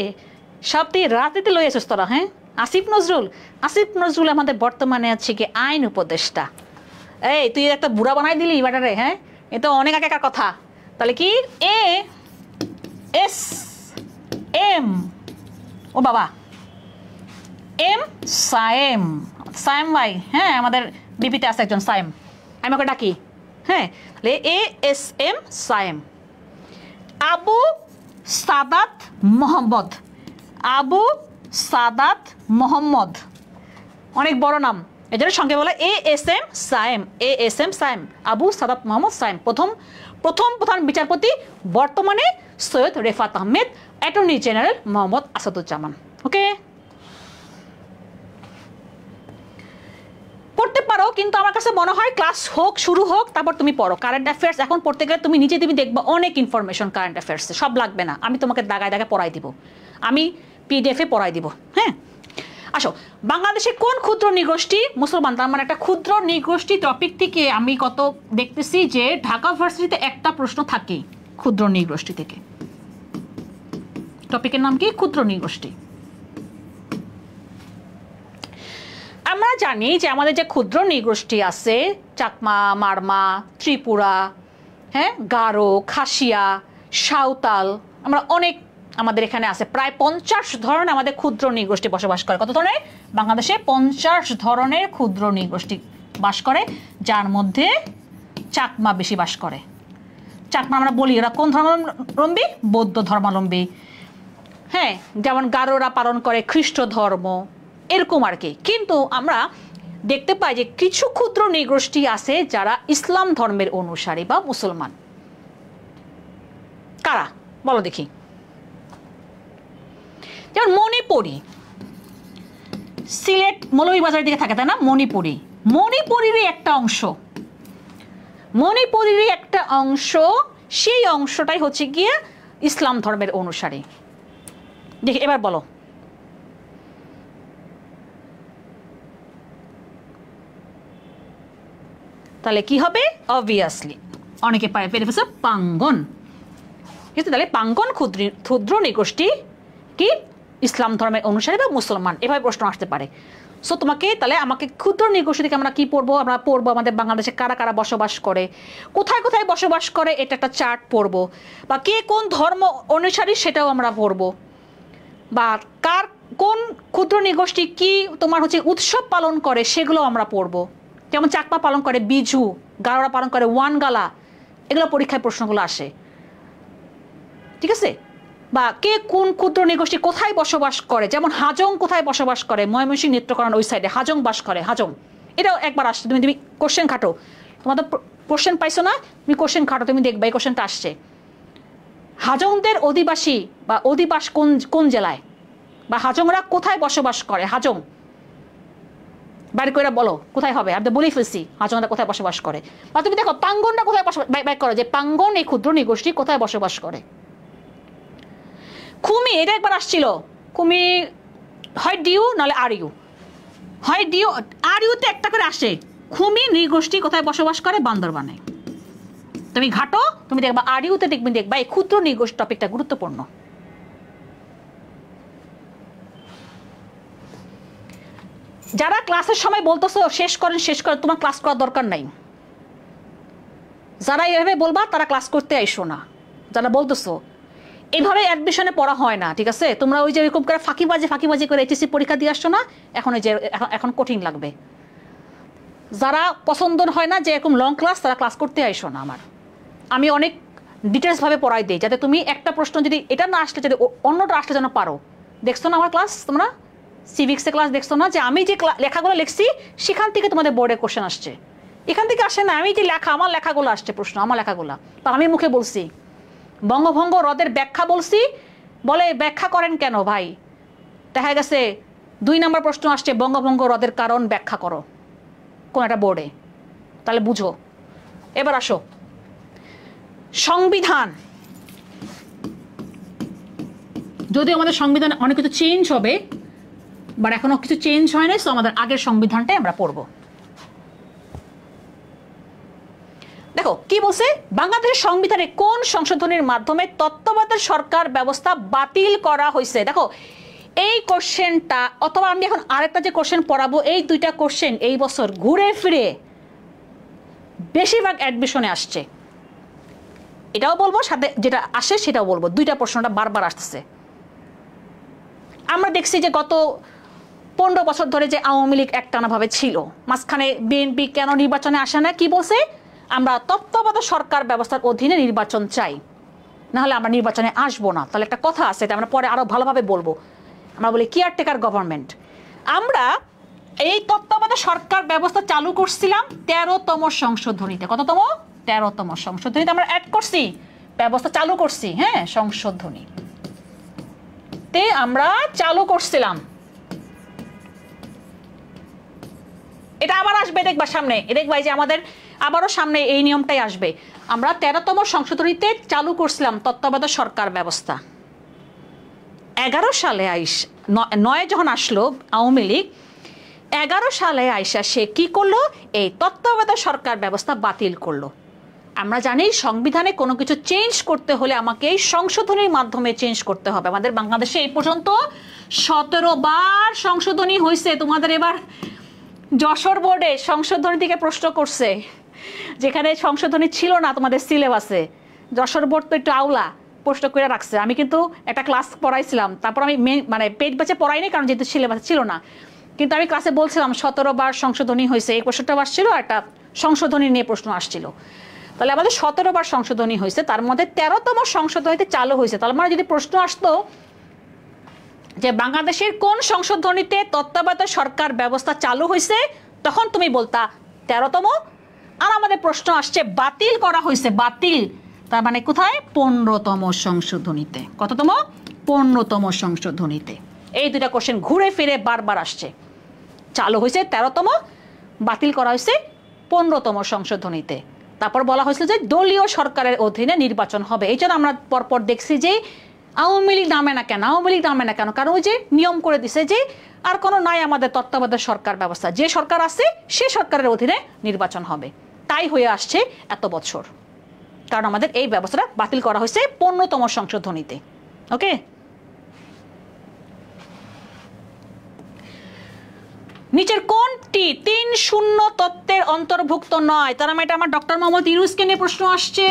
সব তুই রাজনীতি লই আসিস তোরা। হ্যাঁ, আসিফ নজরুল, আসিফ নজরুল আমাদের বর্তমানে আছে কি আইন উপদেষ্টা। এই তুই একটা বুড়া বানাই দিলি ব্যাটারে। হ্যাঁ, এ তো অনেক আগেকার কথা। তাহলে কি এ এস এম, ও বাবা, এম সায়েম, সায়েম ভাই। হ্যাঁ, আমাদের বিপিতে আছে একজন সায়েম, আমি ওকে ডাকি। হ্যাঁ, তাহলে A S M Sayem. Abu Sadat Mohammad, Abu Sadat Mohammad, অনেক বড় নাম, এই জন্য সঙ্গে বলে A S M Sayem, A S M Sayem, Abu Sadat Mohammad Sayem. প্রথম প্রধান বিচারপতি, বর্তমানে Syed Refaat Ahmed, attorney general Mohammad Asaduzzaman. Okay, পড়তে পারো, কিন্তু আমার কাছে মনে হয় ক্লাস হোক, শুরু হোক, তারপর তুমি পড়ো। কারেন্ট অ্যাফেয়ার্স এখন পড়তে গেলে তুমি নিজে তুমি দেখবা অনেক ইনফরমেশন কারেন্ট অ্যাফেয়ার্সে, সব লাগবে না, আমি তোমাকে দাগায় দাগায় পড়াই দিব, আমি পিডিএফে পড়াই দিব। হ্যাঁ, আসো, বাংলাদেশে কোন ক্ষুদ্র নৃগোষ্ঠী মুসলমান? তার মানে একটা ক্ষুদ্র নৃগোষ্ঠী টপিক থেকে আমি কত দেখতেছি যে ঢাকা ভার্সিটিতে একটা প্রশ্ন থাকে ক্ষুদ্র নৃগোষ্ঠী থেকে। টপিকের নাম কি? ক্ষুদ্র নৃগোষ্ঠী। আমরা জানি যে আমাদের যে ক্ষুদ্র নৃগোষ্ঠী আছে, চাকমা, মারমা, ত্রিপুরা, হ্যাঁ, গারো, খাসিয়া, সাঁওতাল, আমরা অনেক, আমাদের এখানে আছে প্রায় 50 ধরনের আমাদের ক্ষুদ্র নৃগোষ্ঠী বসবাস করে। কত ধরনের? বাংলাদেশে 50 ধরনের ক্ষুদ্র নৃগোষ্ঠী বাস করে, যার মধ্যে চাকমা বেশি বাস করে। চাকমা আমরা বলি ওরা কোন ধর্মাবলম্বী? বৌদ্ধ ধর্মাবলম্বী। হ্যাঁ, যেমন গারোরা পালন করে খ্রিস্ট ধর্ম, এরকম আর কি। কিন্তু আমরা দেখতে পাই যে কিছু ক্ষুদ্র নৃগোষ্ঠী আছে যারা ইসলাম ধর্মের অনুসারী বা মুসলমান। কারা বলো দেখি? যেমন মণিপুরী, সিলেট মৌলভীবাজারের দিকে থাকে, তাই না? মণিপুরী, মণিপুরেরই একটা অংশ, মণিপুরেরই একটা অংশ, সেই অংশটাই হচ্ছে গিয়ে ইসলাম ধর্মের অনুসারী। দেখি এবার বলো, তাহলে কি হবে? অবভিয়াসলি অনেকে পায় পেরে ফেলছে পাঙ্গন। তাহলে পাঙ্গন ক্ষুদ্র নৃগোষ্ঠী কি ইসলাম ধর্মের অনুসারী বা মুসলমান, এভাবে প্রশ্ন আসতে পারে। সো তোমাকে তাহলে আমাকে ক্ষুদ্র নৃগোষ্ঠী থেকে আমরা কি পড়বো, আমরা পড়বো আমাদের বাংলাদেশে কারা কারা বসবাস করে, কোথায় কোথায় বসবাস করে, এটা একটা চার্ট পড়বো, বা কে কোন ধর্ম অনুসারী সেটাও আমরা পড়বো, বা কার কোন ক্ষুদ্র নৃগোষ্ঠী কি তোমার হচ্ছে উৎসব পালন করে সেগুলো আমরা পড়বো। যেমন চাকমা পালন করে বিজু, গারোরা পালন করে ওয়ানগালা, এগুলো পরীক্ষায় প্রশ্নগুলো আসে, ঠিক আছে। বা কে কোন ক্ষুদ্র নৃগোষ্ঠী কোথায় বসবাস করে, যেমন হাজং কোথায় বসবাস করে, ময়মনসিংহ নেত্রকোনার ওই সাইডে হাজং বাস করে, হাজং, এটাও একবার আসছে। তুমি তুমি কোশ্চেন খাটো, তোমাদের কোশ্চেন পাইছো না, তুমি কোশ্চেন খাটো, তুমি দেখবে এই কোশ্চেনটা আসছে। হাজংদের অধিবাসী বা অধিবাস কোন কোন জেলায়, বা হাজংরা কোথায় বসবাস করে, হাজং বাইরে করে বলো কোথায় হবে, আমি তো বলেই ফেলছি হাজংরা কোথায় বসবাস করে। বা তুমি দেখো পাঙ্গনরা কোথায় বসবাস, বাইক করো যে পাঙ্গন এই ক্ষুদ্র নৃগোষ্ঠী কোথায় বসবাস করে। খুমি, এটা একবার আসছিল, খুমি হয় ডিউ নাহলে আর ইউ, হয় ডিউ আর ইউতে একটা করে আসে, খুমি নৃগোষ্ঠী কোথায় বসবাস করে, বান্দরবানে। তুমি ঘাটো, তুমি দেখবা আর ইউতে দেখবা এই ক্ষুদ্র নৃগোষ্ঠী টপিকটা গুরুত্বপূর্ণ। যারা ক্লাসের সময় বলতেছো শেষ করেন, তোমার ক্লাস করার দরকার নাই। যারা এইভাবে বলবা তারা ক্লাস করতে আইসো না। যারা বলতেছো এইভাবে অ্যাডমিশনে পড়া হয় না, ঠিক আছে। তোমরা ওই যে এরকম করে ফাঁকিবাজি করে এইচএসসি পরীক্ষা দিয়ে আসছো না, এখন ওই যে এখন কঠিন লাগবে। যারা পছন্দ হয় না যে এরকম লং ক্লাস, তারা ক্লাস করতে আইসো না। আমি অনেক ডিটেলসভাবে পড়াই দিই, যাতে তুমি একটা প্রশ্ন যদি এটা না আসলে, যদি অন্যটা আসলে যেন পারো। দেখছো না আমার ক্লাস, তোমরা সিভিক্সে ক্লাস দেখছো না, যে আমি যে লেখাগুলো লিখছি সেখান থেকে তোমাদের বোর্ডে কোশ্চেন আসছে, এখান থেকে আসে না। আমি যে আমার লেখাগুলো আসছে প্রশ্ন, আমার লেখাগুলো তো আমি মুখে বলছি। বঙ্গভঙ্গ হ্রদের ব্যাখ্যা বলছি, বলে ব্যাখ্যা করেন কেন ভাই, দেখা গেছে 2 নম্বর প্রশ্ন আসছে বঙ্গভঙ্গ হ্রদের কারণ ব্যাখ্যা করো কোন একটা বোর্ডে, তাহলে বুঝো। এবার আসো সংবিধান। যদিও আমাদের সংবিধানে অনেক কিছু চেঞ্জ হবে, বাট এখনো কিছু চেঞ্জ হয় নাই, সো আমাদের আগের সংবিধানটাই আমরা পড়ব। দেখো কি বলছে, বাংলাদেশের সংবিধানে কোন সংশোধনীর মাধ্যমে তত্ত্বাবধায়ক সরকার ব্যবস্থা বাতিল করা হয়েছে। দেখো এই কোশ্চেনটা, অথবা আমি এখন আরেকটা যে কোশ্চেন পড়াবো, এই 2টা কোশ্চেন এই বছর ঘুরে ফিরে বেশিরভাগ অ্যাডমিশনে আসছে। এটাও বলবো, সাথে যেটা আসে সেটাও বলবো, 2টা প্রশ্নটা বারবার আসতেছে। আমরা দেখছি যে গত 15 বছর ধরে যে আওয়ামী লীগ একটানাভাবে ছিল, মাঝখানে বিএনপি কেন নির্বাচনে আসে না, কি বলছে, আমরা তত্ত্বাবধায়ক সরকার ব্যবস্থার অধীনে নির্বাচন চাই, নাহলে আমরা নির্বাচনে আসবো না। তাহলে একটা কথা আছে, এটা আমরা পরে আরো ভালোভাবে বলবো, আমরা বলি কেয়ারটেকার গভর্নমেন্ট। আমরা এই তত্ত্বাবধায়ক সরকার ব্যবস্থা চালু করছিলাম 13তম সংশোধনীতে। কততম? 13তম সংশোধনীতে আমরা অ্যাড করছি, ব্যবস্থা চালু করছি, হ্যাঁ সংশোধনী তে আমরা চালু করছিলাম। এটা আবার আসবে, দেখবা সামনে, দেখবা যে আমাদের আবারও সামনে এই নিয়মটাই আসবে। আমরা 13তম সংশোধনীতে চালু করছিলাম তত্ত্বাবধায়ক সরকার ব্যবস্থা। 11 সালে 9 যখন আসলো আওয়ামী লীগ, 11 সালে আইসা সে কি করলো, এই তত্ত্বাবধায়ক সরকার ব্যবস্থা বাতিল করলো। আমরা জানি সংবিধানে কোনো কিছু চেঞ্জ করতে হলে আমাকে এই সংশোধনীর মাধ্যমে চেঞ্জ করতে হবে। আমাদের বাংলাদেশে এই পর্যন্ত 17 বার সংশোধনী হয়েছে। তোমাদের এবার যশোর বোর্ডে সংশোধনী থেকে প্রশ্ন করছে, যেখানে সংশোধনী ছিল না তোমাদের সিলেবাসে। যশোর বোর্ড তো একটু আউলা, প্রশ্ন করে রাখছে। আমি কিন্তু একটা ক্লাস পড়াইছিলাম, তারপর আমি মানে পেজ ব্যাচে পড়াইনি, কারণ যেহেতু সিলেবাসে ছিল না। কিন্তু আমি ক্লাসে বলছিলাম 17 বার সংশোধনী হয়েছে, এই প্রশ্নটা আসছিল, একটা সংশোধনী নিয়ে প্রশ্ন আসছিল। তাহলে আমাদের 17 বার সংশোধনী হয়েছে, তার মধ্যে 13তম সংশোধনীতে চালু হয়েছে। তাহলে মানে যদি প্রশ্ন আসতো যে বাংলাদেশের কোন সংশোধনীতে তত্ত্বাবধায়ক সরকার ব্যবস্থা চালু হয়েছে, তখন তুমি বলতা 13তম। আর আমাদের প্রশ্ন আসছে বাতিল করা হয়েছে, বাতিল, তার মানে কোথায়, 15তম সংশোধনীতে। কততম? 15তম সংশোধনীতে। এই 2টা কোশ্চেন ঘুরে ফিরে বারবার আসছে। চালু হয়েছে 13তম, বাতিল করা হয়েছে 15তম সংশোধনীতে। তারপর বলা হয়েছিল যে দলীয় সরকারের অধীনে নির্বাচন হবে। এই জন্য আমরা পরপর দেখছি যে আওয়ামী লীগ নামে না কেন, কারণ ওই যে নিয়ম করে দিছে যে আর কোনো নাই আমাদের তত্ত্বাবধায়ক সরকার ব্যবস্থা, যে সরকার আছে সে সরকারের অধীনে নির্বাচন হবে। তাই হয়ে আসছে এত বছর, কারণ আমাদের এই ব্যবস্থাটা বাতিল করা হয়েছে 15তম সংশোধনীতে। ওকে, নিচের কোনটি 3-0 তত্ত্বের অন্তর্ভুক্ত নয়? তার মানে এটা আমার ডক্টর মোহাম্মদ ইউনুসকে নিয়ে প্রশ্ন আসছে।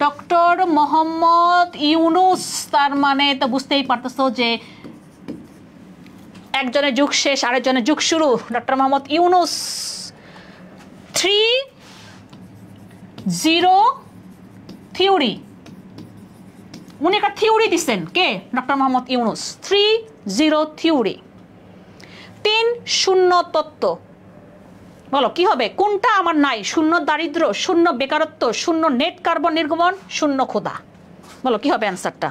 ডক্টর মোহাম্মদ ইউনুস, তার মানে তো বুঝতেই পারতেছো যে একজনের যুগ শেষ আরেকজনের যুগ শুরু। ডক্টর মোহাম্মদ ইউনুস 3-0 থিওরি, উনি একটা থিওরি দিচ্ছেন। কে? ডক্টর মোহাম্মদ ইউনুস। 3-0 থিওরি, 3-0 তত্ত্ব। বলো কি হবে? কোনটা আমার নাই? 0 দারিদ্র, 0 বেকারত্ব, 0 নেট কার্বন নির্গমন, 0 ক্ষুধা। বলো কি হবে অ্যান্সারটা?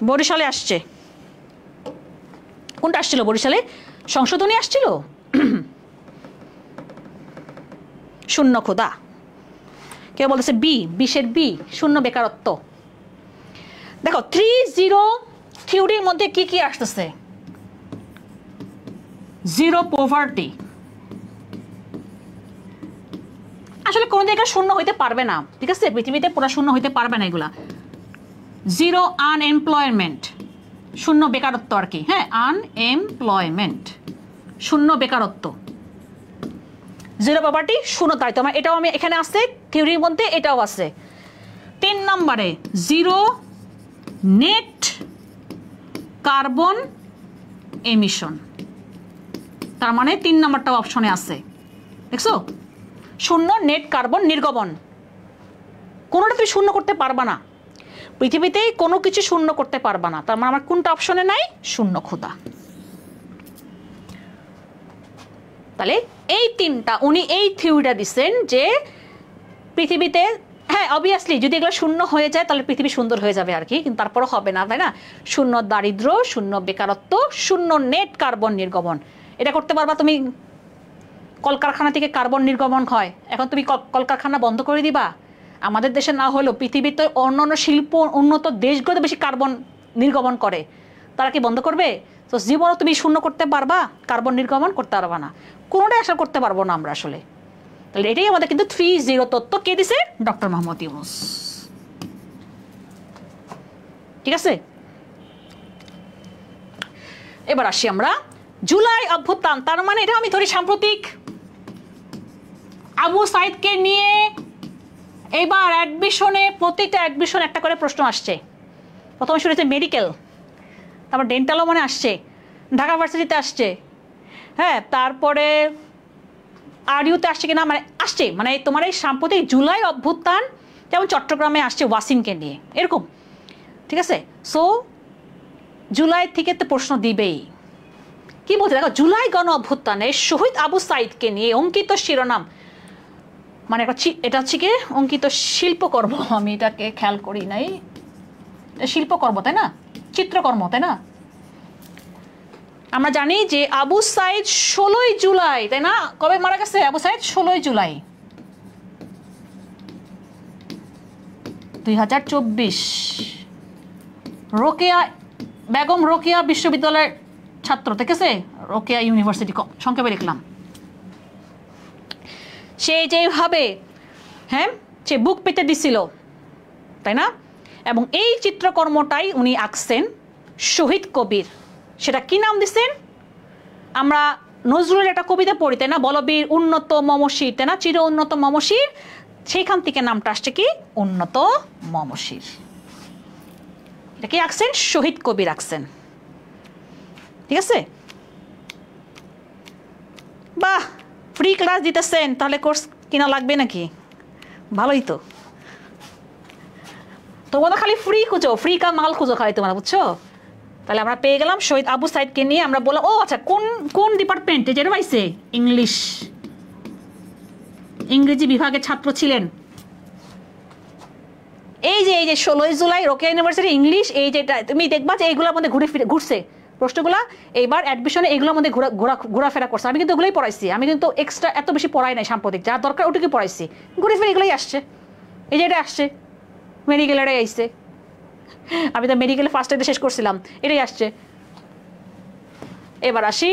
বরিশালে আসছে। কোনটা আসছিল বরিশালে? সংশোধনী আসছিল। 0 ক্ষুধা। কেউ বলতেছে বি, 20-এর বি, 0 বেকারত্ব। দেখো 3-0 থিওরির মধ্যে কি কি আসতেছে? 0 পভার্টি। আসলে কোন জায়গায় 0 হইতে পারবে না, ঠিক আছে? পৃথিবীতে পুরো 0 হইতে পারবে না এগুলা। 0 আনএমপ্লয়মেন্ট, 0 বেকারত্ব আর কি। হ্যাঁ, আনএমপ্লয়মেন্ট, 0 বেকারত্ব। 0 পভার্টি, 0 দারিদ্র। এটাও আমি এখানে আছে থিওরির মধ্যে, এটাও আছে। 3 নম্বরে 0 নেট কার্বন এমিশন, তার মানে 3 নম্বরটাও অপশনে আছে। দেখছো? 0 নেট কার্বন নির্গমন। কোনোটা তুমি 0 করতে পারবা না, পৃথিবীতেই কোনো কিছু 0 করতে পারবা না। তার মানে আমার কোনটা অপশনে নাই? 0 ক্ষুধা। তাহলে এই 3টা উনি এই থিওরিটা দিচ্ছেন যে পৃথিবীতে, হ্যাঁ অবভিয়াসলি যদি এগুলো 0 হয়ে যায় তাহলে পৃথিবী সুন্দর হয়ে যাবে আর কি, কিন্তু তারপরও হবে না, তাই না? 0 দারিদ্র, 0 বেকারত্ব, 0 নেট কার্বন নির্গমন। এটা করতে পারবা তুমি? কলকারখানা থেকে কার্বন নির্গমন হয়, এখন তুমি কলকারখানা বন্ধ করে দিবা? আমাদের দেশে না হলেও পৃথিবীতে অন্যান্য শিল্প উন্নত দেশগুলোতে বেশি কার্বন নির্গমন করে, তারা কি বন্ধ করবে? তো জীবনও তুমি 0 করতে পারবা? কার্বন নির্গমন করতে পারবা না, কোনোটাই আশা করতে পারবো না আমরা আসলে। তাহলে এটাই আমাদের কিন্তু 3-0 তত্ত্ব কে দিছে? ডক্টর মোহাম্মদ ইউনুস। ঠিক আছে, এবার আসি আমরা জুলাই অভ্যুত্থান। তার মানে এটা আমি ধরি সাম্প্রতিক। আবু সাইদকে নিয়ে এবার অ্যাডমিশনে, প্রতিটা অ্যাডমিশন একটা করে প্রশ্ন আসছে। প্রথমে শুরু হচ্ছে মেডিকেল, তারপর ডেন্টালও মনে আসছে, ঢাকা ভার্সিটিতে আসছে, হ্যাঁ, তারপরে আরইউতে আসছে কিনা, মানে আসছে। মানে তোমার এই সাম্প্রতিক জুলাই অভ্যুত্থান, যেমন চট্টগ্রামে আসছে ওয়াসিমকে নিয়ে, এরকম। ঠিক আছে, সো জুলাই থেকে তো প্রশ্ন দিবেই। কি বলছে দেখো, জুলাই গণ অভ্যুত্থানে শহীদ আবু সাইদকে নিয়ে অঙ্কিত শিরোনাম, মানে এটা হচ্ছে কি অঙ্কিত শিল্পকর্ম, আমি এটাকে খেয়াল করি নাই, শিল্পকর্ম তাই না, চিত্রকর্ম তাই না? আমরা জানি যে আবু সাইদ 16ই জুলাই, তাই না? কবে মারা গেছে আবু সাইদ? 16ই জুলাই 2024। রোকেয়া বেগম রোকেয়া বিশ্ববিদ্যালয়ের ছাত্র, ঠিক আছে? রোকেয়া ইউনিভার্সিটি সংক্ষেপে লিখলাম। সে যেভাবে, হ্যাঁ, সে বুক পেতে দিছিল, তাই না? এবং এই চিত্রকর্মটাই উনি আঁকছেন শহীদ কবির। সেটা কি নাম দিচ্ছেন? আমরা নজরুলের একটা কবিতা পড়ি, তাই না? বলবীর উন্নত মমশির, তাই না? চির উন্নত মমশির, সেইখান থেকে নামটা আসছে কি উন্নত মমশির। এটা কি আঁকছেন? শহীদ কবির আঁকছেন। ঠিক আছে, বাহ, ফ্রি ক্লাস দিতেছেন, তাহলে কোর্স কিনা লাগবে নাকি? ভালোই তো, তোমরা খালি ফ্রি খুঁজো, ফ্রি কা মাল খুঁজো খালি তোমরা, বুঝছো? তাহলে আমরা পেয়ে গেলাম শহীদ আবু সাইদকে নিয়ে। আমরা বললাম ও আচ্ছা, কোন কোন ডিপার্টমেন্টে যেটা পাইছে? ইংলিশ, ইংরেজি বিভাগের ছাত্র ছিলেন। এই যে 16ই জুলাই রোকেয়া ইউনিভার্সিটি ইংলিশ, এই যেটা তুমি দেখবা যে এইগুলোর মধ্যে ঘুরছে প্রশ্নগুলা। এইবার অ্যাডমিশনে এইগুলোর মধ্যে ঘোরাফেরা করছে। আমি কিন্তু এগুলোই পড়াইছি, আমি কিন্তু এক্সট্রা এত বেশি পড়াই নাই, সাম্প্রতিক যা দরকার ওটুকু পড়াইছি। ঘুরে ফিরে এগুলোই আসছে, এই যে এটা আসছে, মেডিকেলের আসছে। আমি তো মেডিকেলে ফার্স্ট ইয়ারে শেষ করছিলাম, এটাই আসছে। এবার আসি,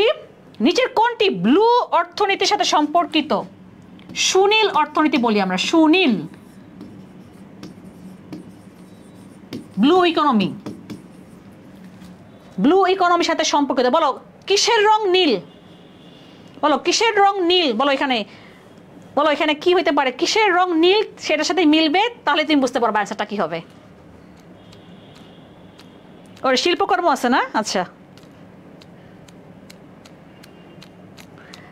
নিচের কোনটি ব্লু অর্থনীতির সাথে সম্পর্কিত? সুনীল অর্থনীতি বলি আমরা, সুনীল, ব্লু ইকোনমি, ব্লু ইকোনমির সাথে সম্পর্কিত। বলো কিসের রং নীল? বলো কিসের রং নীল? বলো এখানে কি হইতে পারে? কিসের রং নীল সেটার সাথে মিলবে, তাহলে তুমি বুঝতে পারবে অ্যান্সারটা কি হবে। ওর শিল্পকর্ম আছে না? আচ্ছা,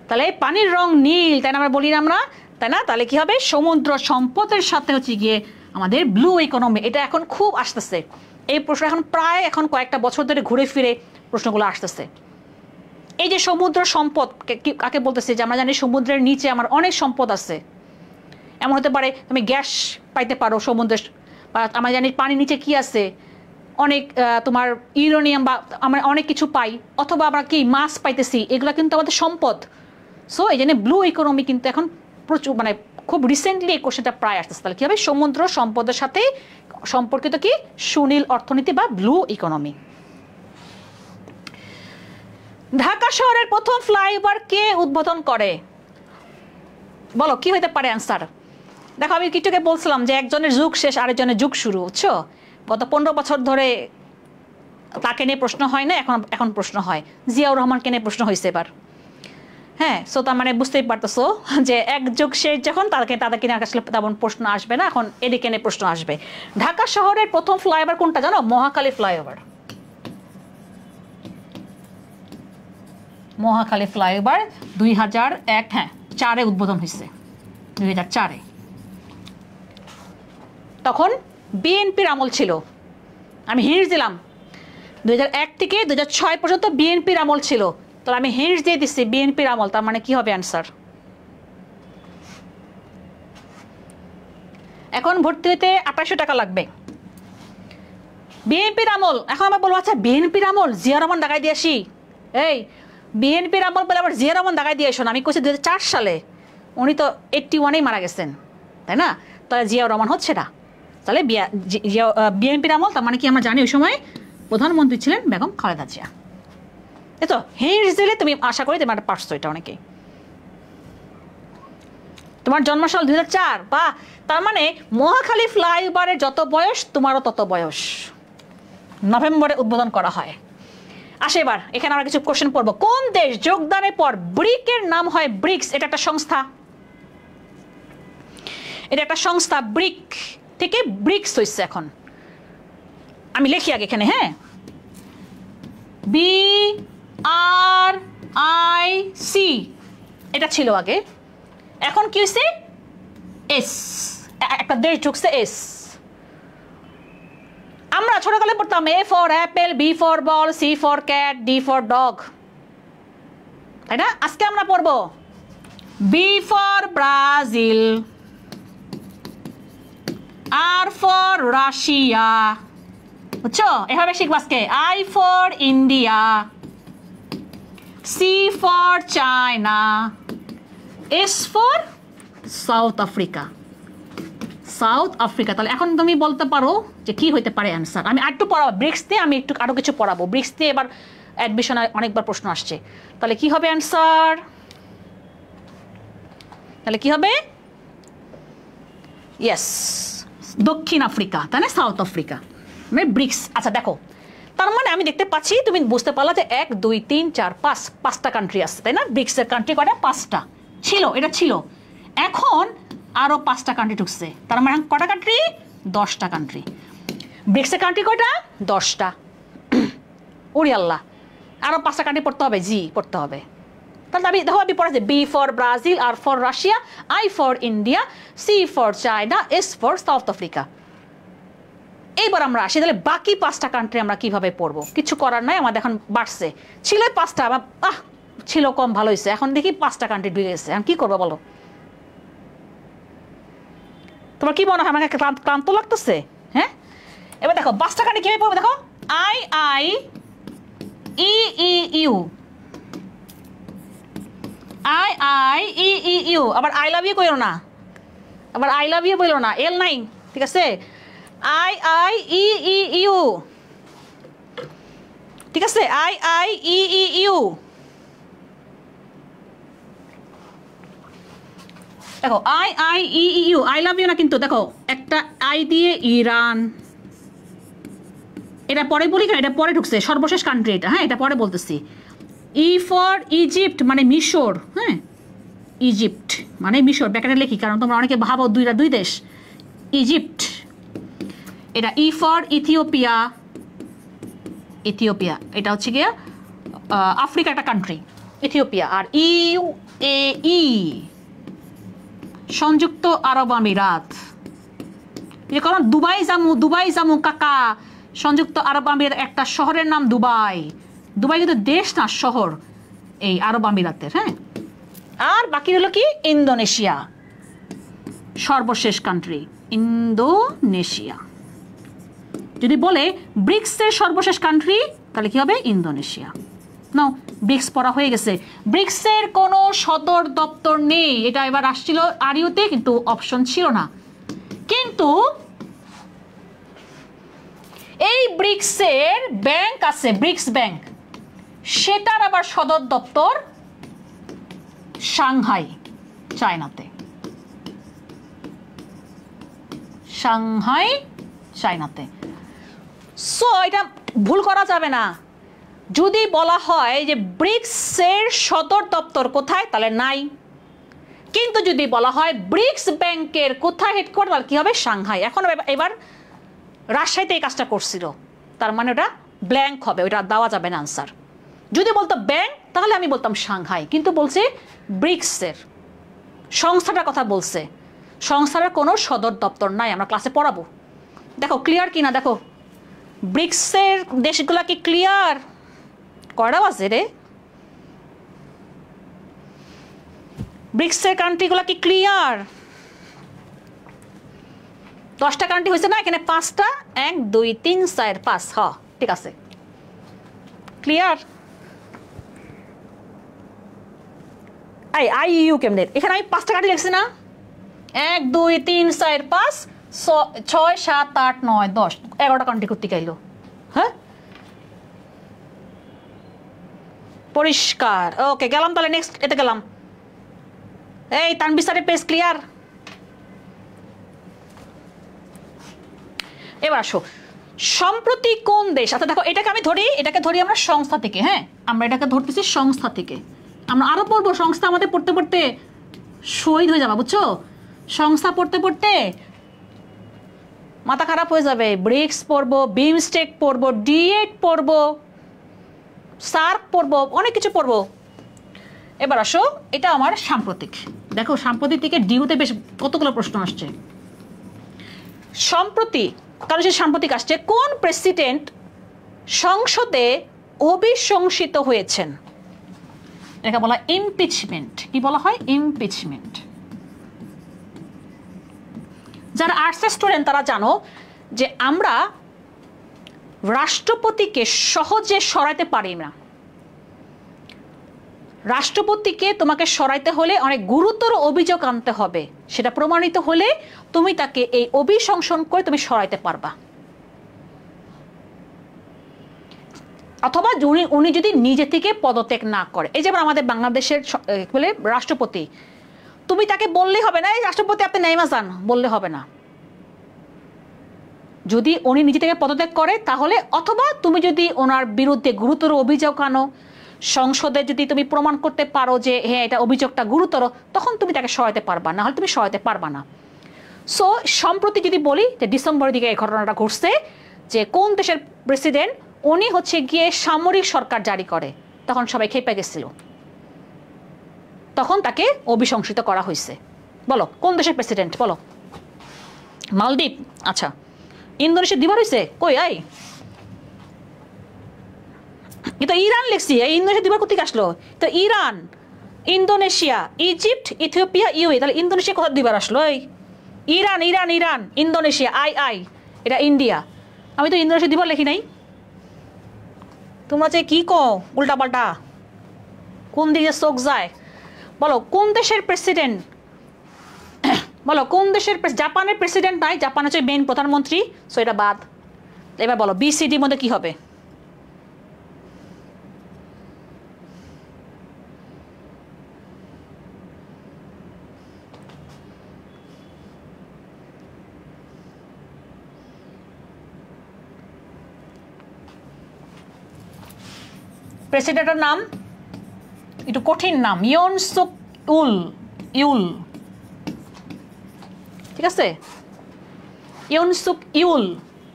তাহলে পানির রং নীল, তাই না? আমরা বলি না আমরা, তাই না? তাহলে কি হবে? সমুদ্র সম্পদের সাথে হচ্ছে গিয়ে আমাদের ব্লু ইকোনমি। এটা এখন খুব আসতেছে এই প্রশ্ন, এখন প্রায় কয়েকটা বছর ধরে ঘুরে ফিরে প্রশ্নগুলো আসতেছে। এই যে সমুদ্র সম্পদ কাকে বলতেছে? যে আমরা জানি সমুদ্রের নিচে আমার অনেক সম্পদ আছে। এমন হতে পারে তুমি গ্যাস পাইতে পারো সমুদ্রের, বা আমরা জানি পানির নিচে কি আছে, অনেক তোমার ইউরেনিয়াম বা আমরা অনেক কিছু পাই, অথবা আমরা কি মাছ পাইতেছি, এগুলো কিন্তু আমাদের সম্পদ। সো এই জন্য ব্লু ইকোনমি কিন্তু এখন প্রচুর, মানে খুব রিসেন্টলি এই কোশ্চেনটা প্রায় আসতেছে। তাহলে কি হবে? সমুদ্র সম্পদের সাথে সম্পর্কিত কি সুনীল অর্থনীতি বা ব্লু ইকোনমি। ঢাকা শহরের প্রথম ফ্লাইওভার কে উদ্বোধন করে? বলো কি হইতে পারে অ্যান্সার? দেখো, আমি কিছুকে বলছিলাম যে একজনের যুগ শেষ আরেকজনের যুগ শুরু, বুঝছো? গত 15 বছর ধরে তাকে নিয়ে প্রশ্ন হয় না, এখন প্রশ্ন হয়। জিয়াউর রহমানকে নিয়ে প্রশ্ন হয়েছে এবার। হ্যাঁ, সো তার মানে বুঝতেই পারতেছো যে এক যুগ শেষ যখন, তাদেরকে নিয়ে আসলে তেমন প্রশ্ন আসবে না, এখন এদিকে নিয়ে প্রশ্ন আসবে। ঢাকা শহরের প্রথম ফ্লাইওভার কোনটা জানো? মহাখালী ফ্লাইওভার। মহাখালী ফ্লাইওভার 2001, হ্যাঁ 4-এ উদ্বোধন হয়েছে, 2004-এ। তখন বিএনপির আমল ছিল, আমি হিন্টস দিলাম 2001 থেকে 2006 পর্যন্ত বিএনপির আমল ছিল। তাহলে আমি হিন্টস দিয়ে দিচ্ছি বিএনপির আমল, তার মানে কি হবে অ্যান্সার? এখন ভর্তি হইতে 2800 টাকা লাগবে। বিএনপির আমল, এখন আমরা বলবো আচ্ছা বিএনপির আমল জিয়া রহমান দাগাই দিয়ে আসি। এই বিএনপির আমল বলে আবার জিয়া রহমান দাগাই দিয়ে আসো না। আমি কইছি 2004 সালে, উনি তো 81-এই মারা গেছেন, তাই না? তাহলে জিয়া রহমান হচ্ছে না। তাহলে বিএনপির আমল, তার মানে কি আমরা জানি ওই সময় প্রধানমন্ত্রী ছিলেন বেগম খালেদা জিয়া। এই তো হিন্টস দিলে তুমি আশা করি তোমার পারছো এটা অনেকেই। তোমার জন্মসাল 2004, বা তার মানে মহাখালী ফ্লাইওভারের যত বয়স তোমারও তত বয়স। নভেম্বরে উদ্বোধন করা হয়। আসে এবার এখানে আমরা কিছু কোশ্চেন পড়বো। কোন দেশ যোগদানের পর ব্রিকের নাম হয় ব্রিক্স? এটা একটা সংস্থা, এটা একটা সংস্থা। ব্রিক থেকে ব্রিক্স হয়েছে। এখন আমি লিখি আগে এখানে, হ্যাঁ, BRIC এটা ছিল আগে, এখন কি হয়েছে? এস, একটা দেশ ঢুকছে এস। আমরা ছোটকালে পড়তাম A for Apple, B for ball, C for cat, D for dog, তাই না? আজকে আমরা পড়বো B for Brazil, R for Russia, বুঝছো? এভাবে শিখবো আজকে। I for India, C for China, S for south Africa. South Africa. তাহলে এখন তুমি বলতে পারো যে কি হইতে পারে অ্যান্সার। আমি আরেকটু পড়াবো ব্রিক্স দিয়ে, আমি একটু আরো কিছু পড়াবো ব্রিক্স দিয়ে। এবার অ্যাডমিশন অনেকবার প্রশ্ন আসছে। তাহলে কি হবে অ্যান্সার? তাহলে কি হবে? ইয়েস, দক্ষিণ আফ্রিকা, তাই না? সাউথ আফ্রিকা মানে ব্রিক্স। আচ্ছা দেখো, তার মানে আমি দেখতে পাচ্ছি তুমি বুঝতে পারলা যে 1 2 3 4 5 5টা কান্ট্রি আছে, তাই না? ব্রিক্সের কান্ট্রি কয়টা? 5টা ছিল, এটা ছিল। এখন আরো 5টা কান্ট্রি ঢুকছে, তার মানে কটা কান্ট্রি? 10টা কান্ট্রি। ব্রিক্সের কান্ট্রি কয়টা? 10টা। ওরে আল্লাহ, আরো 5টা কান্ট্রি পড়তে হবে, জি পড়তে হবে। তাহলে আমি দেখো, আমি পড়াচ্ছি B for Brazil, R for Russia, I for India, C for China, S for south Africa. এইবার আমরা আসি তাহলে বাকি 5টা কান্ট্রি আমরা কিভাবে পড়বো। কিছু করার নাই, আমাদের এখন বাড়ছে। ছিল 5টা, ছিল কম, ভালো হয়েছে। এখন দেখি 5টা কান্ট্রি ঢুকে গেছে, এখন কি করবো বলো? তোমার কি মনে হয়? আমাকে ক্লান্ত লাগতেছে? হ্যাঁ, এবার দেখো 5টা কান্ট্রি কিভাবে পড়বো। দেখো IIEEU, IIEEU, আবার আই লাভ ইউ কইরো না, আবার আই লাভ ইউ বইলো না, এল নাই, ঠিক আছে? IIEEU, ঠিক আছে? IIEEU। দেখো IIEEU, আই লাভ ইউ না কিন্তু। দেখো একটা আই দিয়ে ইরান, এটা পরে বলি কেন, এটা পরে ঢুকছে, সর্বশেষ কান্ট্রি এটা। হ্যাঁ, এটা পরে বলতেছি। ই ফর ইজিপ্ট মানে মিশর, হ্যাঁ ইজিপ্ট মানে মিশর, ব্যাকেটে লিখি কারণ তোমরা অনেকে ভাবো দুই দেশ। ইজিপ্ট। এটা ই ফর ইথিওপিয়া, ইথিওপিয়া এটা হচ্ছে গিয়ে আফ্রিকা একটা কান্ট্রি ইথিওপিয়া। আর ইউএই সংযুক্ত আরব আমিরাত। যে কারণ দুবাই জামু কাকা, সংযুক্ত আরব আমিরাত একটা শহরের নাম দুবাই। দুবাই কিন্তু দেশ না, শহর এই আরব আমিরাতের। হ্যাঁ, আর বাকি হলো কি ইন্দোনেশিয়া, সর্বশেষ কান্ট্রি ইন্দোনেশিয়া। যদি বলে ব্রিক্সের সর্বশেষ কান্ট্রি তাহলে কি হবে ইন্দোনেশিয়া। নাও ব্রিক্স পড়া হয়ে গেছে। ব্রিক্সের কোনো সদর দপ্তর নেই, এটা এবার আসছিল আরিওতে কিন্তু অপশন ছিল না। কিন্তু এই ব্রিক্সের ব্যাংক আছে, ব্রিক্স ব্যাংক, সেটার আবার সদর দপ্তর সাংহাই, চায়নাতে। সাংহাই চায়নাতে। সো এটা ভুল করা যাবে না। যদি বলা হয় যে ব্রিক্সের সদর দপ্তর কোথায় তাহলে নাই, কিন্তু যদি বলা হয় ব্রিক্স ব্যাংকের কোথায় হেডকোয়ার্টার কি হবে সাংহাই। এখন এবার রাজশাহীতে এই কাজটা করছিল, তার মানে ওটা ব্ল্যাঙ্ক হবে, ওটা দেওয়া যাবে না আনসার। যদি বলতো ব্যাংক তাহলে আমি বলতাম সাংহাই, কিন্তু বলছে ব্রিক্সের সংস্থাটার কথা বলছে। সংস্থার কোনো সদর দপ্তর নাই, আমরা ক্লাসে পড়াবো। দেখো ক্লিয়ার কি না, দেখো ব্রিক্সের দেশগুলা কি ক্লিয়ার? কয়টা আছে রে? ব্রিক্সের কান্ট্রিগুলা কি ক্লিয়ার? 10টা কান্ট্রি হয়েছে না, এখানে 5টা, 1 2 3 4 5, হ ঠিক আছে, ক্লিয়ার। আইইউ কেমনে? এখানে আমি 5টা কান্ট্রি লিখছি না, 1 2 3 4 5 6 7 8 9 10 11টা কান্ট্রি করতে গেল। হ্যাঁ পরিষ্কার, ওকে গেলাম তাহলে নেক্সট এতে গেলাম। এই তানভীর স্যারের পেজ ক্লিয়ার? এবার আসো সম্প্রতি কোন দেশ, আচ্ছা দেখো এটাকে ধরি আমরা সংস্থা থেকে। হ্যাঁ আমরা এটাকে ধরতেছি সংস্থা থেকে, আমরা আরো পড়বো সংস্থা, আমাদের পড়তে পড়তে শহীদ হয়ে যাবা, বুঝছো? সংস্থা পড়তে পড়তে মাথা খারাপ হয়ে যাবে। ব্রিক্স পড়বো, বিমস্টেক পড়বো, D8 পড়বো, সার্ক পড়বো, অনেক কিছু পড়বো। এবার আসো এটা আমার সাম্প্রতিক। দেখো সাম্প্রতিক থেকে ডিউতে বেশ কতগুলো প্রশ্ন আসছে। সম্প্রতি কারণ সে সাম্প্রতিক আসছে, কোন প্রেসিডেন্ট সংসদে অভিশংসিত হয়েছেন? এটা বলা ইমপিচমেন্ট। কি বলা হয়? ইমপিচমেন্ট। যারা আর্টসের স্টুডেন্ট তারা জানো যে আমরা রাষ্ট্রপতিকে সহজে সরাইতে পারি না। রাষ্ট্রপতিকে তোমাকে সরাইতে হলে অনেক গুরুতর অভিযোগ আনতে হবে, সেটা প্রমাণিত হলে তুমি তাকে এই অভিশংসন করে তুমি সরাইতে পারবা। অথবা উনি যদি নিজে থেকে পদত্যাগ না করে। এই যেমন আমাদের বাংলাদেশের বলে রাষ্ট্রপতি, তুমি তাকে বললে হবে না এই রাষ্ট্রপতি আপনি নেইমা যান, বললে হবে না। যদি উনি নিজে থেকে পদত্যাগ করে তাহলে, অথবা তুমি যদি ওনার বিরুদ্ধে গুরুতর অভিযোগ আনো, সংসদে যদি তুমি প্রমাণ করতে পারো যে হ্যাঁ এটা অভিযোগটা গুরুতর, তখন তুমি তাকে সরাইতে পারবা, না হলে তুমি সরাইতে পারবা না। সো সম্প্রতি যদি বলি যে ডিসেম্বরের দিকে এই ঘটনাটা ঘটছে, যে কোন দেশের প্রেসিডেন্ট উনি হচ্ছে গিয়ে সামরিক সরকার জারি করে, তখন সবাই খেপে গেছিল, তখন তাকে অভিশংসিত করা হয়েছে। বলো কোন দেশের প্রেসিডেন্ট? বলো। মালদ্বীপ? আচ্ছা। ইন্দোনেশিয়া দিবার হয়েছে কই? আই এটা ইরান লিখছি, এই ইন্দোনেশিয়া দিবার কোথেকে আসলো? তো Iran, Indonesia, Egypt, Ethiopia, UAE, তাহলে ইন্দোনেশিয়া কোথা দিবার আসলো? এই Iran Iran Iran Indonesia, I এটা ইন্ডিয়া। আমি তো ইন্দোনেশিয়া দিবার লিখি নাই। তোমরা যে কি কো উল্টা পাল্টা, কোন দিকে চোখ যায়? বলো কোন দেশের প্রেসিডেন্ট? বলো কোন দেশের? জাপানের প্রেসিডেন্ট নাই, জাপান হচ্ছে মেইন প্রধানমন্ত্রী, সো এটা বাদ। এবার বলো BCD মধ্যে কি হবে? প্রেসিডেন্টের নাম একটু কঠিন নাম, ইয়ন সুক ইউল, ইউল, ঠিক আছে, ইয়ন সুক ইউল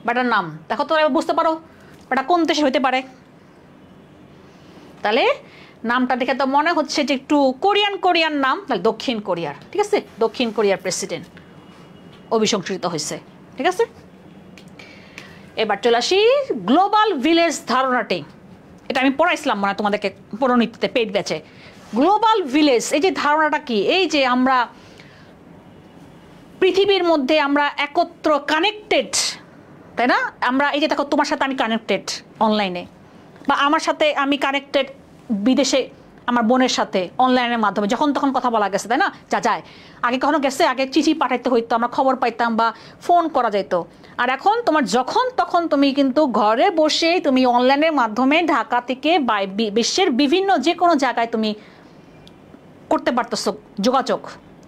বেটার নাম। দেখো তো বুঝতে পারো বেটা কোন দেশে হইতে পারে? তাহলে নামটা দেখে তো মনে হচ্ছে যে একটু কোরিয়ান কোরিয়ান নাম, তাহলে দক্ষিণ কোরিয়ার, ঠিক আছে, দক্ষিণ কোরিয়ার প্রেসিডেন্ট অভিশংসিত হয়েছে, ঠিক আছে। এবার চলে আসি গ্লোবাল ভিলেজ ধারণাটি, এটা আমি পড়াইছিলাম মনে হয় তোমাদেরকে পরিণতিতে পেট বেচে। গ্লোবাল ভিলেজ এই যে ধারণাটা কি, এই যে আমরা পৃথিবীর মধ্যে আমরা একত্র কানেক্টেড, তাই না? আমরা এই যে দেখো তোমার সাথে আমি কানেক্টেড অনলাইনে, বা আমার সাথে আমি কানেক্টেড বিদেশে আমার বোনের সাথে অনলাইনের মাধ্যমে, যখন তখন কথা বলা গেছে, তাই না? যা যায় আগে কখনো গেছে, আগে চিঠি পাঠাইতে হইতো, আমরা খবর পাইতাম বা ফোন করা যেত। আর এখন তোমার যখন তখন তুমি কিন্তু ঘরে বসে তুমি অনলাইনের মাধ্যমে ঢাকা থেকে বা বিশ্বের বিভিন্ন যে কোনো জায়গায় তুমি করতে পারতেছো যোগাযোগ।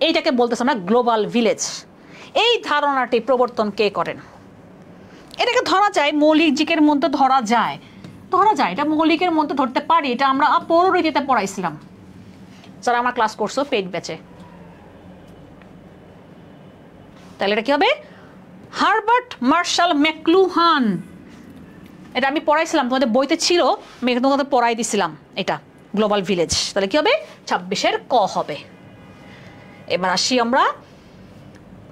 এইটাকে বলতেছে আমরা গ্লোবাল ভিলেজ। এই ধারণাটি প্রবর্তন কে করেন? এটাকে ধরা যায় মৌলিক জিকের মধ্যে ধরা যায়, এটা মৌলিকের মধ্যে ধরতে পারি, এটা আমরা পৌরনীতিতে পড়াইছিলাম যারা আমার ক্লাস করছো পেট বেচে। তাহলে এটা কি হবে? হারবার্ট মার্শাল ম্যাকলুহান, এটা আমি পড়াইছিলাম, তোমাদের বইতে ছিল, আমি তোমাদের পড়াই দিছিলাম এটা গ্লোবাল ভিলেজ। তাহলে কি হবে? 26-এর ক হবে। এবার আসি আমরা,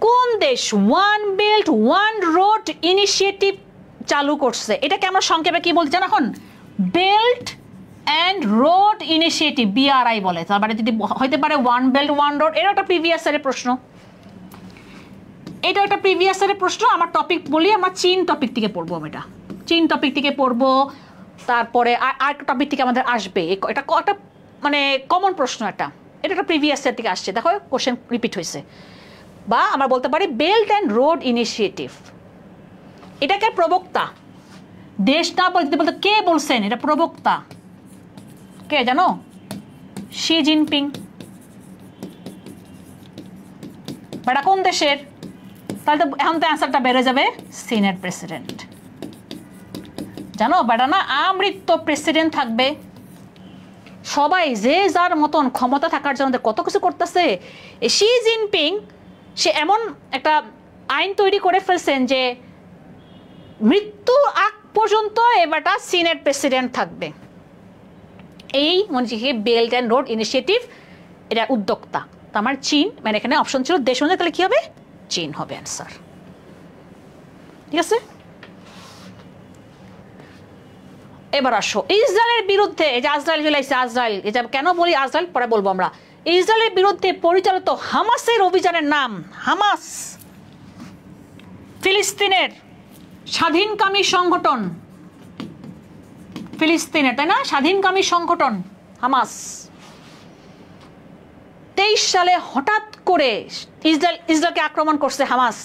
কোন দেশ one belt one road initiative চালু করছে? এটাকে আমরা সংক্ষেপে কি বলছি জানো? এখন belt and road initiative, BRI বলে। তার মানে যদি হইতে পারে ওয়ান বেল্ট ওয়ান রোড, এটা একটা প্রিভিয়াস ইয়ারের প্রশ্ন, এটা একটা প্রিভিয়াস ইয়ারের প্রশ্ন। আমার টপিক বলি, আমরা চীন টপিক থেকে পড়বো, এটা চীন টপিক থেকে পড়বো। তারপরে আর একটা টপিক থেকে আমাদের আসবে, এটা একটা মানে কমন প্রশ্ন, এটা একটা প্রিভিয়াস ইয়ার থেকে আসছে, দেখো কোশ্চেন রিপিট হয়েছে। বা আমরা বলতে পারি বেল্ট অ্যান্ড রোড ইনিশিয়েটিভ, এটাকে প্রবক্তা দেশ না বলতে বলতে কে বলছেন? এটা প্রবক্তা কে জানো? Xi Jinping. এটা কোন দেশের? তাহলে তো এখন তো অ্যান্সারটা বেড়ে যাবে, চীনের প্রেসিডেন্ট। জানো বেটা না আমৃত্য প্রেসিডেন্ট থাকবে, সবাই যে যার মতন ক্ষমতা থাকার জন্য কত কিছু করতেছে। শি জিনপিং সে এমন একটা আইন তৈরি করে ফেলছেন যে মৃত্যুর আগ পর্যন্ত এবারটা চীনের প্রেসিডেন্ট থাকবে। এই মানে বেল্ট অ্যান্ড রোড ইনিশিয়েটিভ, এটা উদ্যোক্তা তো আমার চীন, মানে এখানে অপশন ছিল দেশ অনুযায়ী, তাহলে কি হবে? চীন হবে অ্যান্সার, ঠিক আছে। এবার আসো ইসরায়েলের বিরুদ্ধে, এই যে আজরাইল চলে আসছে, আজরাইল, এটা কেন বলি আজরাইল পরে বলবো আমরা। ইসরায়েলের বিরুদ্ধে পরিচালিত হামাসের অভিযানের নাম হামাস, ফিলিস্তিনের স্বাধীনকামী সংগঠন, ফিলিস্তিনের, তাই না, স্বাধীনকামী সংগঠন হামাস। 23 সালে হঠাৎ করে ইসরায়েলকে আক্রমণ করছে হামাস,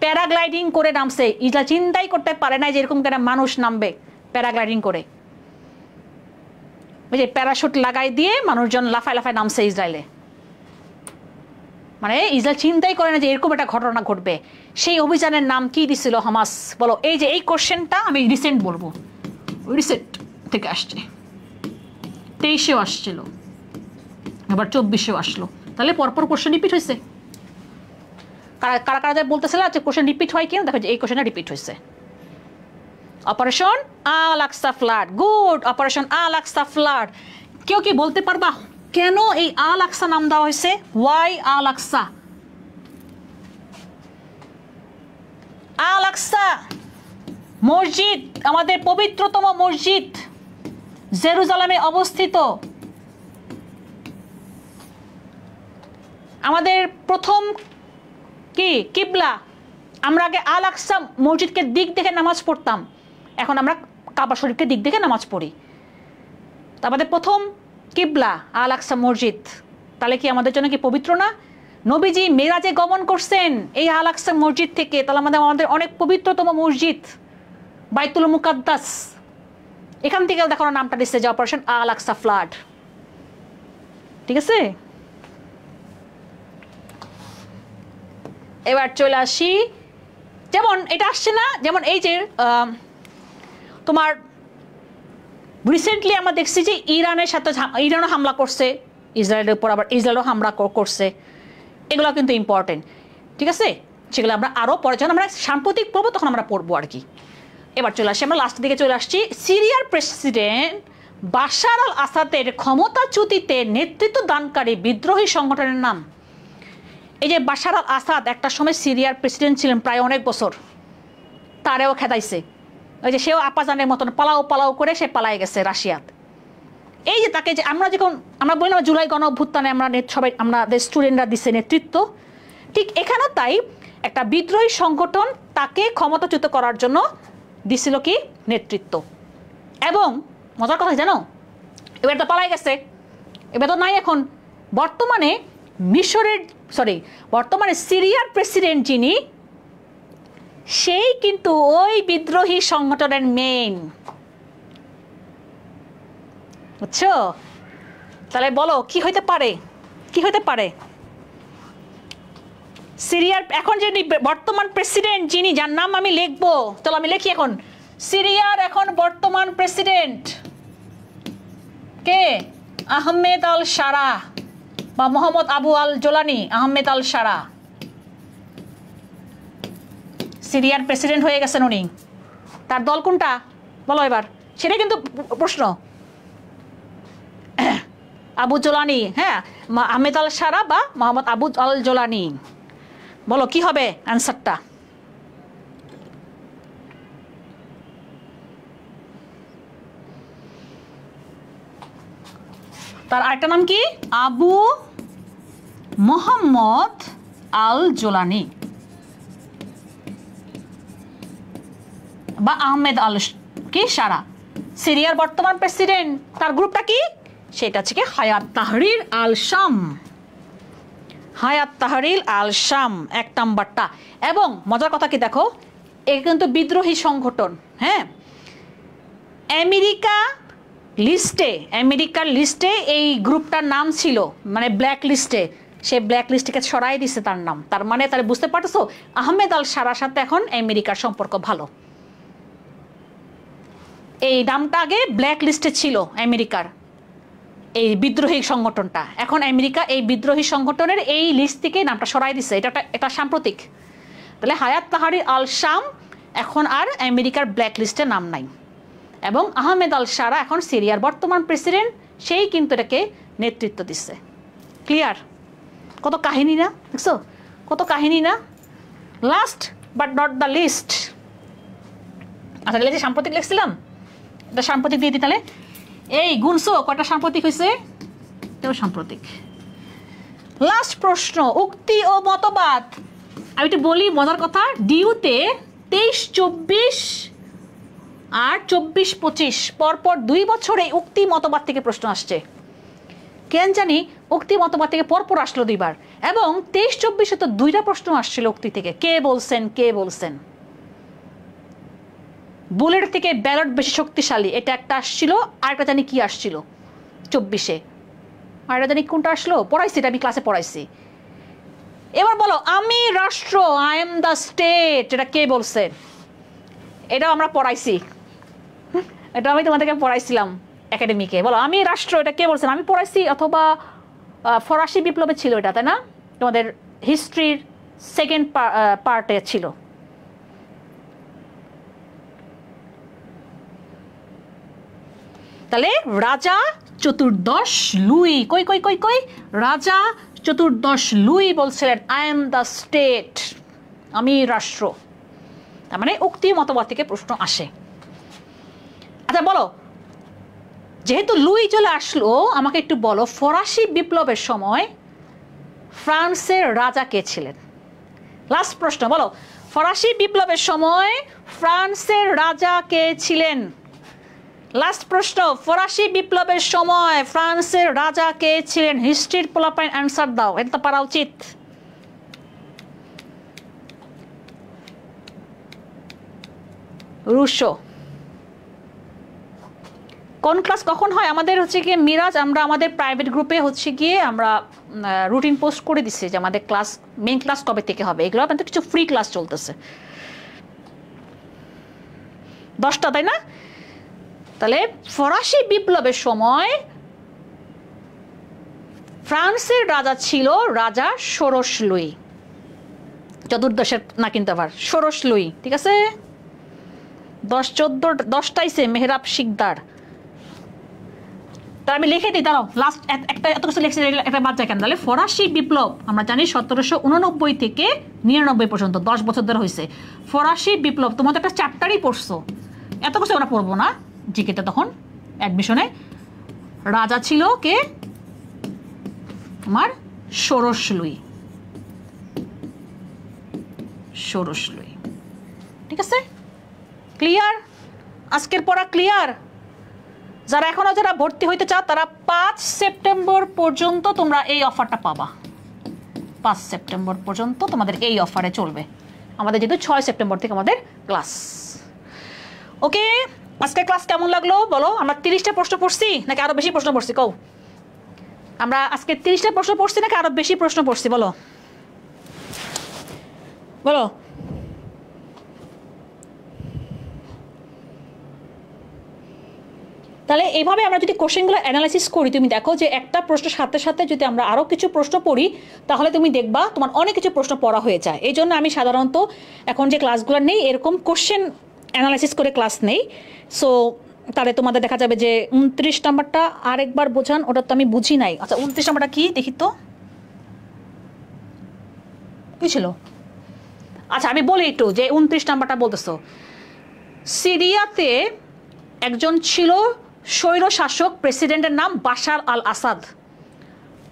প্যারাগ্লাইডিং করে নামছে। ইসরায়েল চিন্তাই করতে পারে না যে এরকম করে মানুষ নামবে প্যারাগ্লাইডিং করে, ওই যে প্যারাশুট লাগাই দিয়ে মানুষজন লাফায় লাফায় নামছে ইসরায়েলে। মানে ইসরায়েল চিন্তাই করে না যে এরকম একটা ঘটনা ঘটবে। সেই অভিযানের নাম কি দিছিল হামাস? বলো। এই যে এই কোশ্চেনটা আমি রিসেন্ট বলবো, রিসেন্ট থেকে আসছে, 23-এও আসছিল, এবার 24-এও আসলো। তাহলে পরপর কোশ্চেন রিপিট হয়েছে। কারা কারা বলতেছিল যে কোশ্চেন রিপিট হয় কিনা, দেখো যে এই কোশ্চেনটা রিপিট হয়েছে। অপারেশন আল আকসা ফ্লাড, গুড, অপারেশন আল আকসা ফ্লাড। কেউ কি বলতে পারবা কেন এই আল আকসা নাম দেওয়া হয়েছে? ওয়াই আল আকসা? আল আকসা মসজিদ, আমাদের পবিত্রতম মসজিদ, জেরুজালেমে অবস্থিত। আমাদের প্রথম কি কিবলা, আমরা আগে আল আকসা মসজিদকে দিক দেখে নামাজ পড়তাম, এখন আমরা কাবা শরীফকে দিক দেখে নামাজ পড়ি। তা আমাদের প্রথম কিবলা আল আকসা মসজিদ, তাহলে কি আমাদের জন্য কি পবিত্র না? নবীজি মেরাজে গমন করছেন এই আল আকসা মসজিদ থেকে, তাহলে আমাদের অনেক পবিত্রতম মসজিদ বাইতুল মুকাদ্দাস, এখান থেকে দেখো নামটা দিচ্ছে যে অপারেশন আল আকসা ফ্লাড, ঠিক আছে। এবার চলে আসি, যেমন এটা আসছে না, যেমন এই যে তোমার রিসেন্টলি আমরা দেখছি যে ইরানও হামলা করছে ইসরায়েলের উপর, আবার ইসরায়েলও হামলা করছে। এগুলো কিন্তু ইম্পর্টেন্ট, ঠিক আছে? সেগুলো আমরা আরও পরে যখন আমরা সাম্প্রতিক পড়বো তখন আমরা পড়বো আর কি। এবার চলে আসছি, আমরা লাস্টের দিকে চলে আসছি। সিরিয়ার প্রেসিডেন্ট বাশার আল আসাদের ক্ষমতাচ্যুতিতে নেতৃত্ব দানকারী বিদ্রোহী সংগঠনের নাম। এই যে বাশার আল আসাদ একটা সময় সিরিয়ার প্রেসিডেন্ট ছিলেন প্রায় অনেক বছর, তারেও খেদাইছে। ওই যে সেও আপাজানের মতন পালাও করে সে পালাই গেছে রাশিয়াত। এই যে তাকে যে আমরা বলি না জুলাই গণ অভ্যুত্থানে সবাই আমাদের স্টুডেন্টরা দিচ্ছে নেতৃত্ব, ঠিক এখানেও তাই একটা বিদ্রোহী সংগঠন তাকে ক্ষমতাচ্যুত করার জন্য দিছিল কি নেতৃত্ব। এবং মজার কথা জানো, এবার তো পালাই গেছে, এবার তো নাই এখন। বর্তমানে সিরিয়ার প্রেসিডেন্ট যিনি, সেই কিন্তু ওই বিদ্রোহী সংগঠনের মেইন, বুঝছো? তাহলে বলো কি হইতে পারে? সিরিয়ার এখন যে বর্তমান প্রেসিডেন্ট যিনি, যার নাম আমি লিখবো, চলো আমি লিখি এখন। সিরিয়ার এখন বর্তমান প্রেসিডেন্ট কে? আহমেদ আল শারা বা মোহাম্মদ আবু আল জোলানি। আহমেদ আল শারা সিরিয়ার প্রেসিডেন্ট হয়ে গেছেন উনি। তার দল কোনটা বলো এবার, সেটাই কিন্তু প্রশ্ন। আবু জোলানি, হ্যাঁ, আহমেদ আল শারা বা মোহাম্মদ আবু আল জোলানি। বলো কি হবে অ্যান্সারটা? তার আরেকটা নাম কি? আবু মোহাম্মদ আল জোলানি বা আহমেদ আল কি শারা। সিরিয়ার বর্তমান প্রেসিডেন্ট, তার গ্রুপটা কি? সেটা হচ্ছে কি হায়াত তাহরির আল শাম। হায়াত তাহরির আল শাম এক নাম্বারটা। এবং মজার কথা কি দেখো, এ কিন্তু বিদ্রোহী সংগঠন, হ্যাঁ। আমেরিকার লিস্টে এই গ্রুপটার নাম ছিল, মানে ব্ল্যাক লিস্টে। সে ব্ল্যাক লিস্টকে সরাই দিছে তার নাম। তার মানে তাহলে বুঝতে পারতেছো আহমেদ আল শারার সাথে এখন আমেরিকার সম্পর্ক ভালো। এই নামটা আগে ব্ল্যাক লিস্টে ছিল আমেরিকার, এই বিদ্রোহী সংগঠনটা। এখন আমেরিকা এই বিদ্রোহী সংগঠনের এই লিস্ট থেকে নামটা সরাই দিছে। এটা সাম্প্রতিক। তাহলে হায়াত তাহরির আল শাম এখন আর আমেরিকার ব্ল্যাক লিস্টে নাম নাই। এবং আহমেদ আল শারা এখন সিরিয়ার বর্তমান প্রেসিডেন্ট, সেই কিন্তু এটাকে নেতৃত্ব দিচ্ছে। ক্লিয়ার? কত কাহিনী না, দেখছো? কত কাহিনী না? Last but not the least. আচ্ছা, তাহলে যে সাম্প্রতিক লিখছিলাম, এটা সাম্প্রতিক দিয়ে দিই তাহলে। এই গুনছো কয়টা সাম্প্রতিক হয়েছে? এটাও সাম্প্রতিক। লাস্ট প্রশ্ন, উক্তি ও মতবাদ। আমি একটু বলি মজার কথা, ডিউতে 23-24 আর 24-25 পরপর 2 বছরে উক্তি মতবাদ থেকে প্রশ্ন আসছে। কেন জানি উক্তি মতবাদ থেকে পরপর আসলো 2 বার, এবং 23-24-এ তো 2টা প্রশ্ন আসছিল উক্তি থেকে। কে বলছেন। বুলেট থেকে ব্যালট বেশি শক্তিশালী, এটা একটা আসছিল। আরেকটা জানি কি আসছিল 24-এ, আরেকটা জানি কোনটা আসলো, পড়াইছি, এটা আমি ক্লাসে পড়াইছি। এবার বলো, আমি রাষ্ট্র, আই এম দ্য স্টেট, এটা কে বলছেন? এটাও আমরা পড়াইছি, এটা আমি তোমাদেরকে পড়াইছিলাম একাডেমিকে। বলো, আমি রাষ্ট্র, এটা কে বলছেন? আমি পড়াইছি, অথবা ফরাসি বিপ্লবে ছিল এটা, তাই না? তোমাদের হিস্ট্রির সেকেন্ড পার্টে ছিল। তাহলে রাজা চতুর্দশ লুই, কই রাজা চতুর্দশ লুই বলছিলেন আই এম দ্য স্টেট, আমি রাষ্ট্র। তার মানে উক্তি মতবাদ থেকে প্রশ্ন আসে। আচ্ছা বলো, যেহেতু লুই চলে আসলো, আমাকে একটু বলো ফরাসি বিপ্লবের সময় ফ্রান্সের রাজা কে ছিলেন? লাস্ট প্রশ্ন, বলো ফরাসি বিপ্লবের সময় ফ্রান্সের রাজা কে ছিলেন? লাস্ট প্রশ্ন, ফরাসি বিপ্লবের সময় ফ্রান্সের রাজা কে ছিলেন? হিস্ট্রির পোলাপাইন অ্যান্সার দাও, এটা তো পারা উচিত। রুশো। কোন ক্লাস কখন হয় আমাদের? হচ্ছে গিয়ে মিরাজ, আমরা আমাদের প্রাইভেট গ্রুপে হচ্ছে গিয়ে আমরা রুটিন পোস্ট করে দিচ্ছি যে আমাদের ক্লাস, মেইন ক্লাস কবে থেকে হবে। এগুলো কিন্তু কিছু ফ্রি ক্লাস চলতেছে 10টা, তাই না? তাহলে ফরাসি বিপ্লবের সময় ফ্রান্সের রাজা ছিল রাজা ষোড়শ লুই, চতুর্দশের না কিন্তু আবার ষোড়শ লুই, ঠিক আছে? 10-14-10টাই সে মেহরাব শিকদার। তা আমি লিখে দিই, দাঁড়াও, লাস্ট একটা এত কিছু লিখছি, একটা বাদ যায় কেন? তাহলে ফরাসি বিপ্লব আমরা জানি 1789 থেকে 99 পর্যন্ত 10 বছর ধরে হয়েছে। ফরাসি বিপ্লব তোমাদের একটা চ্যাপ্টারই পড়ছো, এত কিছু আমরা পড়বো না জিকেতে। তখন অ্যাডমিশনে রাজা ছিল কে? আমার ষোড়শ লুই, ষোড়শ লুই, ঠিক আছে? ক্লিয়ার? আজকের পড়া ক্লিয়ার? যারা এখনো যারা ভর্তি হইতে চাও তারা 5 সেপ্টেম্বর পর্যন্ত তোমরা এই অফারটা পাবা। 5 সেপ্টেম্বর পর্যন্ত তোমাদের এই অফারে চলবে। আমাদের যেহেতু 6 সেপ্টেম্বর থেকে আমাদের ক্লাস। ওকে, আজকের ক্লাস কেমন লাগলো বলো? আমরা 30টা প্রশ্ন পড়ছি নাকি আরো বেশি প্রশ্ন পড়ছি? কও, আমরা আজকে 30টা প্রশ্ন পড়ছি নাকি আরো বেশি প্রশ্ন পড়ছি? বলো বলো। তাহলে এইভাবে আমরা যদি কোশ্চেনগুলো অ্যানালাইসিস করি, তুমি দেখো যে একটা প্রশ্নের সাথে সাথে যদি আমরা আরও কিছু প্রশ্ন পড়ি তাহলে তুমি দেখবা তোমার অনেক কিছু প্রশ্ন পড়া হয়ে যায়। এই জন্য আমি সাধারণত এখন যে ক্লাসগুলো নেই এরকম কোশ্চেন অ্যানালাইসিস করে ক্লাস নেই। সো তাহলে তোমাদের দেখা যাবে যে 29 নাম্বারটা আরেকবার বোঝান, ওটা তো আমি বুঝি নাই। আচ্ছা 29 নাম্বারটা কি দেখি তো, কি ছিল? আচ্ছা আমি বলি একটু যে 29 নাম্বারটা বলতেছো, সিরিয়াতে একজন ছিল স্বৈর শাসক, প্রেসিডেন্টের নাম বাশার আল আসাদ।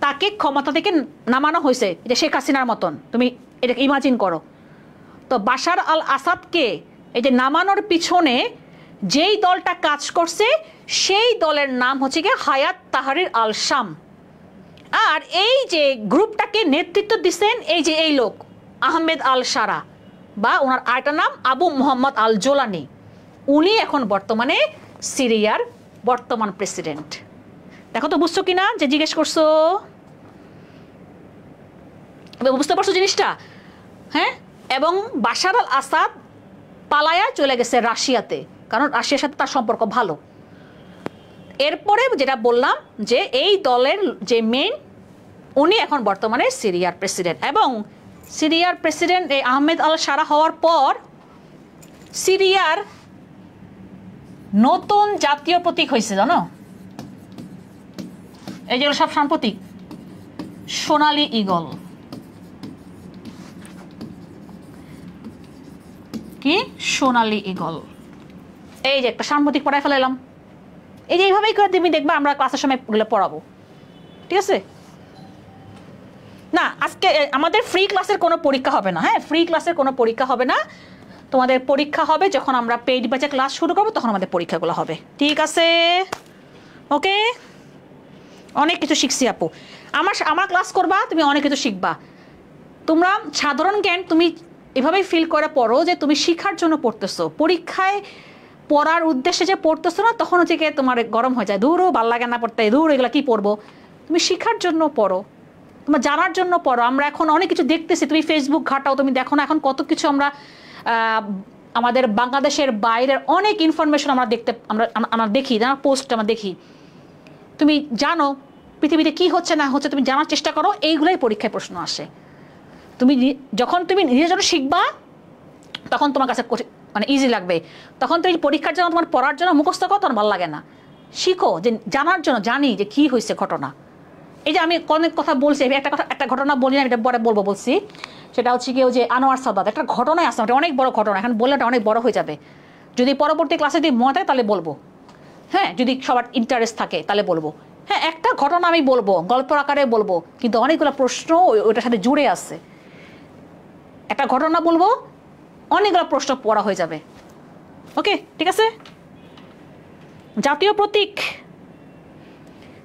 তাকে ক্ষমতা থেকে নামানো হয়েছে, এটা শেখ হাসিনার মতন, তুমি এটাকে ইমাজিন করো। তো বাশার আল আসাদকে এই যে নামানোর পিছনে যেই দলটা কাজ করছে সেই দলের নাম হচ্ছে গিয়ে হায়াত তাহরির আল শাম। আর এই যে গ্রুপটাকে নেতৃত্ব দিচ্ছেন এই যে এই লোক আহমেদ আল সারা, বা ওনার আরেকটা নাম আবু মোহাম্মদ আল জোলানি। উনি এখন বর্তমানে সিরিয়ার বর্তমান প্রেসিডেন্ট। দেখো তো বুঝছো কিনা যে জিজ্ঞেস করছো? বুঝতে পারছো জিনিসটা? হ্যাঁ। এবং বাশার আল আসাদ পালায়া চলে গেছে রাশিয়াতে, কারণ রাশিয়ার সাথে তার সম্পর্ক ভালো। এরপরে যেটা বললাম যে এই দলের যে মেইন, উনি এখন বর্তমানে সিরিয়ার প্রেসিডেন্ট। এবং সিরিয়ার প্রেসিডেন্ট এই আহমেদ আল সারা হওয়ার পর সিরিয়ার নতুন জাতীয় প্রতীক হয়েছে, জানো? এই যেগুলো সব সাম্প্রতিক, সোনালী ঈগল। কি? সোনালী ঈগল। এই যে একটা সাম্প্রতিক পড়ায় ফেলাইলাম। এই যে এইভাবেই করে তুমি দেখবা আমরা ক্লাসের সময় এগুলো পড়াবো, ঠিক আছে? না, আজকে আমাদের ফ্রি ক্লাসের কোনো পরীক্ষা হবে না। হ্যাঁ, ফ্রি ক্লাসের কোনো পরীক্ষা হবে না। তোমাদের পরীক্ষা হবে যখন আমরা পেইড ব্যাচে ক্লাস শুরু করবো, তখন আমাদের পরীক্ষাগুলো হবে, ঠিক আছে? ওকে, অনেক কিছু শিখছি আপু। আমার ক্লাস করবা, তুমি অনেক কিছু শিখবা। তোমরা সাধারণ জ্ঞান তুমি এভাবেই ফিল করে পড়ো যে তুমি শিখার জন্য পড়তেছো। পরীক্ষায় পড়ার উদ্দেশ্যে যে পড়তেছো না, তখন হচ্ছে গিয়ে তোমার গরম হয়ে যায়, দূরও ভাল লাগে না পড়তে, দূর এগুলো কি পড়বো। তুমি শিখার জন্য পড়ো, তোমার জানার জন্য পড়ো। আমরা এখন অনেক কিছু দেখতেছি, তুমি ফেসবুক ঘাটাও, তুমি দেখো না এখন কত কিছু আমরা আমাদের বাংলাদেশের বাইরের অনেক ইনফরমেশন আমরা আমরা দেখি, না পোস্ট আমরা দেখি। তুমি জানো পৃথিবীতে কি হচ্ছে না হচ্ছে, তুমি জানার চেষ্টা করো, এইগুলোই পরীক্ষায় প্রশ্ন আসে। তুমি যখন তুমি নিজের জন্য শিখবা তখন তোমার কাছে মানে ইজি লাগবে। তখন তুমি পরীক্ষার জন্য তোমার পড়ার জন্য মুখস্থ করো, তখন ভালো লাগে না। শিখো যে জানার জন্য, জানি যে কি হয়েছে ঘটনা। এই যে আমি অনেক কথা বলছি, একটা ঘটনা বলি না, এটা পরে বলছি। সেটা হচ্ছে কি, যে আনোয়ার সাদাত একটা ঘটনায় আসছে, এটা অনেক বড় ঘটনা, এখন বললে এটা অনেক বড় হয়ে যাবে। যদি পরবর্তী ক্লাসে যদি মনে থাকে তাহলে বলবো, হ্যাঁ, যদি সবার ইন্টারেস্ট থাকে তাহলে বলবো। হ্যাঁ, একটা ঘটনা আমি বলবো, গল্প আকারে বলবো, কিন্তু অনেকগুলো প্রশ্ন ওইটার সাথে জুড়ে আছে। একটা ঘটনা বলবো, অনেকগুলো প্রশ্ন পড়া হয়ে যাবে। ওকে, ঠিক আছে? জাতীয় প্রতীক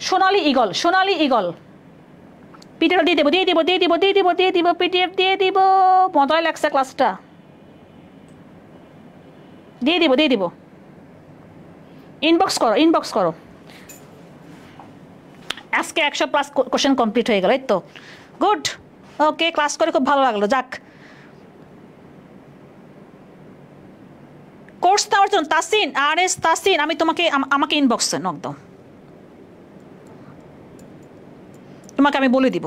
সোনালী ঈগল। সোনালী ঈগল পিডিএফ দিয়ে দেবো, পিডিএফ দিয়ে দিব। মজাই লাগছে ক্লাসটা, দিয়ে দিব। ইনবক্স করো। আজকে 100+ কোশ্চেন কমপ্লিট হয়ে গেল, এই তো গুড। ওকে, ক্লাস করে খুব ভালো লাগলো। যাক, কোর্স অর্জন তাসিন RS তাসিন, আমি তোমাকে আমাকে ইনবক্সে নক দাও, তোমাকে আমি বলে দিব।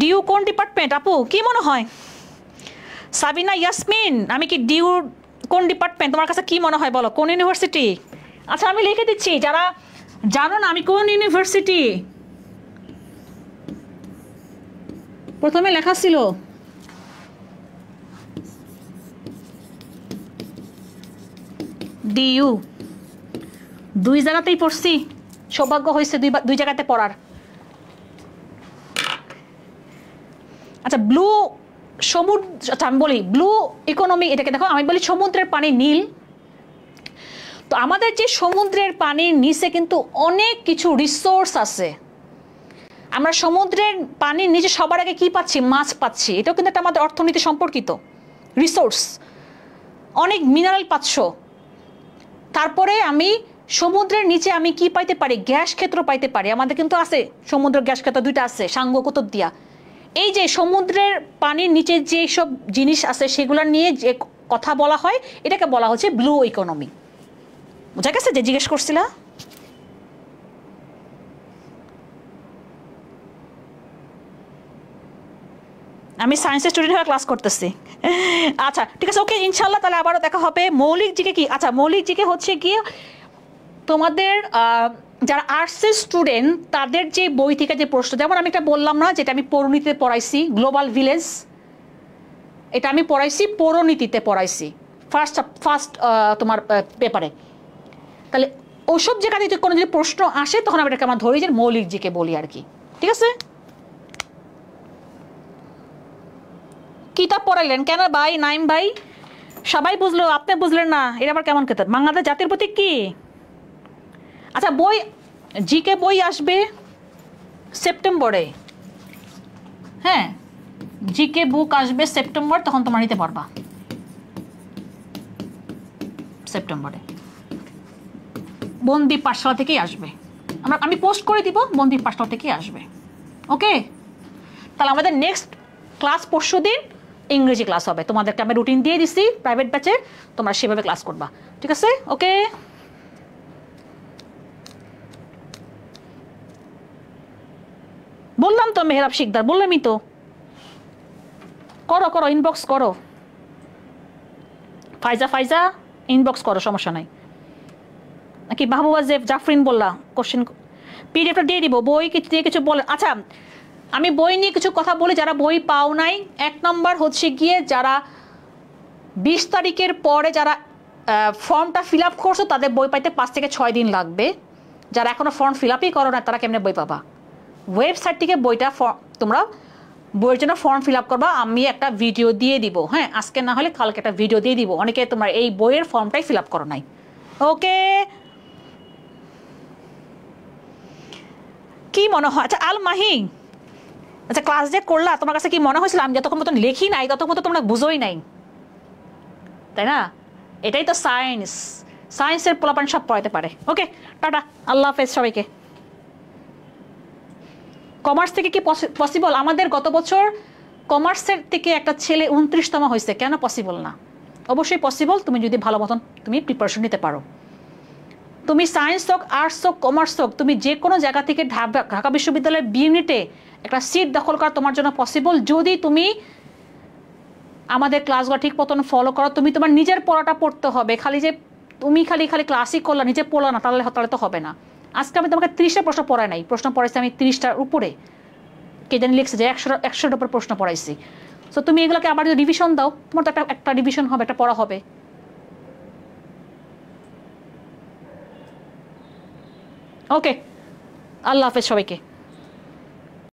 ডিউ কোন ডিপার্টমেন্ট আপু, কি মনে হয়? সাবিনা ইয়াসমিন, আমি কি ডিউ কোন ডিপার্টমেন্ট তোমার কাছে কি মনে হয় বলো, কোন ইউনিভার্সিটি? আচ্ছা আমি লিখে দিচ্ছি, যারা জানো না আমি কোন ইউনিভার্সিটি, প্রথমে লেখা ছিল ডিইউ, দুই জায়গাতেই পড়ছি, সৌভাগ্য হয়েছে দুই জায়গাতে পড়ার। আচ্ছা ব্লু সমুদ্র, আচ্ছা আমি বলি ব্লু ইকোনমি, এটাকে দেখো আমি বলি সমুদ্রের পানি নীল। তো আমাদের যে সমুদ্রের পানির নিচে কিন্তু অনেক কিছু রিসোর্স আছে। আমরা সমুদ্রের পানির নিচে সবার আগে কি পাচ্ছি? মাছ পাচ্ছি, এটাও কিন্তু একটা আমাদের অর্থনীতি সম্পর্কিত রিসোর্স। অনেক মিনারেল পাচ্ছ। তারপরে আমি সমুদ্রের নিচে আমি কি পাইতে পারি? গ্যাস ক্ষেত্র পাইতে পারি। আমাদের কিন্তু আছে সমুদ্র গ্যাস ক্ষেত্র, দুইটা আছে, সাঙ্গো কুতুবদিয়া। এই যে সমুদ্রের পানির নিচে যে সব জিনিস আছে সেগুলো নিয়ে যে কথা বলা হয়, এটাকে বলা হচ্ছে ব্লু ইকোনমি। বুঝা গেছে যে জিজ্ঞেস করছিলা? আমি সায়েন্সের স্টুডেন্ট হয়ে ক্লাস করতেছি। আচ্ছা ঠিক আছে, ওকে ইনশাল্লাহ তাহলে আবারও দেখা হবে। মৌলিক জিকে কি? আচ্ছা মৌলিক জিকে হচ্ছে কি তোমাদের যারা আর্টসের স্টুডেন্ট তাদের যে বই থেকে যে প্রশ্ন, যেমন আমি একটা বললাম না যেটা আমি পৌরনীতিতে পড়াইছি, গ্লোবাল ভিলেজ, এটা আমি পড়াইছি পৌরনীতিতে পড়াইছি ফার্স্ট তোমার পেপারে। তাহলে ওসব জায়গাতে যদি কোনো যদি প্রশ্ন আসে তখন আমি এটাকে আমার ধরি যে মৌলিক জিকে বলি আর কি। ঠিক আছে? কিতাব পড়াইলেন কেন ভাই? নাইম ভাই সবাই বুঝলো, আপনি বুঝলেন না, এটা আবার কেমন কিতাব? বাংলাদেশ জাতির প্রতীক কি? আচ্ছা বই, জিকে বই আসবে সেপ্টেম্বরে। হ্যাঁ জিকে বুক আসবে সেপ্টেম্বর, তখন তোমরা নিতে পারবা সেপ্টেম্বরে। বন্দী পাঠশালা থেকেই আসবে, আমি পোস্ট করে দিব, বন্দী পাঠশালা থেকেই আসবে। ওকে, তাহলে আমাদের নেক্সট ক্লাস পরশু দিন ইংরেজি ক্লাস হবে। তোমাদেরকে আমি রুটিন দিয়ে দিছি প্রাইভেট ব্যাচে, তোমরা সেভাবে ক্লাস করবা। ঠিক আছে? ওকে, বললাম তো মেহরাব শিকদার, বললামই তো। করো করো, ইনবক্স করো। ফাইজা ইনবক্স করো, সমস্যা নাই। নাকি মাহবুবা জাফরিন বললা কোশ্চেন পিডিএফটা দিয়ে দিব, বই দিয়ে কিছু বলে। আচ্ছা আমি বই নিয়ে কিছু কথা বলি, যারা বই পাও নাই। 1 নম্বর হচ্ছে গিয়ে যারা 20 তারিখের পরে যারা ফর্মটা ফিল আপ করছো তাদের বই পাইতে 5 থেকে 6 দিন লাগবে। যারা এখনো ফর্ম ফিল আপই করো না তারা কেমনে বই পাবা? ওয়েবসাইট থেকে বইটা তোমরা বইয়ের জন্য ফর্ম ফিল আপ করবা, আমি একটা ভিডিও দিয়ে দিব। হ্যাঁ আজকে না হলে কালকে একটা ভিডিও দিয়ে দিব। অনেকে তোমার এই বইয়ের ফর্মটাই ফিল আপ করো নাই। ওকে, কি মনে হয়? আচ্ছা আল মাহি, আচ্ছা ক্লাস যে করলা তোমার কাছে কি মনে হয়েছিল আমি যতক্ষণ মতন লেখি নাই ততক্ষণ মতো তোমরা বুঝোই নাই, তাই না? এটাই তো সায়েন্স, সায়েন্সের পোলাপান সব পড়াইতে পারে। ওকে টাটা, আল্লাহ হাফেজ সবাইকে। কমার্স থেকে কি পসিবল? আমাদের গত বছর কমার্সের থেকে একটা ছেলে 29তম হয়েছে, কেন পসিবল না? অবশ্যই পসিবল, তুমি যদি ভালো মতন তুমি প্রিপারেশন নিতে পারো। তুমি সায়েন্স হোক, আর্টস হোক, কমার্স হোক, তুমি যে কোনো জায়গা থেকে ঢাকা বিশ্ববিদ্যালয়ের বি ইউনিটে একটা সিট দখল করা তোমার জন্য পসিবল, যদি তুমি আমাদের ক্লাসগুলো ঠিক মতন ফলো করো। তুমি তোমার নিজের পড়াটা পড়তে হবে, খালি যে তুমি খালি ক্লাসই করলা, নিজে পড়লা না, তাহলে তো হবে না। আজকে আমি তোমাকে 30টা প্রশ্ন পড়াই নাই, প্রশ্ন পড়াইছি আমি 30টার উপরে, কে জানি লিখছে যে 100-100-র উপর প্রশ্ন পড়াইছি। সো তুমি এগুলোকে আবার যদি রিভিশন দাও, তোমার তো একটা রিভিশন হবে, একটা পড়া হবে। ওকে, আল্লাহ হাফেজ সবাইকে।